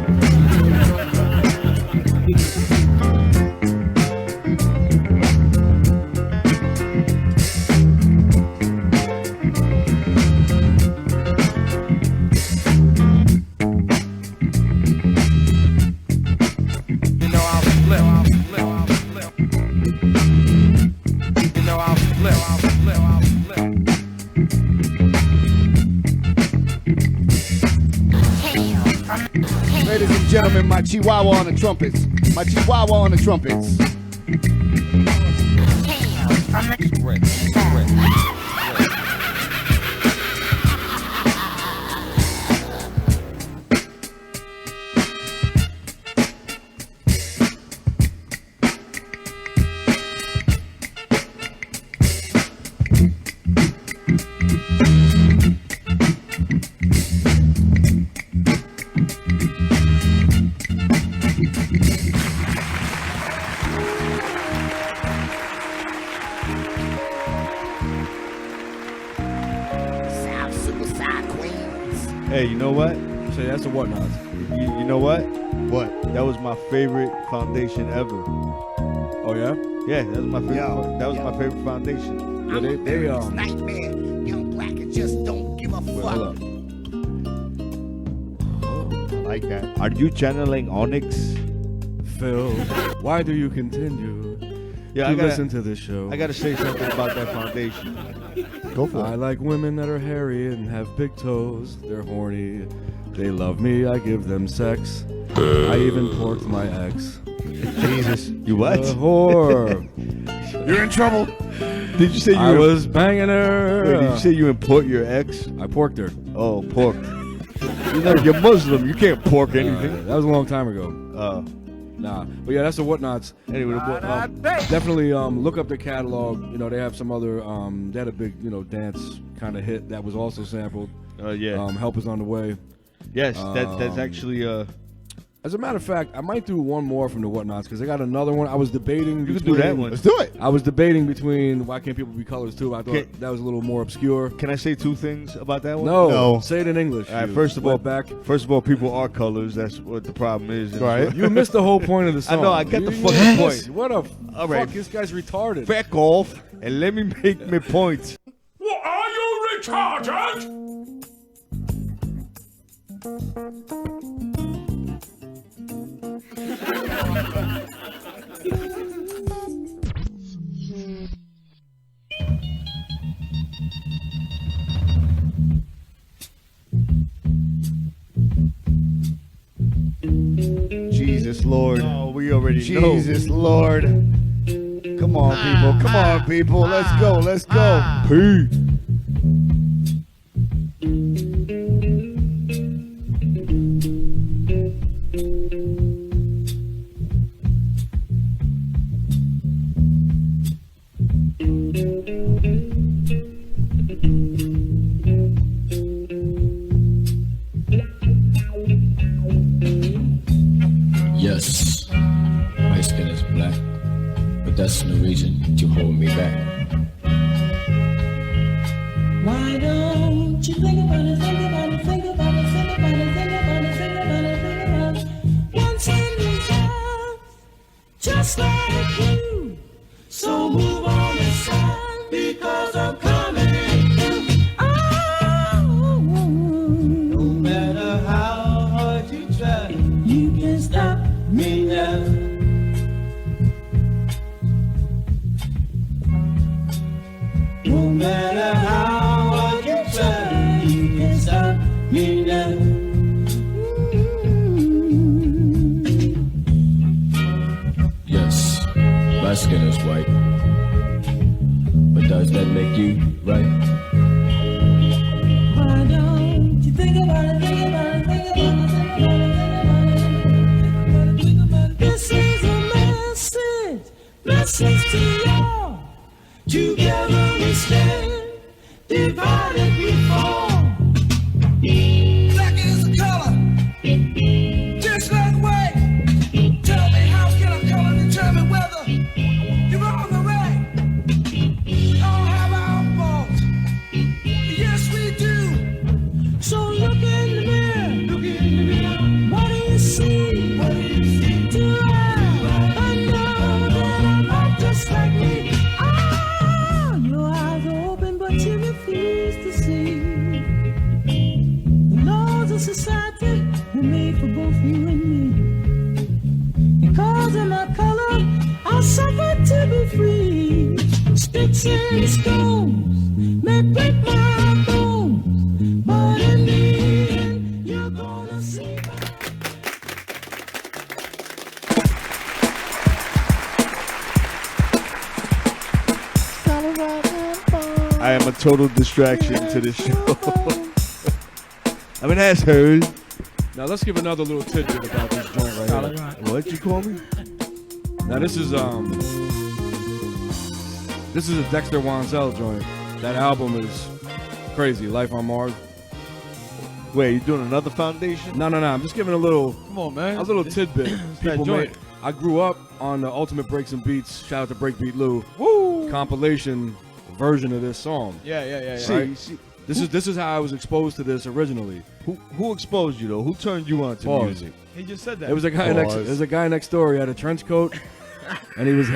Ladies and gentlemen, my Chihuahua on the trumpets. My Chihuahua on the trumpets. Hey, you know what? Say that's a whatnot. You know what? What? That was my favorite foundation ever. Oh yeah? Yeah, that was my favorite. That was my favorite foundation. Yeah, they Nightmare, young black and just don't give a Wait, fuck. hold up. I like that. Are you channeling Onyx? Phil, why do you continue to listen to this show? I gotta say something about that foundation. Go for it. I like women that are hairy and have big toes. They're horny. They love me. I give them sex. I even porked my ex. Jesus. You what? A whore. You're in trouble. Did you say you I was banging her. Wait, did you say you import your ex? I porked her. Oh, porked. You're Muslim. You can't pork anything. That was a long time ago. Nah. But yeah, that's the Whatnots. Anyway, definitely look up their catalog. You know, they have some other, they had a big, dance kind of hit that was also sampled. Yeah. Help Is On The Way. Yes, that's actually, as a matter of fact, I might do one more from the Whatnots because they got another one. I was debating. You can do that one. Let's do it. I was debating between Why Can't People Be Colors too. I thought that was a little more obscure. Can I say two things about that one? No. Say it in English. All right, you first of all, people are colors. That's what the problem is. Right. You missed the whole point of the song. I know. I get the fucking point. What a All fuck! right. This guy's retarded. Back off and let me make my point. Well, are you retarded? Jesus Lord. Oh, we already know. Jesus Lord. Come on, people. Come on, people. Let's go. Let's go. Pete. Yes, my skin is black, but that's no reason to hold me back. Why don't you think about it, think about it, think about it, think about it, think about it, think about it, think about it. Once in yourself, just like you. So move on inside, because I'm coming through. Oh, no matter how hard you try, you can't stop me now. No matter how hard you try, you can't stop me now. Yes, my skin is white, but does that make you right? Why don't you think about it, think about it, think about it, think about it, think about it, think about it, think about it. This is a message to y'all. Together we stand, divided we fall. Black a society we made for both you and me. Because of my color, I suffer to be free. Sticks and stones may break my bones, but in the end, you're gonna see. I am a total distraction to this show. I mean, that's heard. Now let's give another little tidbit about this joint right here. What you call me? Now this is a Dexter Wansell joint. That album is crazy. Life on Mars. Wait, you doing another foundation? No. I'm just giving a little. Come on, man. A little tidbit. People joint. I grew up on the Ultimate Breaks and Beats. Shout out to Breakbeat Lou. Woo! Compilation version of this song. Yeah. See, This is how I was exposed to this originally. Who exposed you though? Who turned you on to music? He just said that. There was a guy next. There's a guy next door. He had a trench coat, and he was.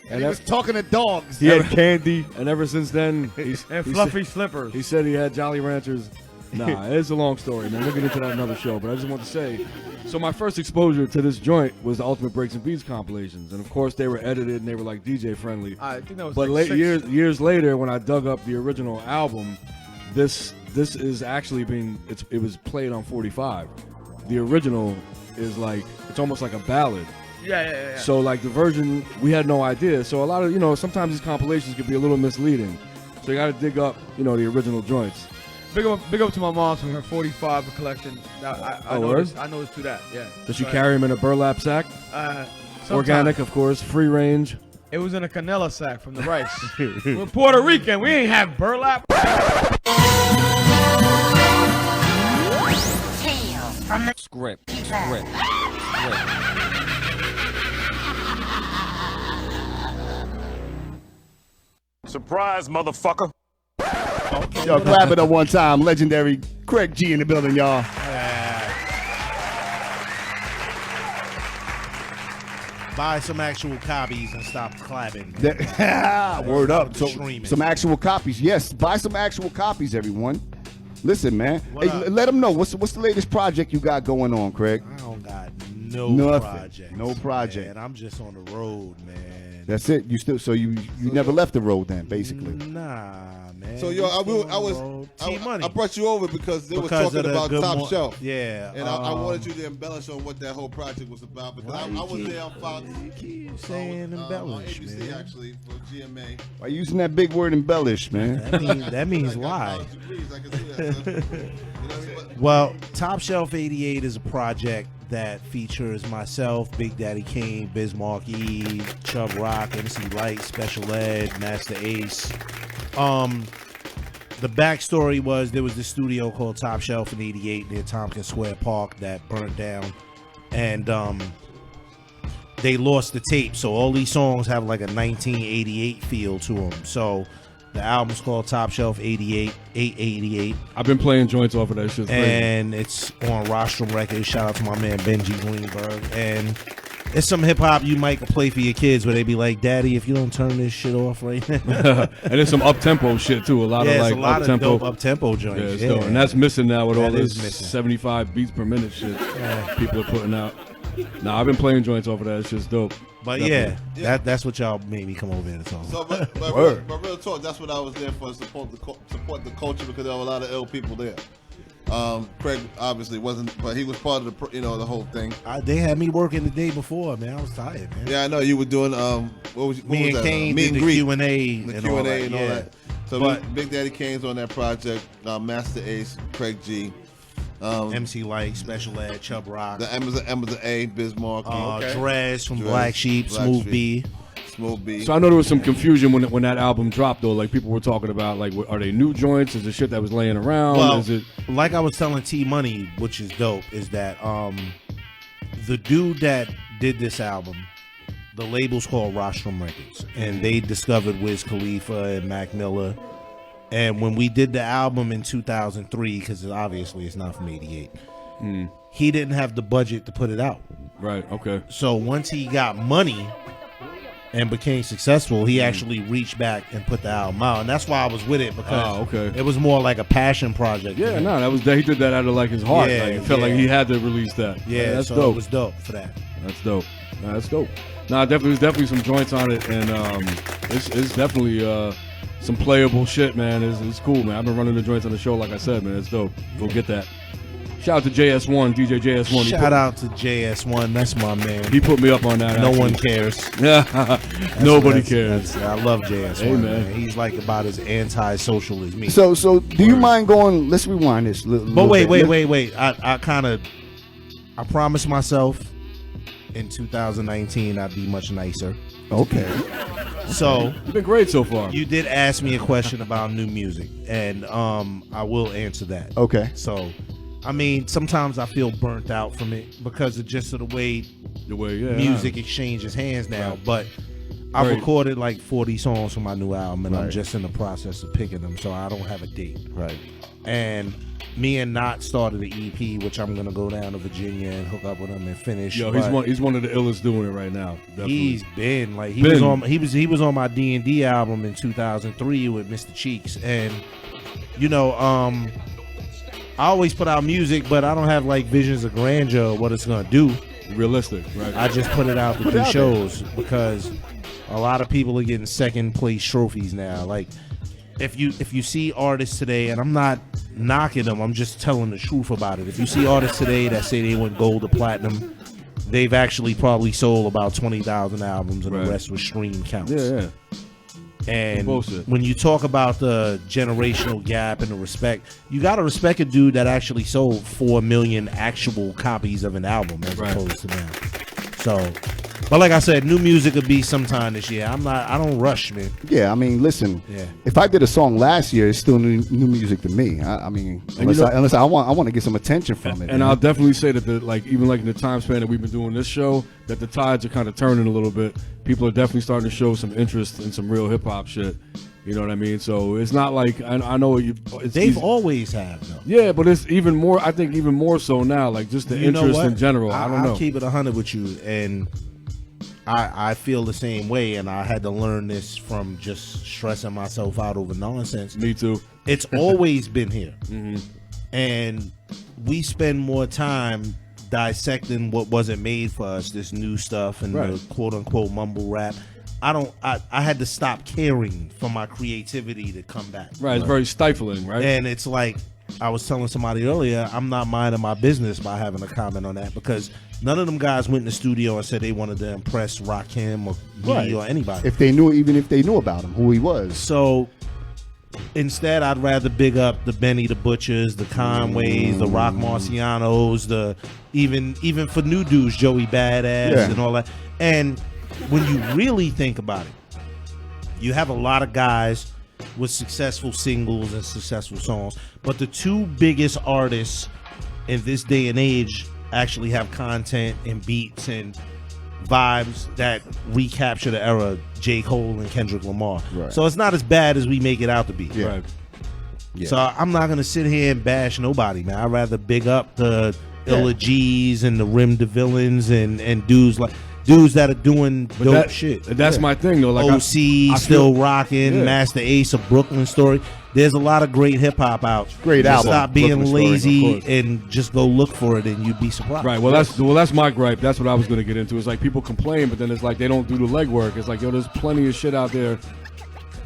And he was talking to dogs. He had candy, and ever since then, and fluffy slippers. He said he had Jolly Ranchers. Nah, it's a long story, man. We'll get into that another show. But I just want to say, so my first exposure to this joint was the Ultimate Breaks and Beats compilations, and of course they were edited and they were like DJ friendly. I think that was. But like years later, when I dug up the original album, this is actually it was played on 45. The original is like it's almost like a ballad. Yeah. So like the version, we had no idea. So a lot of sometimes these compilations can be a little misleading. So you got to dig up the original joints. Big up to my mom for her 45 collection. I noticed to that. Yeah. Does she carry them in a burlap sack? Organic, of course, free range. It was in a canela sack from the rice. We're Puerto Rican. We ain't have burlap. Tales from the script. Surprise, motherfucker. Yo, clap it up one time. Legendary Craig G in the building, y'all. Buy some actual copies and stop clapping. Word up. So, Streaming. some actual copies. Yes, buy some actual copies, everyone. Listen, man. Hey, let them know. What's the latest project you got going on, Craig? I don't got no project. No project. And I'm just on the road, man. That's it. You never left the road then, basically. Nah, man. So I brought you over because they were talking about Top Shelf. Yeah. And I wanted you to embellish on what that whole project was about because I was there on Fox. You keep saying embellish, on ABC man. actually for GMA. Why you using that big word embellish, man? That means lie. Well, Top Shelf 88 is a project that features myself, Big Daddy Kane, Biz Markie, Chubb Rock, MC Light, Special Ed, Master Ace. The backstory was there was this studio called Top Shelf in 88 near Tompkins Square Park that burnt down. And they lost the tape. So all these songs have like a 1988 feel to them. So the album's called Top Shelf 88, 888. I've been playing joints off of that shit. And it's on Rostrum Records. Shout out to my man Benji Greenberg. And it's some hip hop you might play for your kids where they be like, Daddy, if you don't turn this shit off right now. And there's some up-tempo shit too. A lot of like up-tempo. Up-tempo joints. Yeah, and that's missing now with all That this is missing. 75 beats per minute shit people are putting out. Nah, I've been playing joints off of that. It's just dope. But Definitely. that's what y'all made me come over here to talk So, about. but real talk, that's what I was there for, support the culture because there were a lot of ill people there. Craig obviously wasn't, but he was part of the the whole thing. They had me working the day before, man. I was tired, man. Yeah, I know you were doing Me and Kane did the Q&A and all that. So Big Daddy Kane's on that project. Master Ace, Craig G. MC Light, Special Ed, Chubb Rock. The Emma's A, Biz Markie. Drez from Black Sheep, Smooth B. So I know there was some confusion when that album dropped though. Like people were talking about like, are they new joints? Is it shit that was laying around? Well, Is it like I was telling T Money, which is dope, is that the dude that did this album, the label's called Rostrum Records, and they discovered Wiz Khalifa and Mac Miller. And when we did the album in 2003, because obviously it's not from 88, he didn't have the budget to put it out. Right, okay. So once he got money, and became successful, he actually reached back and put the album out, and that's why I was with it, because it was more like a passion project. Yeah, no, that was he did that out of like his heart. Like, it felt like he had to release that. Yeah, that's so dope. it was dope for that. That's dope. Nah, that's dope. Nah, there's definitely some joints on it, and it's definitely some playable shit, man. It's cool, man. I've been running the joints on the show, like I said, man. It's dope. Go get that. Shout out to JS1, DJ JS1. Shout out to JS1. That's my man. He put me up on that. No actually. one cares. Nobody cares. I love JS1. Hey, man. He's like about as anti-social as me. So do you mind going? Let's rewind this. But wait. I promised myself in 2019 I'd be much nicer. Okay. So you've been great so far. You did ask me a question about new music, and I will answer that. Okay. So, I mean, sometimes I feel burnt out from it because of just of the way music exchanges hands now. Right. But I've Right. recorded like 40 songs for my new album, and I'm Right. just in the process of picking them, so I don't have a date. Right. And me and Knot started the EP, which I'm gonna go down to Virginia and hook up with him and finish. Yo, but he's one of the illest doing it right now. Definitely. he's been like he was on my D&D album in 2003 with Mr. Cheeks, and I always put out music, but I don't have like visions of grandeur of what it's gonna do. Realistic, right? I just put it out to do shows because a lot of people are getting second place trophies now. Like if you see artists today, and I'm not knocking them, I'm just telling the truth about it. If you see artists today that say they went gold or platinum, they've actually probably sold about 20,000 albums, and the rest was stream counts. Yeah. And Bullshit. when you talk about the generational gap and the respect, you got to respect a dude that actually sold 4 million actual copies of an album as opposed to now. So, but like I said, new music will be sometime this year. I don't rush, man. Yeah, I mean, listen. Yeah. If I did a song last year, it's still new music to me. I mean, unless I want to get some attention from it. And I'll definitely say that even in the time span that we've been doing this show, that the tides are kind of turning a little bit. People are definitely starting to show some interest in some real hip hop shit. You know what I mean? So it's not like I know they've always have though. Yeah, but it's even more. I think even more so now. Like just the interest in general. I don't know. I'll keep it 100 with you, and I feel the same way. And I had to learn this from just stressing myself out over nonsense. Me too. It's always been here, and we spend more time dissecting what wasn't made for us, this new stuff and the quote unquote mumble rap. I had to stop caring for my creativity to come back. Right, it's very stifling, right? And it's like I was telling somebody earlier, I'm not minding my business by having a comment on that, because none of them guys went in the studio and said they wanted to impress Rakim or me or anybody. Even if they knew about him, who he was. So instead, I'd rather big up the Benny the Butchers, the Conways, the Rock Marcianos, the even for new dudes, Joey Badass and all that. And when you really think about it, you have a lot of guys with successful singles and successful songs, but the two biggest artists in this day and age actually have content and beats and vibes that recapture the era, J. Cole and Kendrick Lamar. Right. So it's not as bad as we make it out to be. Yeah. Right. Yeah. So I'm not gonna sit here and bash nobody, man. I'd rather big up the Illa G's and the Rim the Villains and dudes that are doing dope shit. That's my thing though. Like OC, Still Rocking, Master Ace, of Brooklyn Story. There's a lot of great hip hop out. Great album. Stop being Brooklyn Story, lazy of course. and just go look for it, and you'd be surprised. Right. Well, that's my gripe. That's what I was going to get into. It's like people complain, but then it's like they don't do the legwork. It's like, yo, there's plenty of shit out there.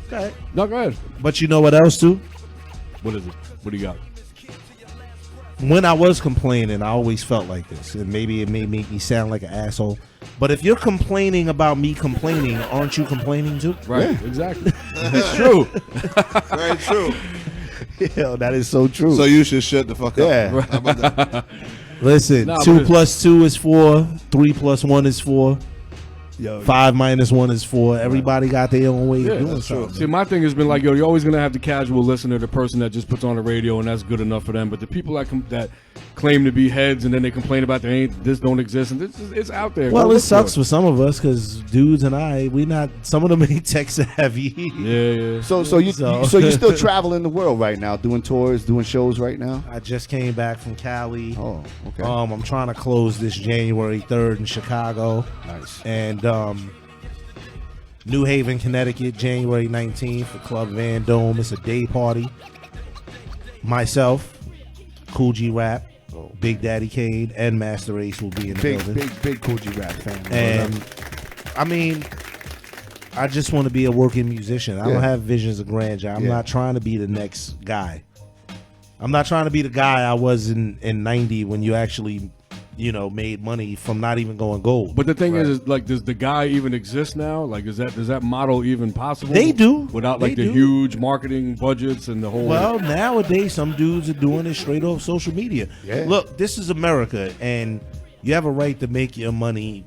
Okay. No, go ahead. But you know what else too? What is it? What do you got? When I was complaining, I always felt like this, and maybe it may make me sound like an asshole. But if you're complaining about me complaining, aren't you complaining too? Right. Yeah. Exactly. It's true. Very true. Yo, that is so true. So you should shut the fuck up. Yeah. How about that? Listen, 2 + 2 is 4. 3 + 1 is 4. 5 - 1 is 4. Everybody got their own way of doing something. See, my thing has been like, yo, you're always gonna have the casual listener, the person that just puts on the radio, and that's good enough for them. But the people that claim to be heads and then they complain about this don't exist, and it's out there. Well, it sucks for some of us because dudes and we not. Some of them ain't tech savvy. Yeah. So you still traveling the world right now, doing tours, doing shows right now? I just came back from Cali. Oh, okay. I'm trying to close this January 3rd in Chicago. Nice. And New Haven, Connecticut, January 19th for Club Van Dome. It's a day party. Myself, Cool G Rap, Big Daddy Kane, and Master Ace will be in the building. Big Cool G Rap fan. And I mean, I just want to be a working musician. I don't have visions of grandeur. I'm not trying to be the next guy. I'm not trying to be the guy I was in 90 when you actually, made money from not even going gold. But the thing is, like, does the guy even exist now? Like, is that model even possible? They do. Without like the huge marketing budgets and the whole. Well, nowadays some dudes are doing it straight off social media. Yeah. Look, this is America, and you have a right to make your money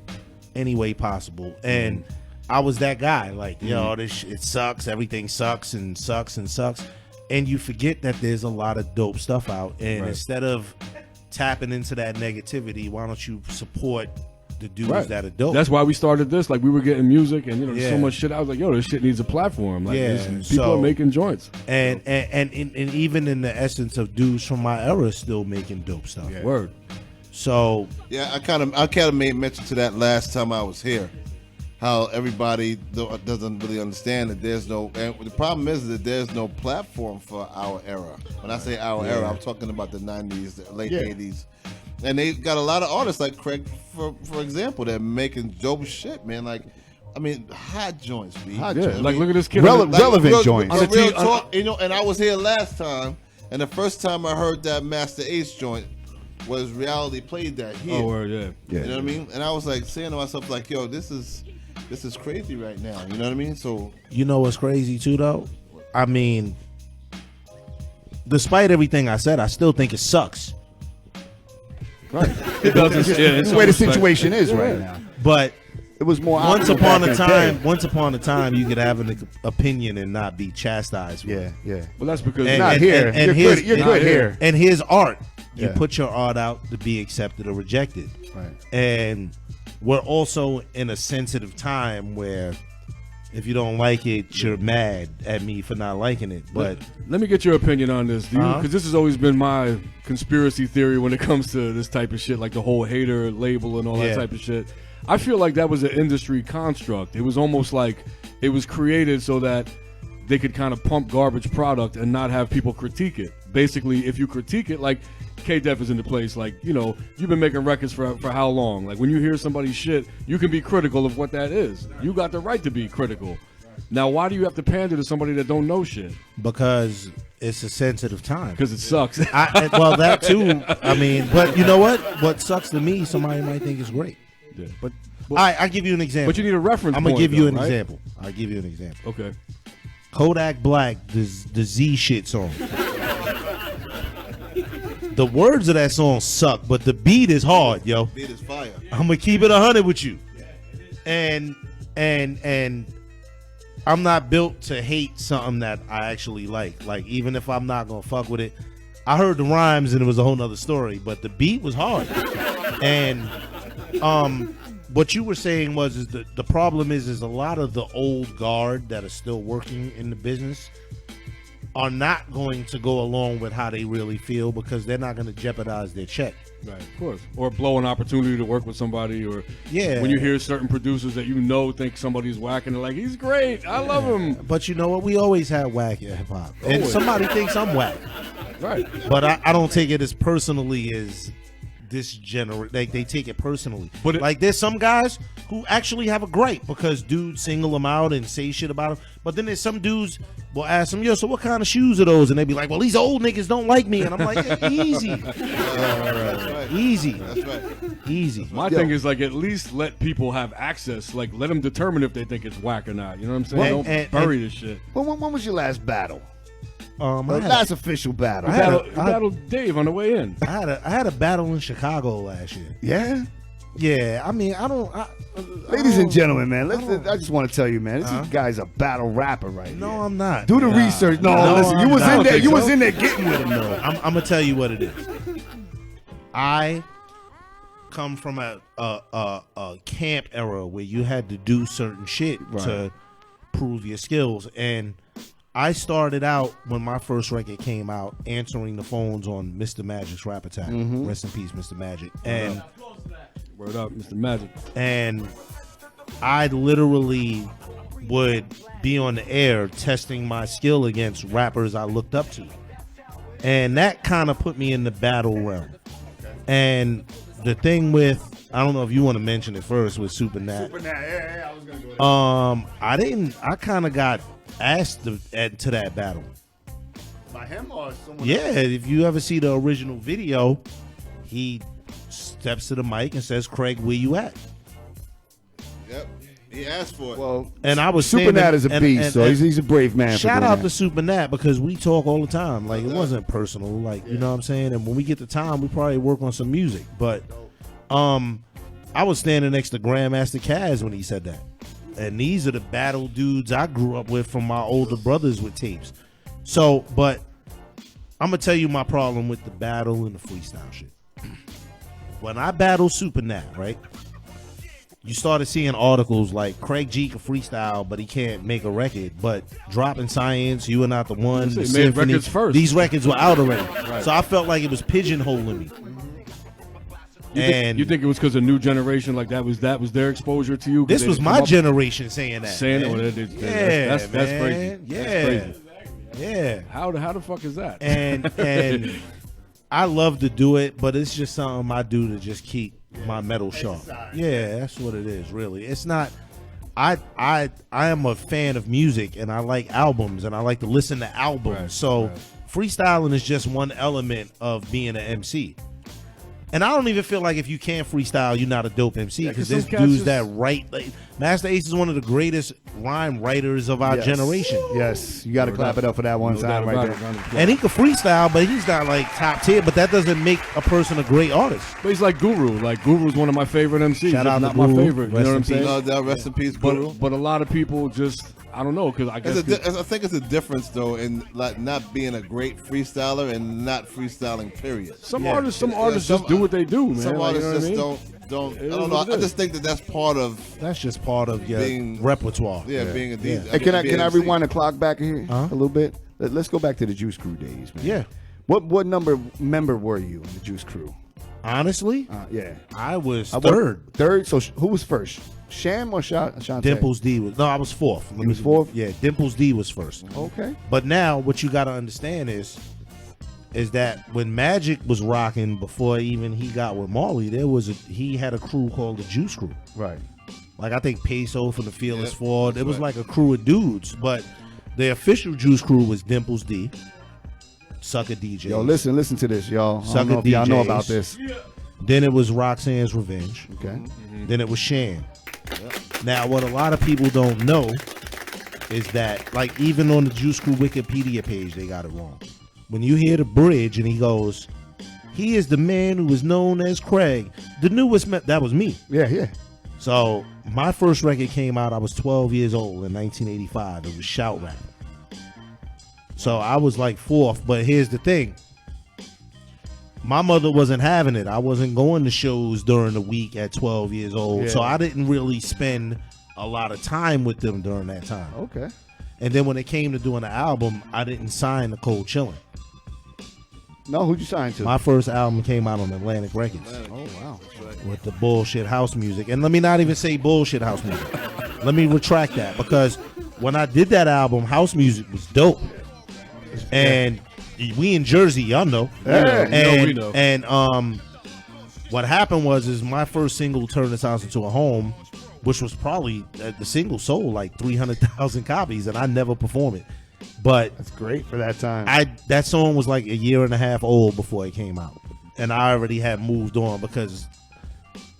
any way possible. And I was that guy. Like, it sucks. Everything sucks and sucks and sucks. And you forget that there's a lot of dope stuff out. And instead of tapping into that negativity, why don't you support the dudes that are dope? That's why we started this. Like, we were getting music and there's so much shit. I was like, this shit needs a platform. Like, people are making joints. And even in the essence of dudes from my era still making dope stuff. Word. So I kind of made mention to that last time I was here. How everybody doesn't really understand that there's no, and the problem is that there's no platform for our era. When I say our era, I'm talking about the 90s, the late 80s. And they got a lot of artists like Craig, for example, that making dope shit, man. Like, I mean, hot joints, B. Hot joints. Like, look at this kid. Relevant joints. Real talk, and I was here last time, and the first time I heard that Master Ace joint was Reality played that here. Oh, word, You know what I mean? And I was like saying to myself, like, yo, this is crazy right now. You know what I mean? So you know what's crazy too, though? I mean, despite everything I said, I still think it sucks. Right. It doesn't. It's the way the situation is right now. But it was more. Once upon a time, you could have an opinion and not be chastised. Yeah. Well, that's because not here. You're good here. And here's art. You Yeah. put your art out to be accepted or rejected. Right. And we're also in a sensitive time where if you don't like it, you're mad at me for not liking it. But let me get your opinion on this, because this has always been my conspiracy theory when it comes to this type of shit, like the whole hater label and all that type of shit. I feel like that was an industry construct. It was almost like it was created so that they could kind of pump garbage product and not have people critique it. Basically, if you critique it, like K-Def is in the place, like, you've been making records for how long? Like, when you hear somebody's shit, you can be critical of what that is. You got the right to be critical. Now, why do you have to pander to somebody that don't know shit? Because it's a sensitive time. Because it sucks. Well, that too. I mean, but you know what? What sucks to me, somebody might think is great. Yeah. But I give you an example. But you need a reference I'm going to point, give you though, an right? example. I'll give you an example. Okay. Kodak Black, the Z shit song. The words of that song suck, but the beat is hard, yo. Beat is fire. I'm gonna keep it 100 with you. And I'm not built to hate something that I actually like. Like, even if I'm not gonna fuck with it, I heard the rhymes and it was a whole nother story, but the beat was hard. And what you were saying was the problem is a lot of the old guard that are still working in the business are not going to go along with how they really feel because they're not going to jeopardize their check. Right, of course. Or blow an opportunity to work with somebody, or Yeah. when you hear certain producers that think somebody's whack and they're like, he's great, I love him. But you know what? We always had whack at hip hop. And Always. somebody thinks I'm whack. Right. But I don't take it as personally as this generation. They take it personally. But like, there's some guys who actually have a gripe because dudes single them out and say shit about them. But then there's some dudes will ask them, yo, so what kind of shoes are those? And they be like, well, these old niggas don't like me. And I'm like, easy. Easy. That's right. Easy. My thing is, like, at least let people have access. Like, let them determine if they think it's whack or not. You know what I'm saying? Don't bury this shit. When was your last battle? Last official battle. You battled Dave on the way in. I had a battle in Chicago last year. Yeah? Yeah, I mean, Ladies and gentlemen, man, I just want to tell you, man, this guy's a battle rapper right now. No, I'm not. Do the research. No, listen, you was in there. You was in there getting with him, though. I'm gonna tell you what it is. I come from a camp era where you had to do certain shit to prove your skills, and I started out when my first record came out answering the phones on Mr. Magic's Rap Attack. Rest in peace, Mr. Magic. And word up, Mr. Magic. And I literally would be on the air testing my skill against rappers I looked up to. And that kind of put me in the battle realm. And the thing with, I don't know if you want to mention it first with Super Nat. Yeah, I was going to go ahead. I kind of got asked to that battle. By him or someone Yeah, else? if you ever see the original video, he steps to the mic and says, "Craig, where you at?" Yep. He asked for it. Well, And I was Super standing- Nat is a beast, so he's a brave man. for Shout doing out that. to Super Nat because we talk all the time. Like, it wasn't personal. Like, you know what I'm saying? And when we get the time, we probably work on some music. But I was standing next to Grandmaster Caz when he said that. And these are the battle dudes I grew up with from my older brothers with tapes. So, but I'm going to tell you my problem with the battle and the freestyle shit. When I battled Super Nat, right? You started seeing articles like Craig G can freestyle, but he can't make a record. But Dropping Science, You Are Not the One, He the made Symphony, records first. these records were out already. Right. So I felt like it was pigeonholing me. You think it was because a new generation, like that was their exposure to you? 'Cause This they was didn't my come up- generation saying that. Saying man. that's crazy. man. Yeah. That's crazy. Yeah. How the fuck is that? And I love to do it, but it's just something I do to just keep my metal sharp. Yeah, that's what it is, really. It's not. I am a fan of music, and I like albums, and I like to listen to albums. So freestyling is just one element of being an MC. And I don't even feel like if you can't freestyle, you're not a dope MC, because there's dudes that write. Like, Master Ace is one of the greatest rhyme writers of our generation. Yes, you got to clap it up for that one time right there. And he can freestyle, but he's not like top tier. But that doesn't make a person a great artist. But he's like Guru. Like Guru's one of my favorite MCs. Shout out not to my Guru. favorite. You Rest know what in I'm saying? peace. No doubt, rest in peace, Guru. But a lot of people just, I don't know, because I guess I think it's a difference though in like not being a great freestyler and not freestyling. Period. some artists just do what they do, man. Some Like, you artists know what I just mean? don't. It I is don't know. what it I is. just think that's part of. That's just part of your being, repertoire. Yeah, being a DJ. Hey, can I being an MC. rewind the clock back here a little bit? Let's go back to the Juice Crew days, man. Yeah. What member were you in the Juice Crew? Honestly, yeah, I was third. Third. So who was first? Sham or Shantae? Dimples D was I was fourth. You was fourth? Yeah, Dimples D was first. Okay. But now what you got to understand is that when Magic was rocking before even he got with Marley, he had a crew called the Juice Crew. Right. Like I think Peso from the Fearless Yep, Ford. It that's was right. like a crew of dudes, but the official Juice Crew was Dimples D, Sucker DJ. Yo, listen to this, y'all. I don't Sucker know if y'all know DJs. about this. Then it was Roxanne's Revenge. Okay. Then it was Shan. Now, what a lot of people don't know is that, like, even on the Juice Crew Wikipedia page, they got it wrong. When you hear the bridge and he goes, "He is the man who is known as Craig, the newest," that was me. Yeah. So my first record came out, I was 12 years old in 1985. It was Shout Rap. So I was like fourth, but here's the thing. My mother wasn't having it. I wasn't going to shows during the week at 12 years old. Yeah. So I didn't really spend a lot of time with them during that time. Okay. And then when it came to doing the album, I didn't sign to Cold Chillin'. No, who'd you sign to? My first album came out on Atlantic Records. Oh, wow. With the bullshit house music. And let me not even say bullshit house music. Let me retract that, because when I did that album, house music was dope. And we in Jersey, y'all know. Yeah. We know. And what happened was my first single turned this house into a home, which was probably the single sold like 300,000 copies, and I never performed it. But that's great for that time. That song was like a year and a half old before it came out, and I already had moved on because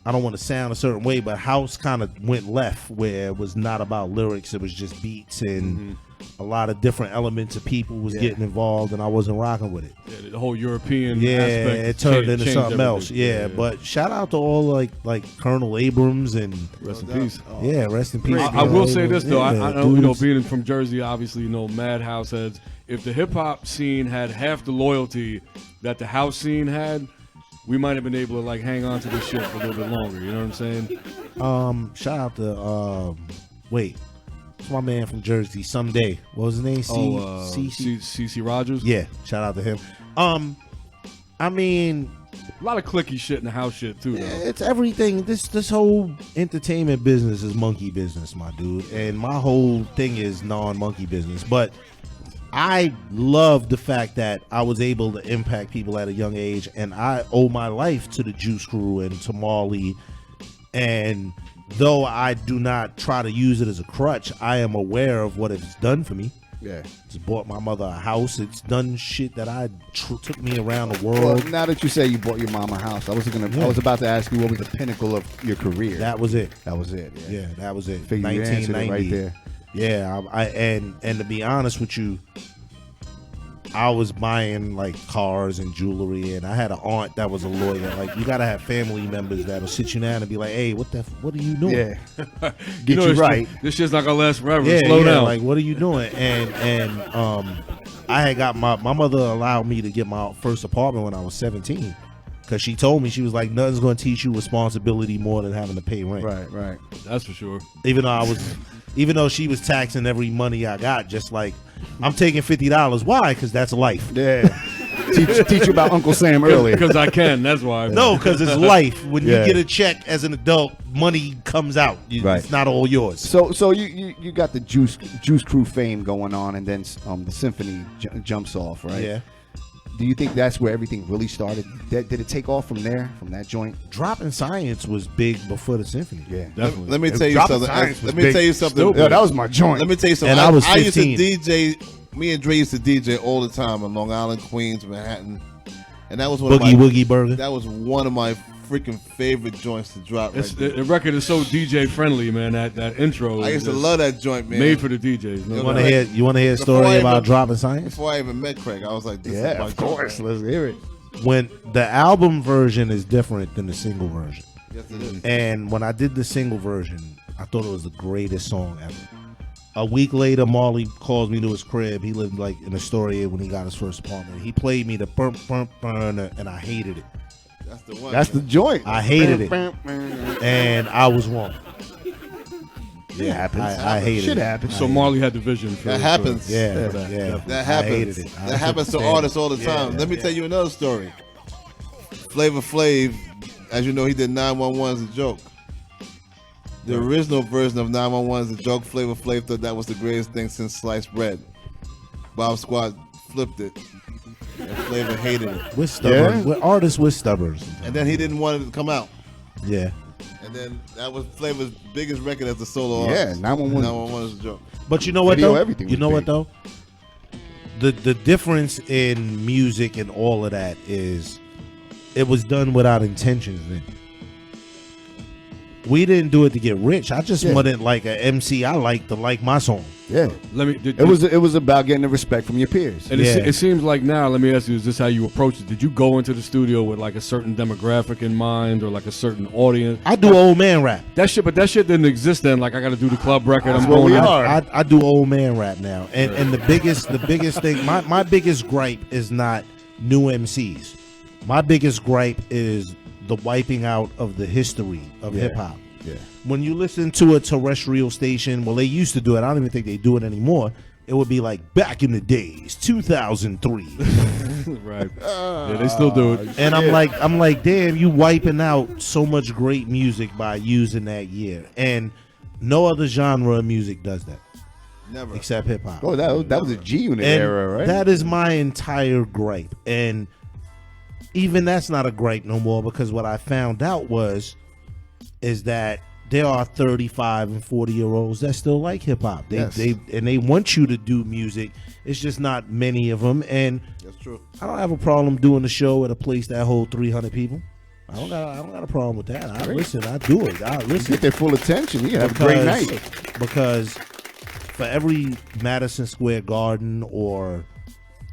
I don't want to sound a certain way, but house kind of went left where it was not about lyrics, it was just beats and a lot of different elements of people was getting involved, and I wasn't rocking with it. Yeah, the whole European Yeah, aspect it turned into changed something else. everything. Yeah, but shout out to all like Colonel Abrams and Rest in peace. Yeah, rest in peace. I will say this though, Yeah, I know, you know, dudes. being from Jersey, obviously, you know, mad house heads. If the hip hop scene had half the loyalty that the house scene had, we might have been able to like hang on to this shit for a little bit longer. You know what I'm saying? Shout out to wait, it's my man from Jersey. Someday, what was his name? CC Rogers. Yeah, shout out to him. I mean, A lot of clicky shit in the house shit too. Though. It's everything. This whole entertainment business is monkey business, my dude. And my whole thing is non-monkey business. But I love the fact that I was able to impact people at a young age, and I owe my life to the Juice Crew and to Marley. And though I do not try to use it as a crutch, I am aware of what it's done for me. Yeah. It's bought my mother a house. It's done shit that took me around the world. Well, now that you say you bought your mom a house, I was about to ask you what was the pinnacle of your career. That was it. That was it. Yeah, that was it. Figure you answered it right there. Yeah, and to be honest with you, I was buying like cars and jewelry, and I had an aunt that was a lawyer. Like, you gotta have family members that'll sit you down and be like, "Hey, what are you doing?" Yeah, get you right. This shit's not gonna last forever. Yeah, Slow down. Like, what are you doing? And I had got my mother allowed me to get my first apartment when I was 17, because she told me, she was like, nothing's gonna teach you responsibility more than having to pay rent. Right. That's for sure. Even though she was taxing every money I got, just like, I'm taking $50. Why? Because that's life. Yeah. teach you about Uncle Sam earlier. Because I can. That's why. No, because it's life. When you get a check as an adult, money comes out. It's not all yours. So you got the Juice Crew fame going on, and then the symphony jumps off, right? Yeah. Do you think that's where everything really started? Did it take off from there, from that joint? Dropping Science was big before the symphony. Yeah, definitely. Let me tell you something. Yeah, that was my joint. Let me tell you something. And I was 15. I used to DJ. Me and Dre used to DJ all the time in Long Island, Queens, Manhattan, and that was one Woogie Burger. That was one of my freaking favorite joints to drop. The record is so DJ friendly, man. That intro. I used to love that joint, man. Made for the DJs. You want to hear a story about Dropping Science? Before I even met Craig, I was like, "This is my of course, let's hear it." When the album version is different than the single version. Yes, it is. And when I did the single version, I thought it was the greatest song ever. A week later, Marley calls me to his crib. He lived like in Astoria when he got his first apartment. He played me the burn, and I hated it. That's the one. That's the joint. I hated it, and I was wrong. It happens. I hated Shit it. happens. So Marley had the vision. That happens. Yeah. That I happens. hated it. That happens to artists all the time. Let me tell you another story. Flavor Flav, as you know, he did 911 as a joke. The original version of 911 as a joke, Flavor Flav thought that was the greatest thing since sliced bread. Bob Squad flipped it. And Flavor hated it. We're stubborn. We're artists. We're stubborn. And then he didn't want it to come out. Yeah. And then that was Flavor's biggest record as a solo Yeah, artist. 911 is a joke. But you know what Video, though? everything You was know what big. though? The difference in music and all of that is it was done without intentions then. We didn't do it to get rich. I just wanted like an MC I like to like my song. Yeah. It was about getting the respect from your peers. And it seems like now, let me ask you, is this how you approach it? Did you go into the studio with like a certain demographic in mind or like a certain audience? I do old man rap. That shit didn't exist then. Like, I got to do the club record. That's I'm what going we out. are. I do old man rap now. And the biggest thing, my biggest gripe is not new MCs. My biggest gripe is the wiping out of the history of hip hop. Yeah. When you listen to a terrestrial station, well, they used to do it. I don't even think they do it anymore. It would be like back in the days, 2003. Right. Yeah, they still do it. And I'm like, damn, you wiping out so much great music by using that year. And no other genre of music does that. Never. Except hip hop. Oh, that was a G Unit era, right? That is my entire gripe. And even that's not a gripe no more, because what I found out is that there are 35 and 40-year-olds that still like hip hop. They want you to do music. It's just not many of them. And that's true. I don't have a problem doing a show at a place that holds 300 people. I don't got a problem with that. I listen. I do it. I listen. Get their full attention. You have a great night. Because for every Madison Square Garden or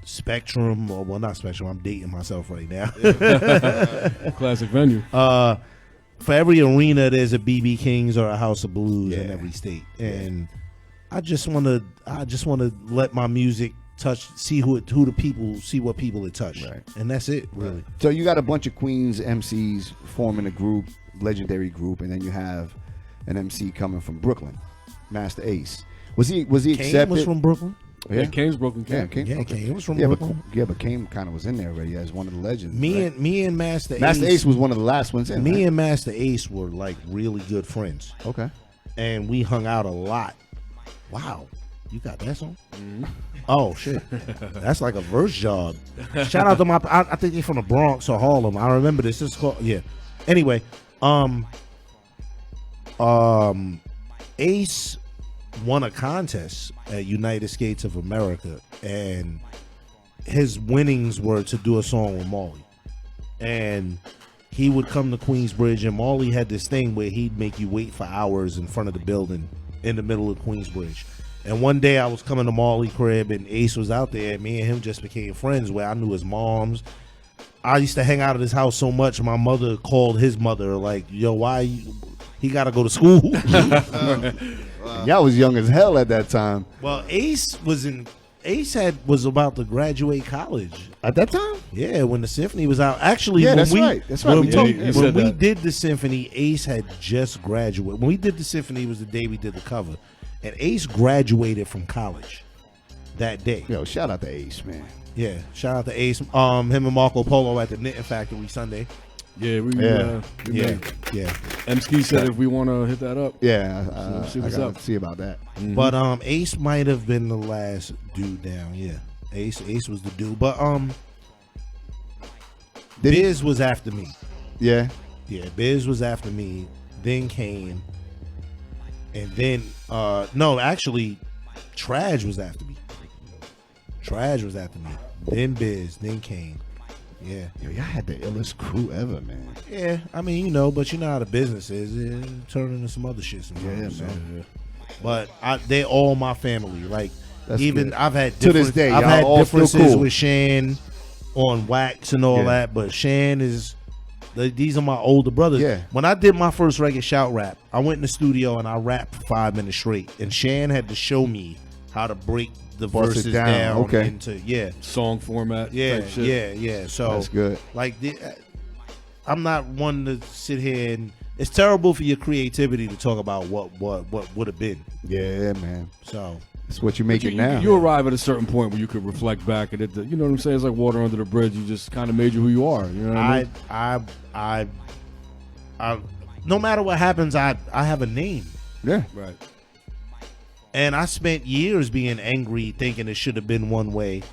Spectrum, or well, not Spectrum. I'm dating myself right now. Classic venue. For every arena, there's a BB King's or a House of Blues in every state, and I just want to let my music see what people it touch, right? And that's it, really. So you got a bunch of Queens MCs forming a group, legendary group, and then you have an MC coming from Brooklyn, Master Ace. Was he Kane accepted? was from Brooklyn. Yeah, Kane's Brooklyn King. Yeah, Kane. Yeah, Kane. It was from yeah, Brooklyn. But Kane kind of was in there already as one of the legends. Me right? and Master Ace was one of the last ones in. Me right? and Master Ace were like really good friends. Okay. And we hung out a lot. Wow. You got that song? Mm-hmm. Oh shit. That's like a verse job. Shout out to my I think they're from the Bronx or Harlem. I remember this. It's called Anyway, Ace won a contest at United States of America, and his winnings were to do a song with Marley. And he would come to Queensbridge, and Marley had this thing where he'd make you wait for hours in front of the building in the middle of Queensbridge. And one day I was coming to Marley crib, and Ace was out there, and me and him just became friends where I knew his moms. I used to hang out at his house so much, my mother called his mother like, yo, he got to go to school. Y'all was young as hell at that time. Well, Ace was about to graduate college at that time. Yeah, when the symphony was out. Actually, yeah, when that's right. That's right. When we did the symphony, Ace had just graduated. When we did the symphony, it was the day we did the cover, and Ace graduated from college that day. Yo, shout out to Ace, man. Yeah, shout out to Ace. Him and Marco Polo at the Knitting Factory Sunday. Yeah, we yeah. M-Ski said if we want to hit that up. Yeah, see what's up. See about that. Mm-hmm. But Ace might have been the last dude down. Yeah, Ace was the dude. But Biz was after me. Yeah. Yeah, Biz was after me. Then Kane. And then no, actually, Traj was after me. Then Biz. Then Kane. Yeah. Yo, y'all had the illest crew ever, man. Yeah, I mean, but you know how the business is. It turn into some other shit sometimes. Yeah, man. So. But they're all my family. Like, That's even good. I've had To this day, I've y'all had all still differences cool. with Shan on wax and all that, but Shan is these are my older brothers. Yeah. When I did my first reggae shout rap, I went in the studio and I rapped for 5 minutes straight, and Shan had to show me how to break the Bust it verses down. down Okay. into song format. Yeah, type shit. yeah. So That's good. Like, I'm not one to sit here and it's terrible for your creativity to talk about what would have been. Yeah, man. So it's what you make But it now. You arrive at a certain point where you could reflect back at it. You know what I'm saying? It's like water under the bridge. You just kind of made you who you are. You know what I mean? I no matter what happens, I have a name. Yeah. Right. And I spent years being angry, thinking it should have been one way,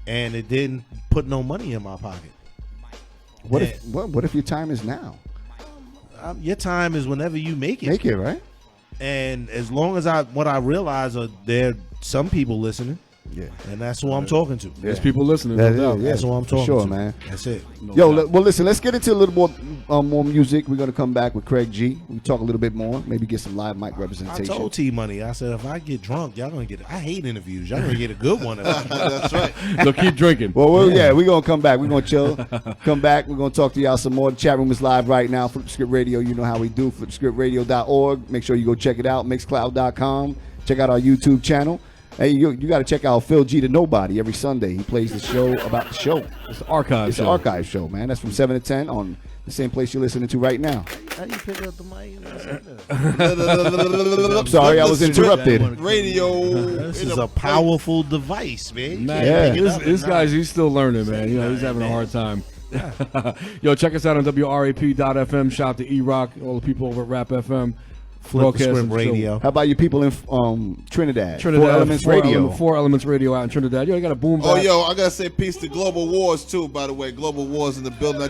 and it didn't put no money in my pocket. What if your time is now? Your time is whenever you make it. Make it, right? And as long as what I realize are there some people listening. Yeah. And that's who I'm talking to. There's people listening. That no is, doubt. yeah, That's who I'm for talking sure, to. man. That's it. Yo, well, listen. Let's get into a little more music. We're gonna come back with Craig G. We talk a little bit more. Maybe get some live mic I representation. told T Money, I said, if I get drunk, y'all gonna get it. I hate interviews. Y'all gonna get a good one. That's right. So keep drinking. Well, we're gonna come back. We're gonna chill. Come back. We're gonna talk to y'all some more. The chat room is live right now. Flip Script Radio. You know how we do. FlipScriptRadio.org. Make sure you go check it out. Mixcloud.com. Check out our YouTube channel. Hey, you got to check out Phil G to Nobody every Sunday. He plays the show about the show. It's the archive It's show. the archive show, man. That's from 7 to 10 on the same place you're listening to right now. How do you pick up the mic? I'm sorry, I was interrupted. Radio. This is a powerful device, man. Man, this guy's he's still learning, man. You know, he's having a hard time. Yo, check us out on WRAP.FM. Shout out to E-Rock, all the people over at Rap FM. Flip the Script Radio. How about you people in Trinidad? Trinidad, 4 Elements Radio. 4 Elements Radio out in Trinidad. Yo, you got a boom. Oh, yo, I gotta say peace to Global Wars too. By the way, Global Wars in the building. I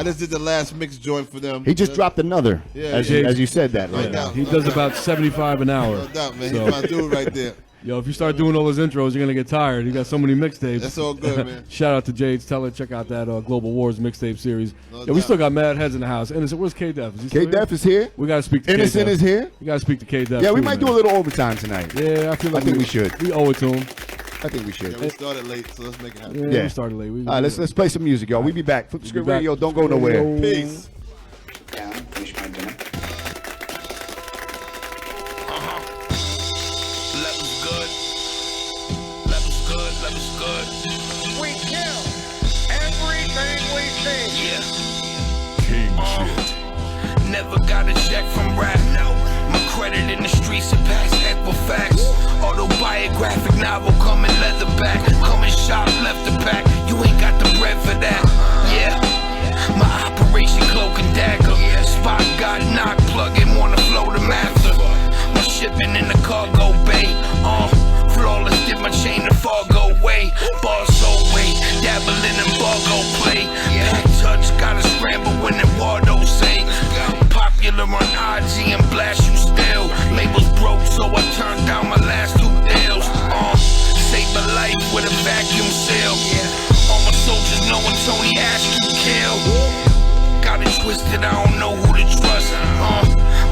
just did the last mix joint for them. He just dropped another. Yeah, as you said that right now. He does about 75 an hour. No doubt, man. He's my dude right there. Yo, if you start doing all his intros, you're gonna get tired. He got so many mixtapes. That's all good, man. Shout out to Jades. Tell her check out that Global Wars mixtape series. No Yo, we doubt. still got mad heads in the house. Innocent, where's K-Def? Is he still K-Def is here. We gotta speak to Innocent K-Def. is here. We gotta speak to K-Def. Yeah, we too, might man. do a little overtime tonight. Yeah, I feel like we should. We owe it to him. I think we should. Yeah, we started late, so let's make it happen. Yeah, we started late. All right, let's play some music, y'all. We be back. Flip the Script back. Radio. Don't go nowhere. Peace. Down, finish my dinner. Level's good. We kill everything we see. Yeah. King shit. Never got a check from rap. No. My credit in the streets surpass Equifax. Autobiographic novel coming leatherback. Coming sharp, left the pack. You ain't got the bread for that. Yeah. My operation cloak and dagger. Spot got knocked, plug in, wanna flow the master. My shipping in the cargo bay. Flawless, did my chain to Fargo way. Ball so way, dabbling in Bargo play. Pack touch, gotta scramble when Eduardo say. Popular on IG and blast you still. Labels broke, so I turned down my last 2 deals. Save my life with a vacuum seal. All my soldiers knowing Tony Ash can kill. Got it twisted, I don't know who to trust.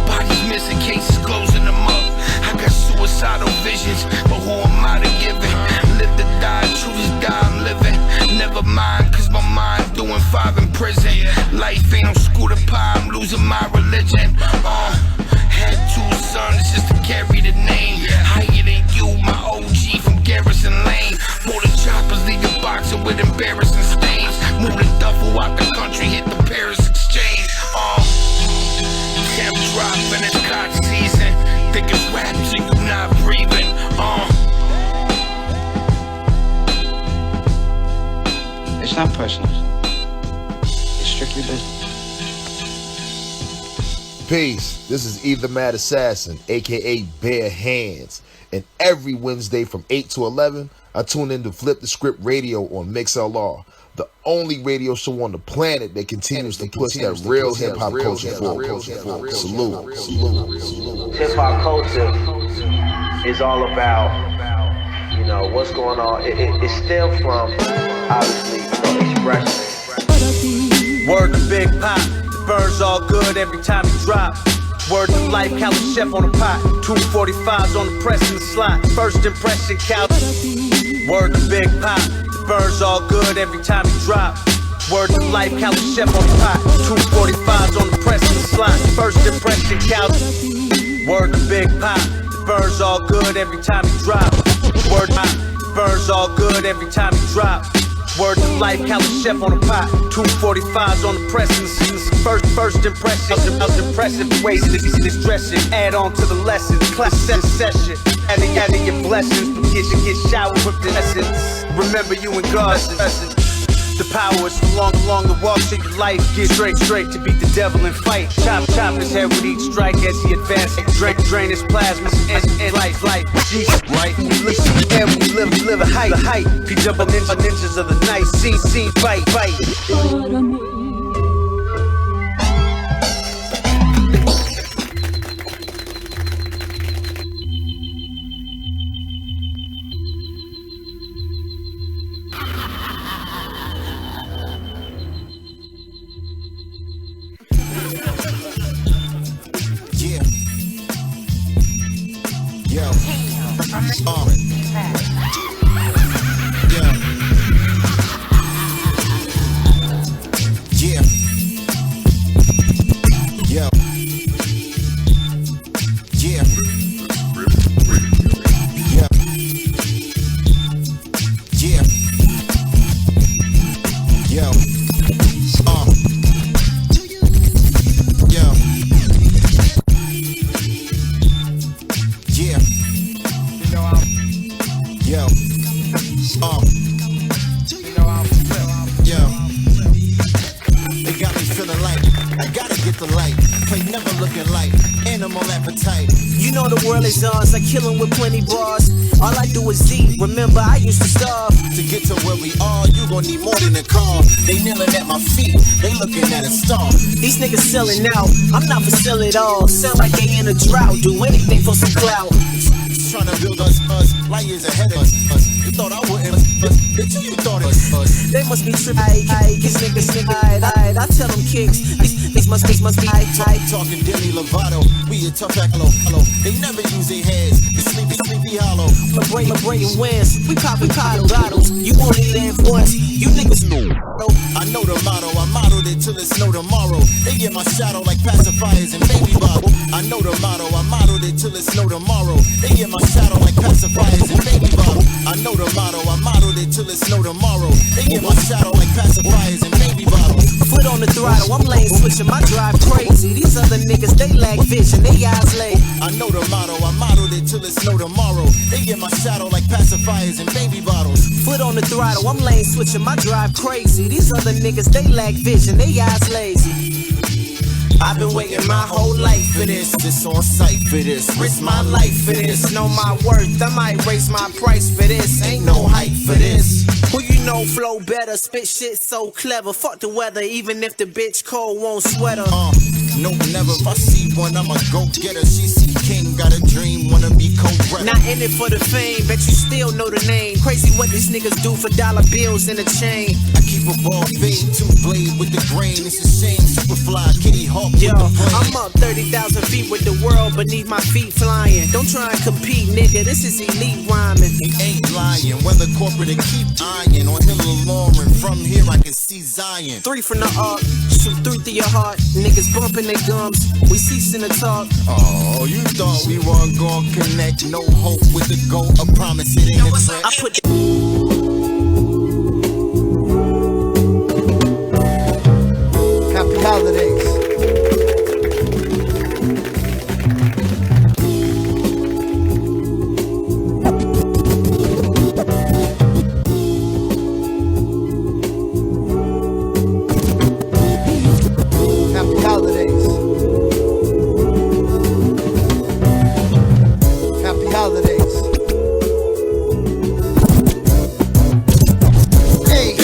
Bodies missing, cases closing them up. I got suicidal visions, but who am I to give it? Live to die, truth is die, I'm living. Never mind, cause my mind doing 5 in prison. Life ain't no scooter pie, I'm losing my religion. Had 2 sons just to carry the name. Higher than you, my OG from Garrison Lane. Pull the choppers, leave the boxer with embarrassing stains. Move the duffel out the country, hit the Paris exchange. Temp drop and it's cot season. Think it's rap till you not breathing. It's not personal. It's strictly business. Peace. This is Either Mad Assassin, aka Bare Hands. And every Wednesday from 8 to 11, I tune in to Flip the Script Radio on MixLR, the only radio show on the planet that continues to push that real hip hop culture forward. Salute. Hip hop culture is all about, you know, what's going on. It stems from, obviously, you know, expression. Word to Big Pop, the bird's all good every time you drop. Word to life, Cali Chef on the pot. 245s on the press and the slot. First impression, Cal. Word to Big Pop, the bird's all good every time you drop. Word to life, Cali Chef on the pot. 245s on the press and the slot. First impression, Cal. Word to Big Pop, the bird's all good every time you drop. Word to the bird's all good every time you drop. Word to life, Cali Chef on the pot. 245s on the press and the first impression. Most impressive ways to this dressing. Add on to the lessons, class session. Adding your blessings, get showered with the essence. Remember you and God's essence. The power is for long the walk to your life. Get straight to beat the devil and fight. Chop his head with each strike as he advances. Drain his plasma and life. Jesus, right? We live a height. Be jumping ninjas of the night. Scene, fight. Killing with plenty bars. All I do is eat. Remember, I used to starve. To get to where we are, you gon' need more than a car. They kneeling at my feet, they looking at a star. These niggas selling out. I'm not for sale at all. Sound like they in a drought. Do anything for some clout. Trying to build us, light years ahead of us. You thought I wouldn't, bitch, you thought it was us. They must be tripping. These niggas, I tell them kicks. These must be high. Talking Demi Lovato, we a tough act, hello. They never use their heads. It's sleepy hollow. My brain wins. We poppin' bottles. You only live once. You niggas know. I know the motto. I modeled it till it's no tomorrow. They get my shadow like pacifiers and baby bottle. I know the motto. I modeled it till it's no tomorrow. They get my shadow like pacifiers and baby bottle. I know the motto. I modeled it till it's no tomorrow. They get my shadow like pacifiers and baby bottle. Foot on the throttle, I'm lane switching, my drive crazy. These other niggas, they lack vision, they eyes lay. I know the motto, I modeled it till it's no tomorrow. They get my shadow like pacifiers and baby bottles. Foot on the throttle, I'm lane switching, my drive crazy. These other niggas, they lack vision, they eyes lazy. I've been waiting my whole life for this. This on sight for this. Risk my life for this. Know my worth, I might raise my price for this. Ain't no hype for this. Who you know flow better, spit shit so clever. Fuck the weather, even if the bitch cold won't sweat her. No, never. If I see one, I'ma go get her. She see King, got a dream, wanna be co-brother. Not in it for the fame, bet you still know the name. Crazy what these niggas do for dollar bills in a chain. I keep a ball fade, two blade with the grain. It's a shame, Superfly, Kitty Hawk. Yo, I'm up 30,000 feet with the world beneath my feet flying. Don't try and compete, nigga, this is elite rhyming. He ain't lying, whether corporate or keep eyeing. On Hill of Lauren, from here I can see Zion. 3 from the arc, shoot 3 through your heart. Niggas bumping their gums, we ceasing to talk. Oh, you thought we weren't gonna connect. No hope with the goal, a promise it ain't a threat. I put Happy holidays. Happy holidays. Happy holidays. Hey,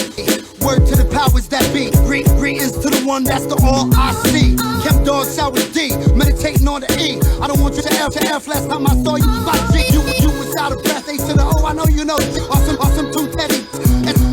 word to the powers that be. Greetings to the one that's the all I see. Kept dog sour D, meditating on the E. I don't want you to F. Last time I saw you, my G, you was out of breath. A to the O, I know you know. Awesome, too Teddy.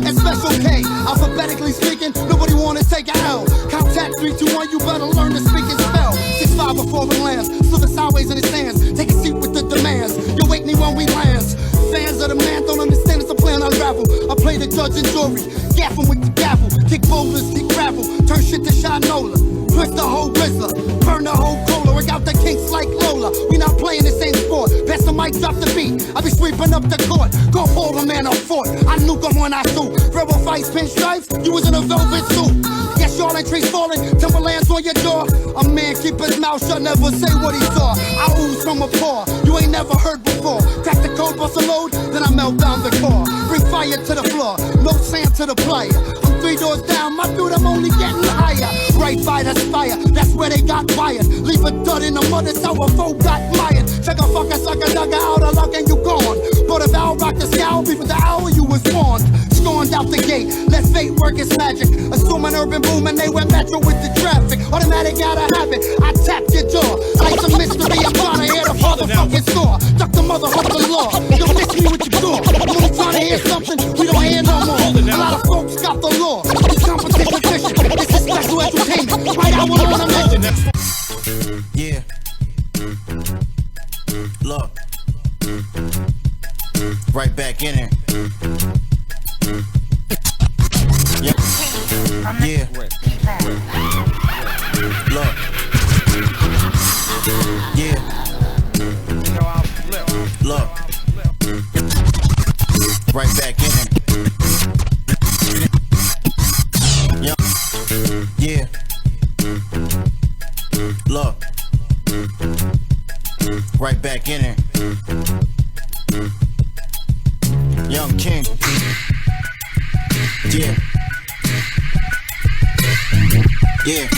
And special K, alphabetically speaking, nobody wanna take a L. Contact 3, 2, 1, you better learn to speak and spell. 6'5" before we lands, slipping sideways in the stands. Take a seat with the demands. You wake me when we lands. Fans of the man don't understand it's a plan unravel. I play the judge and jury, gaff 'em with the gavel. Kick boulders, kick gravel, turn shit to shinola. Twist the whole Rizzler, burn the whole cola. Work out the kinks like Lola. We not playing the same sport. Pass the mic, drop the beat. I be sweeping up the court. Go pull the man off fort. I nuke 'em when I shoot. Rebel fights, pinstripes. You was in a velvet suit. Guess y'all ain't trees falling. Timberlands on your door. A man keep his mouth shut, never say what he saw. I ooze from a paw. You ain't never heard before. Crack the code, bust a load, then I melt down the car. Bring fire to the floor. No sand to the player. I'm 3 doors down. My dude, I'm only getting higher. Right by the spire. That's where they got fired. Leave a dud in the mud. That's how a foe got mired. Check a fucker, sucker, dugger out of luck and you gone. But if I'll rock the scowl, before the hour you was warned. Scorned out the gate. Let fate work its magic. Assuming urban boom and they went metro with the traffic. Automatic gotta have it. I tapped your jaw. Like some mystery, I'm trying to hear the motherfucking score. Duck the motherfucking law. Don't miss me with your door. I'm only trying to hear something we don't hear no more. A lot of folks got the law. It's competition fishing. This is special entertainment. Right out on a mission. Yeah. Look. Right back in it. Yeah. Yeah. Look. Yeah. Look. Right back in it. Yeah. Yeah. Look. Right back in it. Young King. Yeah. Yeah.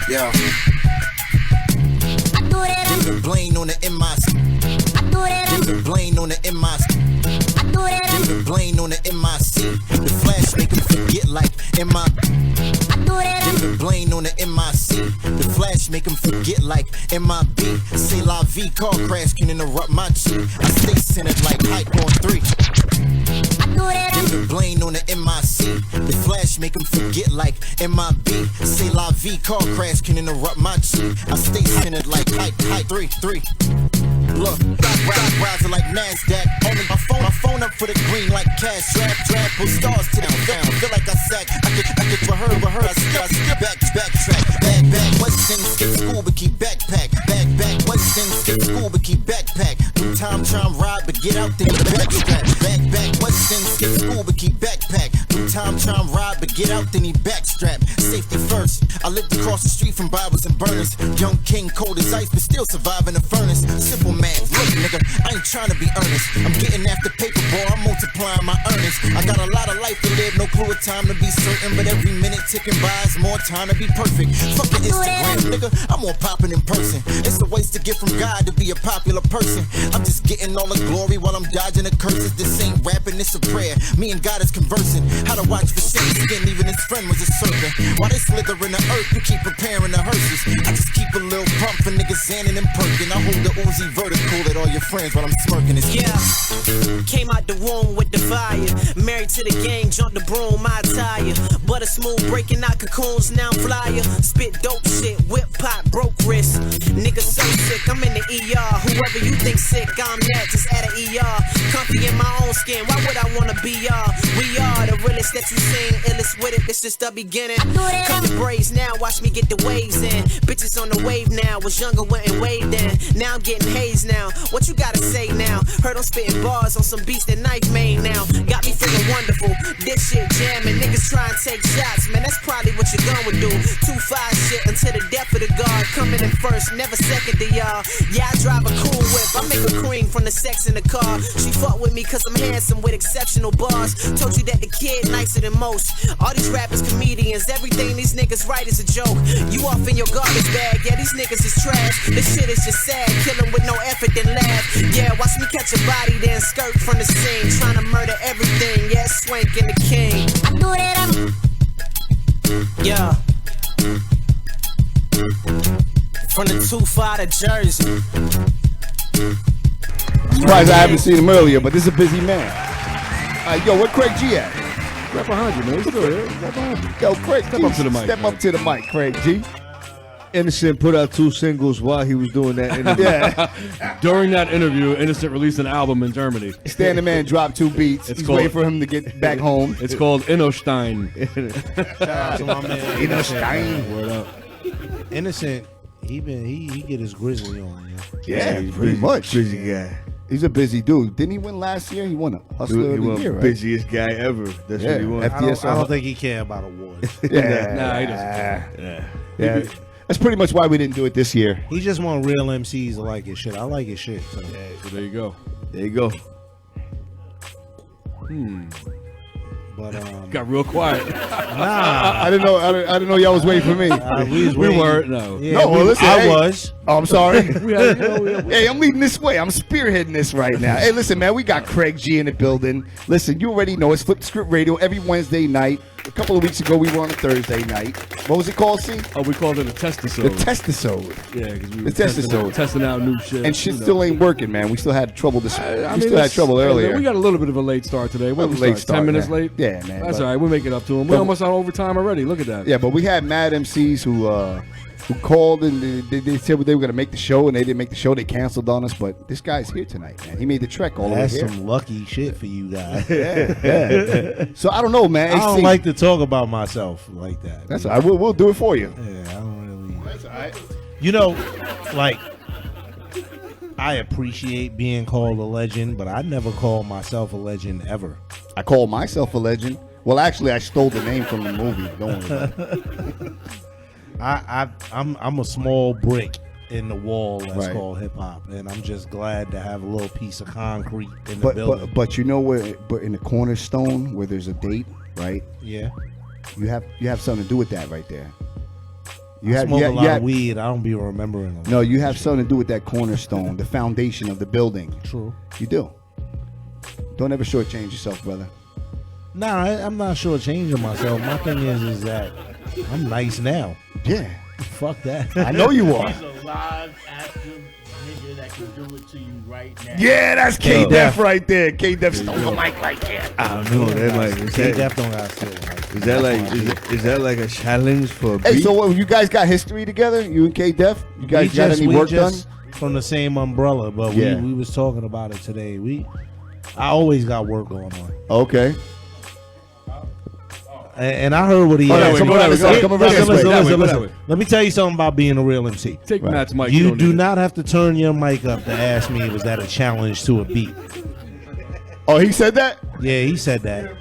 Yo. David Blaine on the MIC. David Blaine on the MIC. David Blaine on the MIC. The flash make him forget like MIC. David Blaine on the MIC. The flash make him forget like MIB. Say la vie, car crash can interrupt my G. I stay centered like hype on 3. David Blaine on the MIC. The flash make him forget like MIB. Say la vie, car crash can interrupt my G. I stay centered like hype 3. Look, rising like NASDAQ. Only my phone up for the green like cash. Drag, pull stars to the down. Feel like I sack. I could rehearse. I skip backtrack. Back, Western skip school but keep backpack. Back, Western skip school but keep backpack. New time trying ride but get out there with the backstrap. Back, Western skip school but keep backpack. New time trying to ride, but get out, then he backstrap. Safety first. I lived across the street from Bibles and burners. Young king, cold as ice, but still surviving the furnace. Simple math, look, nigga, I ain't trying to be earnest. I'm getting after paper, boy, I'm multiplying my earnings. I got a lot of life to live, no clue of time to be certain, but every minute ticking by is more time to be perfect. Fuck the Instagram, nigga, I'm more popping in person. It's a waste to get from God to be a popular person. I'm just getting all the glory while I'm dodging the curses. This ain't rapping, it's a prayer. Me and God is conversing. How to watch for shit skin, even his friend was a serpent. While they slither in the earth, you keep preparing the hearses. I just keep a little pump for niggas zanning and perking. I hold the Uzi vertical at all your friends while I'm smirking. It's Came out the womb with the fire. Married to the game, jumped the broom, my attire. Butter smooth, breaking out cocoons, now I'm flyer. Spit dope shit, whip pop, broke wrist. Niggas so sick, I'm in the ER. Whoever you think sick, I'm that, just add an ER. Comfy in my own skin, why would I wanna be y'all? We are the realest that you seen, illest with it, it's just the beginning. Cut the braids now, watch me get the waves in. Bitches on the wave now, was younger, went and waved in. Now I'm getting hazed now, what you gotta say now? Heard I'm spitting bars on some beats that knife made now. Got me feeling wonderful, this shit jamming. Niggas try and take shots, man, that's probably what your gun would do. 2-5 shit until the death of the guard. Coming in first, never second to y'all. Yeah, I drive a cool whip, I make a cream from the sex in the car. She fuck with me cause I'm handsome with exceptional bars. Told you that the kid nicer than most. All these rappers comedians, everything these niggas write is a joke. You off in your garbage bag, yeah, these niggas is trash. This shit is just sad, killing with no effort then laugh. Yeah, watch me catch a body then skirt from the scene. Trying to murder everything, yeah, Swank and the king. I do that, yeah. From the 2-5 to Jersey. I'm surprised I haven't seen him earlier, but this is a busy man. Yo, where Craig G at? Right behind you, man. He's still here. Right behind you. Yo, Craig, Step up to the mic. Step up to the mic, Craig G. Innocent put out 2 singles while he was doing that interview. Yeah. During that interview, Innocent rreleased an album in Germany. Stan the Man dropped 2 beats. He's waiting for him to get back home. It's called Innostein. Shout out to my man. Innostein. Word up. Innocent, he get his grizzly on. Yeah, pretty much. Busy guy. He's a busy dude. Didn't he win last year? He won a Hustler of the Year, right? Busiest guy ever. That's what he won. FTSR. I don't think he care about awards. Yeah. Nah, he doesn't. Yeah. That's pretty much why we didn't do it this year. He just want real MCs to like his shit. I like his shit. So. Yeah, so there you go. There you go. But got real quiet. Nah, I didn't know y'all was waiting for me. We weren't. No. Yeah, no, well, listen, I was. Oh, I'm sorry. Hey, Hey, I'm leading this way. I'm spearheading this right now. Hey, listen, man, we got Craig G in the building. Listen, you already know it's Flip the Script Radio every Wednesday night. A couple of weeks ago, we were on a Thursday night. What was it called, C? Oh, we called it a test-episode. The test-episode. Yeah, because we were The test-episode. testing out new shit. And shit still ain't working, man. We still had trouble we still had trouble earlier. We got a little bit of a late start today. What late start, 10 minutes man. late? Yeah, man. That's all right. We'll make it up to them. We're almost on overtime already. Look at that. Yeah, but we had mad MCs who called and they said they were going to make the show, and they didn't make the show. They canceled on us, but this guy's here tonight, man. He made the trek all the way That's here. some lucky shit for you guys. Yeah. So I don't know, man. I don't like to talk about myself like that. That's all right. We'll do it for you. Yeah, I don't really. That's all right. You know, like, I appreciate being called a legend, but I never call myself a legend ever. I call myself a legend. Well, actually, I stole the name from the movie. Don't worry about it. I'm a small brick in the wall that's Right. called hip hop, and I'm just glad to have a little piece of concrete in the building. But you know where? But in the cornerstone where there's a date, right? Yeah, you have something to do with that right there. I smoke a lot of weed. I don't be remembering. A lot. No, you have something to do with that cornerstone, the foundation of the building. True. You do. Don't ever shortchange yourself, brother. Nah, I'm not shortchanging myself. My thing is that I'm nice now. Yeah. Fuck that. I know you are. He's a live, active nigga that can do it to you right now. Yeah, that's K Def right there. K Def stole the mic right there. I don't know. That might K Def don't got still. Is that like a challenge for a Hey, beat? so what, you guys got history together? You and K Def? You guys got any work done? From the same umbrella, but Yeah. we was talking about it today. I always got work going on. Okay. And I heard what he Oh, had. no, come around this way. Listen. Let me tell you something about being a real MC. Take Matt's mic. You don't do need it. not have to turn your mic up to ask me was that a challenge to a beat. Oh, he said that? Yeah, he said that.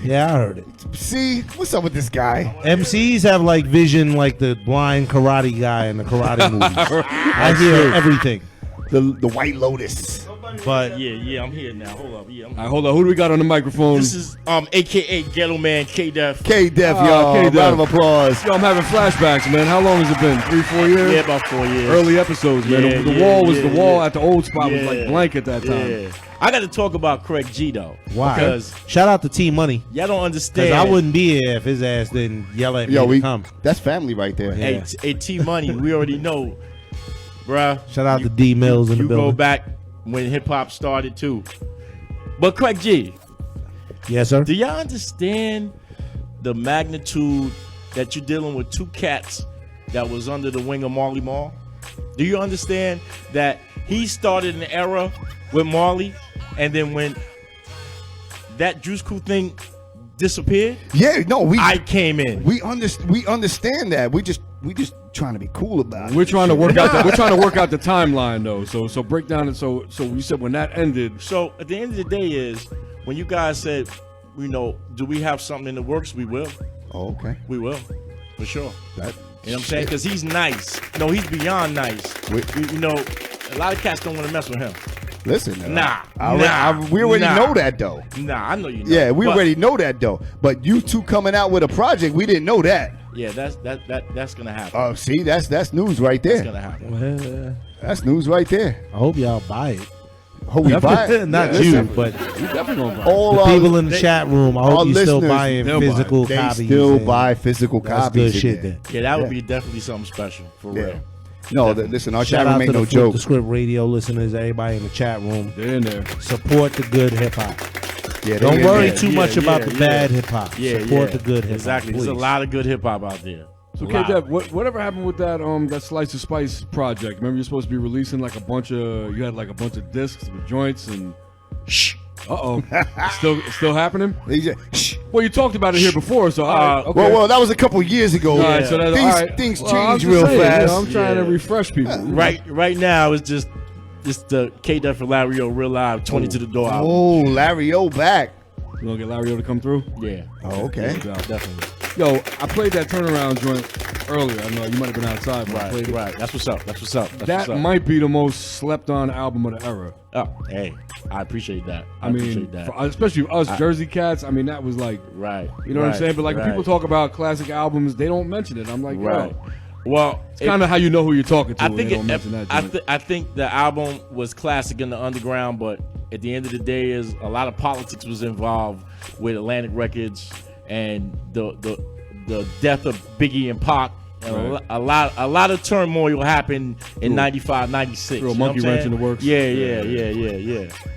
Yeah, I heard it. See, what's up with this guy? MCs have like vision like the blind karate guy in the karate movies. I hear everything. The White Lotus. But yeah, I'm here now. Hold up, All right, hold on. Who do we got on the microphone? This is AKA Ghetto Man K-Def. K-Def, y'all. K-Def. Round of applause. Yo, I'm having flashbacks, man. How long has it been? 3-4 years? Yeah, about 4 years. Early episodes, man. Yeah, the wall at the old spot was like blank at that time. Yeah. I got to talk about Craig G though. why? Because Shout out to T Money. y'all don't understand. Because I wouldn't be here if his ass didn't yell at me to come. That's family right there. Hey, T Money, we already know, bruh. Shout out to D Mills in the You building. go back when hip hop started too. But Craig G, yes, sir. do y'all understand the magnitude that you're dealing with two cats that was under the wing of Marley Marl? Do you understand that he started an era with Marley, and then when that Juice Crew thing disappeared, I came in. We understand that. We just trying to be cool about it. We're trying to work out. We're trying to work out the timeline though. So break down it. So you said when that ended. So at the end of the day is when you guys said, do we have something in the works? We will. Oh, okay. We will, for sure. You know what I'm saying? Because he's nice. No, he's beyond nice. A lot of cats don't want to mess with him. Listen, we already know that though. Nah, I know you know. Yeah, we already know that though. But you two coming out with a project, we didn't know that. Yeah, that's gonna happen. Oh, see, that's news right there. That's gonna happen. That's news right there. I hope y'all buy it. Hope we buy it. Not Yeah, you, listen. but You definitely gonna buy it. All the our- people in the they- chat room. I our hope you still listeners, buying they'll buy it. physical They copies. still and buy physical that's copies. good shit in then. Yeah, that would be definitely something special for real. No, listen, our Shout chat out room to ain't the no Flip joke. the Script radio listeners, everybody in the chat room. They're in there. Support the good hip hop. Yeah, Don't they- worry yeah, too much about the bad hip hop. Yeah, Support the good hip hop. Exactly. There's a lot of good hip hop out there. So A lot. K-Def, whatever happened with that that Slice of Spice project? Remember you're supposed to be releasing like a bunch of discs with joints and still happening? Well, you talked about it here before, so okay. well, that was a couple years ago. All right, so that's, things all right. things Well, I was change just real saying, fast. I'm trying to refresh people. Right now it's just the K-Def for Larry O Real Live 20 to the Door album. Oh, Larry O back. You gonna get Larry O to come through? Yeah. Oh, okay. Definitely. Yo, I played that turnaround joint earlier. I know you might have been outside, but I played it. Right. That's what's up. That might be the most slept on album of the era. Oh, hey, I appreciate that. I mean, appreciate that. especially us Jersey cats. I mean, that was like, you know what I'm saying? But like when people talk about classic albums, they don't mention it. I'm like, yo. Well, it's kind of how you know who you're talking to. I when think they don't mention that joint. I think the album was classic in the underground, but at the end of the day, is a lot of politics was involved with Atlantic Records and the death of Biggie and Pac. And a lot of turmoil happened in 95, 96. Throw a you know monkey what I'm wrench in saying? the works. Yeah.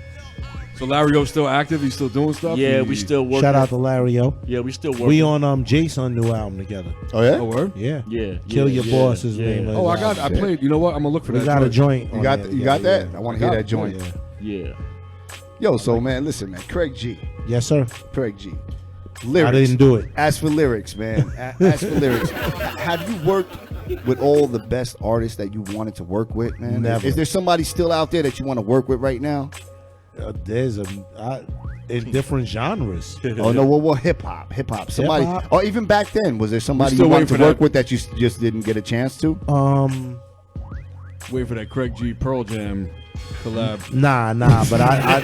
So Larry O's still active? He's still doing stuff? Yeah, we still working. Shout out to Larry O. Yeah, we still working. We on Jason new album together. Oh yeah? Oh word? Yeah. Yeah. Kill Your Boss is the name of Oh, his album. I played. You know what? I'm gonna look for We that. got a joint. You got you got that? I want to hear that joint. Yeah. Yo, so man, listen, man, Craig G. Yes, sir. Craig G. Lyrics. I didn't do it. As for lyrics, man. As for lyrics, have you worked with all the best artists that you wanted to work with, man? Never. Is there somebody still out there that you want to work with right now? There's in different genres. Oh no, well, hip hop. Somebody, Hip-hop? or even back then, was there somebody still you wanted to waiting for work that. with that you just didn't get a chance to? Wait for that Craig G Pearl Jam collab. Nah, but I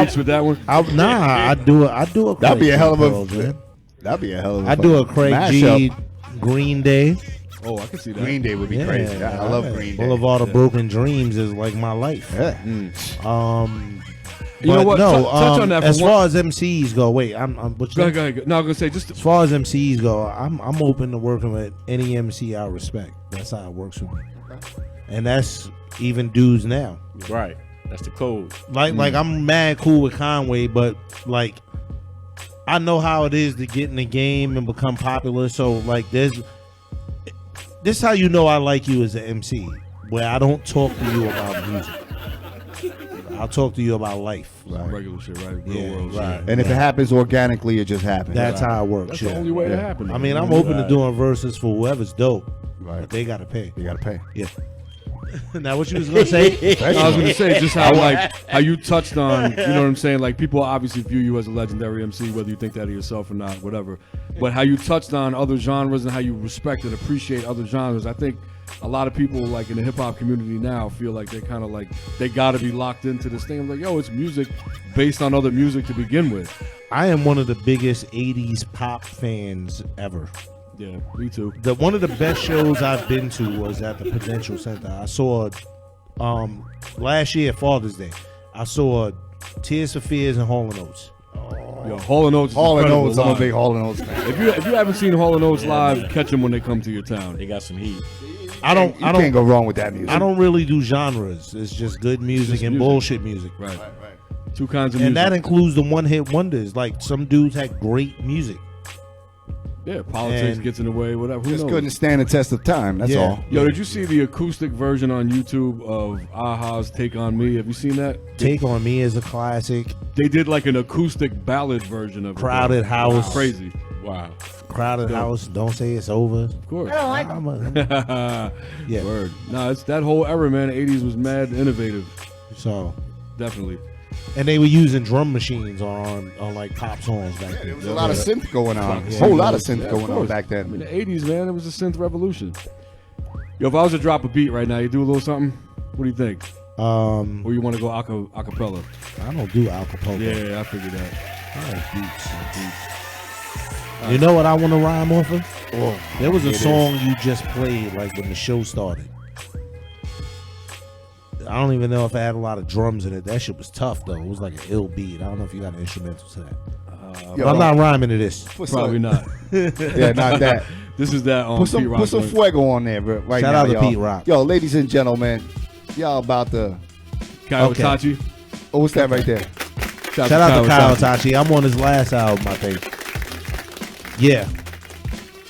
reached with that one. I do a. That'd be a hell of a. Pearl Jam. That'd be a hell of a. I do a Craig G mashup. Green Day. Oh, I can see that. Green Day would be crazy. I love Green Day. Boulevard of Broken Dreams is like my life. Yeah. You know what? No, Touch on that for as one- far as MCs go, wait, I'm Go ahead. No, I'm gonna say just as far as MCs go, I'm open to working with any MC I respect. That's how it works with me, and that's even dudes now. Right. That's the code. Like I'm mad cool with Conway, but like I know how it is to get in the game and become popular. So like this is how you know I like you as an MC, where I don't talk to you about music. I'll talk to you about life. regular shit, right? Real Yeah, world right. shit. And if it happens organically, it just happens. That's how it works. That's yeah. the only way Yeah. it happened. I mean, I'm open to doing verses for whoever's dope, Right. but they gotta pay. You gotta pay. Yeah. Now, what you was gonna say? I was gonna say just how you touched on, you know what I'm saying? Like people obviously view you as a legendary MC, whether you think that of yourself or not, whatever. But how you touched on other genres and how you respect and appreciate other genres, I think a lot of people like in the hip hop community now feel like they kind of like they gotta be locked into this thing. I'm like, yo, it's music based on other music to begin with. I am one of the biggest 80s pop fans ever. Yeah, me too. One of the best shows I've been to was at the Prudential Center. I saw last year, Father's Day, I saw Tears for Fears and Hall & Oates. Yo, Hall & Oates. Hall & Oates, I'm a big Hall & Oates fan. If you haven't seen Hall & Oates live, catch them when they come to your town. They got some heat. You can't go wrong with that music. I don't really do genres. It's just good music and bullshit music. Right. Two kinds of and music. that includes the one-hit wonders. Like some dudes had great music. Yeah, politics gets in the way, whatever. Who Just knows? couldn't stand the test of time. That's all. Yo, did you see the acoustic version on YouTube of Aha's Take On Me? Have you seen that? Take On Me is a classic. They did like an acoustic ballad version of Crowded it. House. Wow. Crazy. Wow. Crowded House, Don't Say It's Over. Of course. I don't like Yeah. Word. No, it's that whole era, man. The 80s was mad innovative. So. Definitely. And they were using drum machines on like pop songs back then. There was a lot of synth going on. Yeah. A whole lot of synth Yeah, going on course. back then. I mean, the 80s, man, it was a synth revolution. Yo, if I was to drop a beat right now, you do a little something? What do you think? Or you want to go acapella? I don't do acapella. Yeah, I figured that. I like beats. You know what I want to rhyme off of? Oh, there was a it song you just played like when the show started. I don't even know if it had a lot of drums in it. That shit was tough though. It was like an ill beat. I don't know if you got an instrumental to that. But I'm not rhyming to this. Probably not. Yeah, not that. This is that on Put some, Pete Rock put some joint. fuego on there right Shout now, out to y'all. Pete Rock. Yo, ladies and gentlemen, y'all about to... Kyle Tachi. Oh, what's that right there? Shout out to Kyle Tachi. I'm on his last album, I think. Yeah.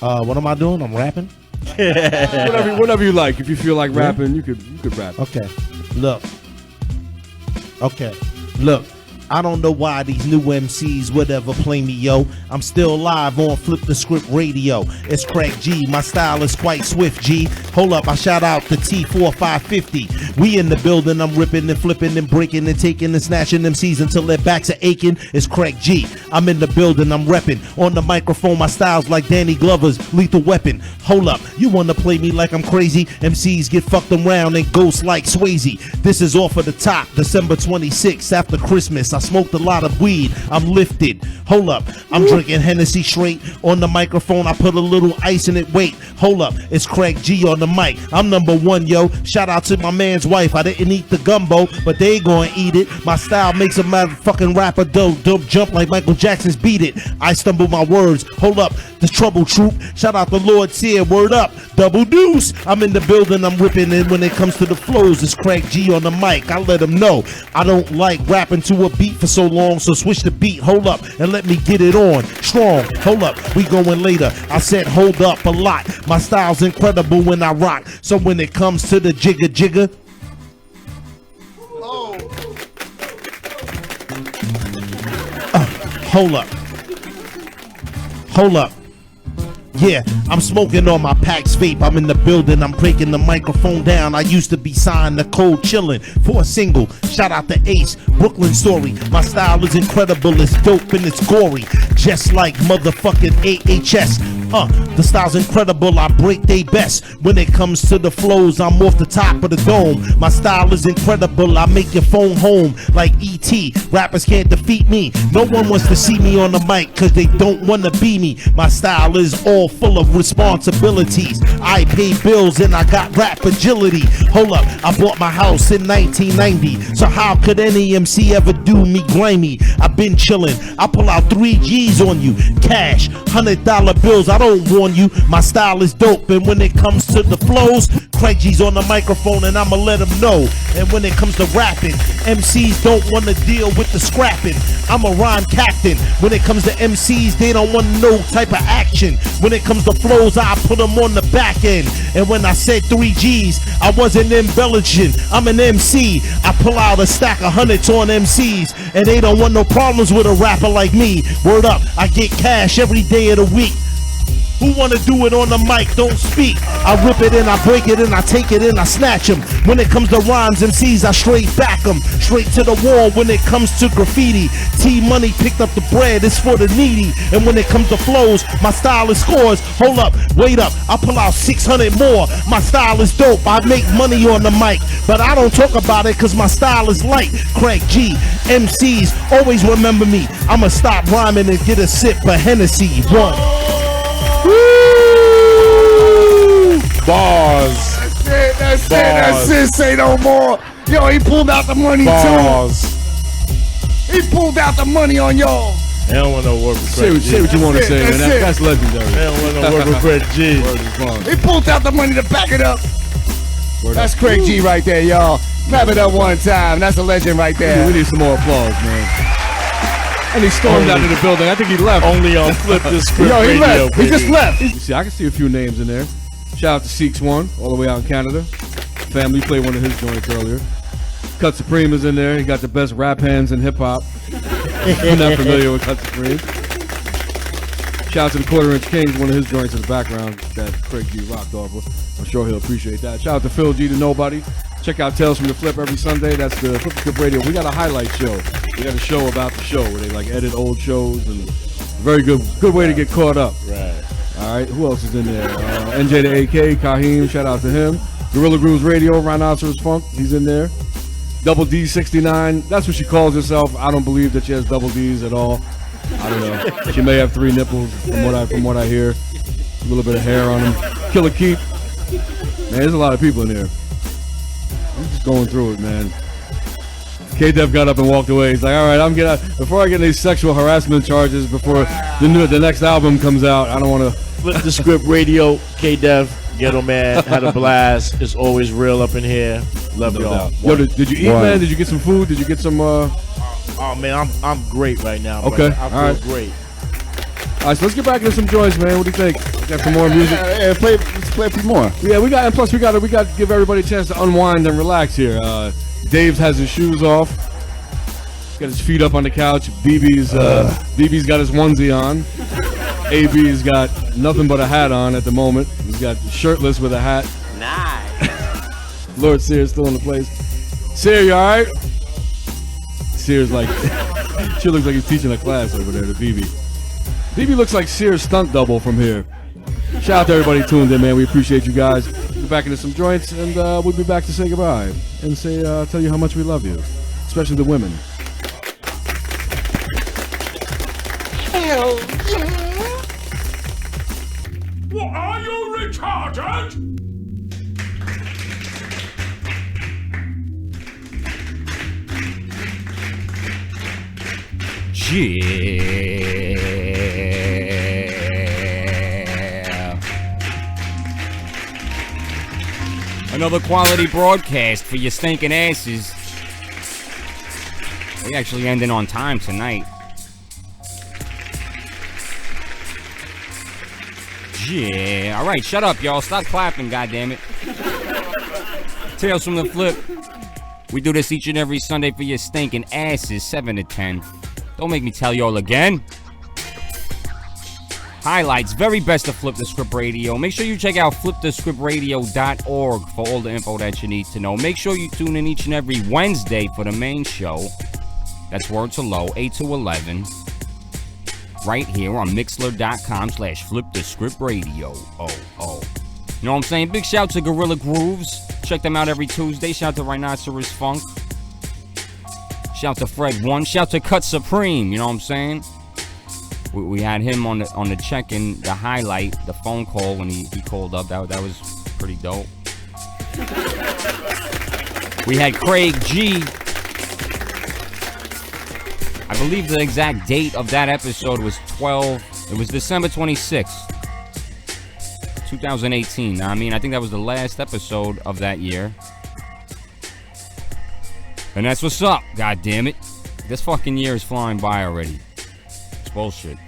What am I doing? I'm rapping? whatever you like. If you feel like rapping, you could rap. Okay. Look. I don't know why these new MCs would ever play me, yo. I'm still live on Flip the Script Radio. It's Craig G. My style is quite swift, G. Hold up, I shout out the T4550. We in the building, I'm ripping and flipping and breaking and taking and snatching MCs until their backs are aching. It's Craig G. I'm in the building, I'm repping. On the microphone, my style's like Danny Glover's Lethal Weapon. Hold up, you wanna play me like I'm crazy? MCs get fucked around and ghosts like Swayze. This is off of the top, December 26th after Christmas. I smoked a lot of weed, I'm lifted. Hold up, I'm drinking Hennessy straight. On the microphone, I put a little ice in it. Wait, hold up, it's Craig G on the mic. I'm number one, yo. Shout out to my man's wife. I didn't eat the gumbo, but they gonna eat it. My style makes a motherfucking rapper dope jump like Michael Jackson's Beat It. I stumble my words. Hold up, the Trouble Troop. Shout out the Lord Sear, word up. Double deuce. I'm in the building, I'm ripping it. When it comes to the flows, it's Craig G on the mic. I let him know I don't like rapping to a beat for so long, so switch the beat. Hold up and let me get it on strong. Hold up, we going later. I said hold up a lot. My style's incredible when I rock. So when it comes to the jigger, hold up. Yeah, I'm smoking on my Pax vape. I'm in the building, I'm breaking the microphone down. I used to be signed to Cold Chillin' for a single. Shout out to Ace, Brooklyn Story. My style is incredible, it's dope and it's gory. Just like motherfucking AHS. The style's incredible, I break they best. When it comes to the flows, I'm off the top of the dome. My style is incredible, I make your phone home like E.T. Rappers can't defeat me. No one wants to see me on the mic cause they don't wanna be me. My style is all full of responsibilities. I pay bills and I got rap agility. Hold up, I bought my house in 1990. So how could any MC ever do me grimy? I've been chillin', I pull out 3 G's on you. Cash, $100 bills, I don't warn you. My style is dope, and when it comes to the flows, Craig G's on the microphone and I'ma let him know. And when it comes to rapping, MCs don't wanna deal with the scrapping. I'm a rhyme captain. When it comes to MCs, they don't want no type of action. When it comes to flows, I put them on the back end. And when I said 3 G's, I wasn't embellishing. I'm an MC. I pull out a stack of hundreds on MCs, and they don't want no problems with a rapper like me. Word up, I get cash every day of the week. Who wanna do it on the mic? Don't speak. I rip it and I break it and I take it and I snatch them. When it comes to rhymes, MCs, I straight back them. Straight to the wall when it comes to graffiti. T-Money picked up the bread, it's for the needy. And when it comes to flows, my style is scores. Hold up, wait up, I pull out 600 more. My style is dope, I make money on the mic. But I don't talk about it cause my style is light. Craig G, MCs, always remember me. I'ma stop rhyming and get a sip of Hennessy. One. Woo! Bars. That's it, say no more. Yo, he pulled out the money Bars. too. He pulled out the money on y'all. I don't want no word with Say what you want to say, man. That's legendary. I don't want no word with Craig G. He pulled out the money to back it up. That's Craig G right there, y'all. Clap it up one time. That's a legend right there. We need some more applause, man. And he stormed out of the building. I think he left. Only on Flip the Script Yo, he Radio, left. He just left. You see, I can see a few names in there. Shout out to Seeks1, all the way out in Canada. Family played one of his joints earlier. Cut Supreme is in there. He got the best rap hands in hip hop. I'm not familiar with Cut Supreme. Shout out to the Quarter Inch Kings, one of his joints in the background that Craig G rocked off with. I'm sure he'll appreciate that. Shout out to Phil G, to Knowbody. Check out Tales from the Flip every Sunday. That's the Flip the Script Radio. We got a highlight show. We got a show about the show where they like edit old shows, and very good way to get caught up. Right. All right. Who else is in there? NJ the AK, Kaheem. Shout out to him. Gorilla Grooves Radio, Rhinoceros Funk. He's in there. Double D 69. That's what she calls herself. I don't believe that she has double D's at all. I don't know. She may have 3 nipples from what I hear. A little bit of hair on them. Killer Keep. Man, there's a lot of people in here. I'm just going through it, man. K-Def got up and walked away. He's like, all right, before I get these sexual harassment charges before the next album comes out, I don't want to. Flip the Script Radio, K-Def, Ghetto Man, had a blast. It's always real up in here. Love y'all. Yo, did you eat, man? Did you get some food? Did you get some, Oh, man, I'm great right now, okay, brother. I feel all right. great. All right, so let's get back into some joints, man. What do you think? Got some more music? Let's play a few more. Yeah, we got to give everybody a chance to unwind and relax here. Dave has his shoes off. He's got his feet up on the couch. BB's got his onesie on. AB's got nothing but a hat on at the moment. He's got shirtless with a hat. Nice. Lord Sear's still in the place. Sear, you all right? Sear's like, she looks like he's teaching a class over there to BB. BB looks like Sear's stunt double from here. Shout out to everybody tuned in, man. We appreciate you guys. We'll be back into some joints, and we'll be back to say goodbye and say tell you how much we love you, especially the women. Hell yeah! What, are you retarded? Yeah. Another quality broadcast for your stinking asses. We actually ending on time tonight. Yeah. All right, shut up, y'all. Stop clapping, goddammit. Tales from the Flip. We do this each and every Sunday for your stinking asses, 7 to 10. Don't make me tell y'all again. Highlights, very best of Flip the Script Radio. Make sure you check out flipthescriptradio.org for all the info that you need to know. Make sure you tune in each and every Wednesday for the main show. That's Word to Low, 8 to 11. Right here on mixler.com/flipthescriptradio. Oh. You know what I'm saying? Big shout to Gorilla Grooves. Check them out every Tuesday. Shout to Rhinoceros Funk. Shout to Fred One. Shout to Cut Supreme. You know what I'm saying? We had him on the check-in, the highlight, the phone call when he called up. That was pretty dope. We had Craig G. I believe the exact date of that episode was December 26th, 2018. I mean, I think that was the last episode of that year. And that's what's up, god damn it. This fucking year is flying by already. It's bullshit.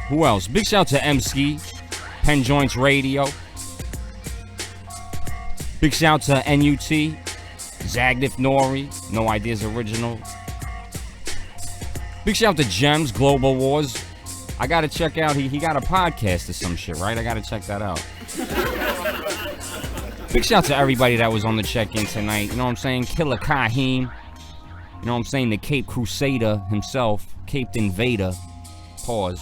Who else? Big shout to M-Ski, Pen Joints Radio. Big shout to NUT, Zagnif Nori, No Ideas Original. Big shout to Gems, Global Wars, I gotta check out. He got a podcast or some shit, right? I gotta check that out. Big shout to everybody that was on the check-in tonight. You know what I'm saying? Killer Kaheem. You know what I'm saying? The Cape Crusader himself. Caped Invader. Pause.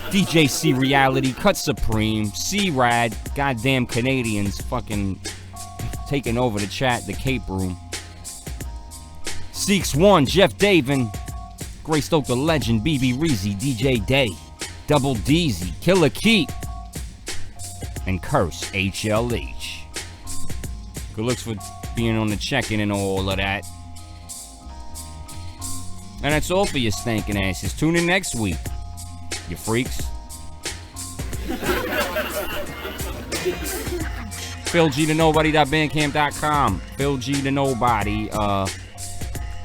DJ C Reality. Cut Supreme. C-Rad. Goddamn Canadians fucking taking over the chat. The Cape Room. Seeks One. Jeff Davin. Gray Stoke the Legend. BB Reezy. DJ Day. Double Deezy. Killer Keep. And Curse HLH. Good looks for being on the check-in and all of that. And that's all for your stinking asses. Tune in next week, you freaks. PhilG2Knowbody.bandcamp.com. PhilG2Knowbody.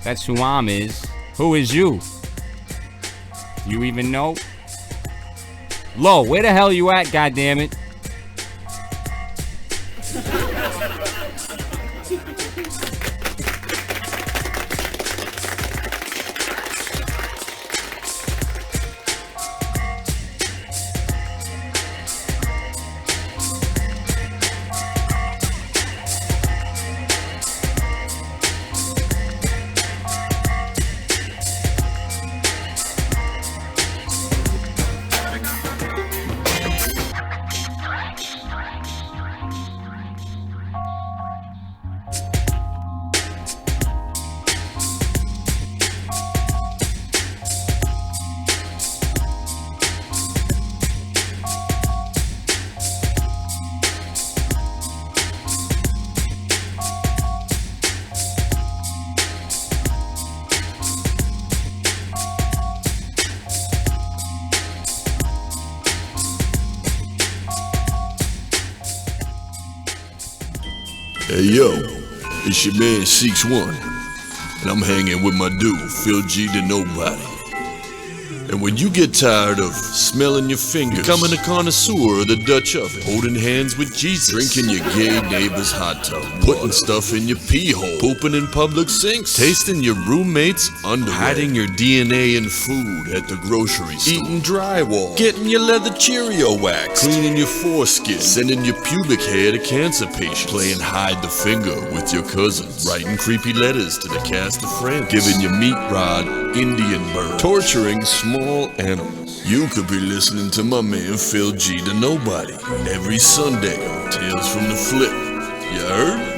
That's who I'm is. Who is you? You even know? Lo, where the hell you at, goddammit? Hey yo, it's your man Seeks One, and I'm hanging with my dude PhilG2Knowbody. And when you get tired of smelling your fingers, becoming a connoisseur of the Dutch oven, holding hands with Jesus, drinking your gay neighbor's hot tub, putting stuff in your pee hole, pooping in public sinks, tasting your roommate's underwear, hiding your DNA in food at the grocery store, eating drywall, getting your leather Cheerio waxed, cleaning your foreskin, sending your pubic hair to cancer patients, playing hide the finger with your cousins, writing creepy letters to the cast of Friends, giving your meat rod Indian bird, torturing small animals. You could be listening to my man PhilG2Knowbody every Sunday on Tales from the Flip. You heard?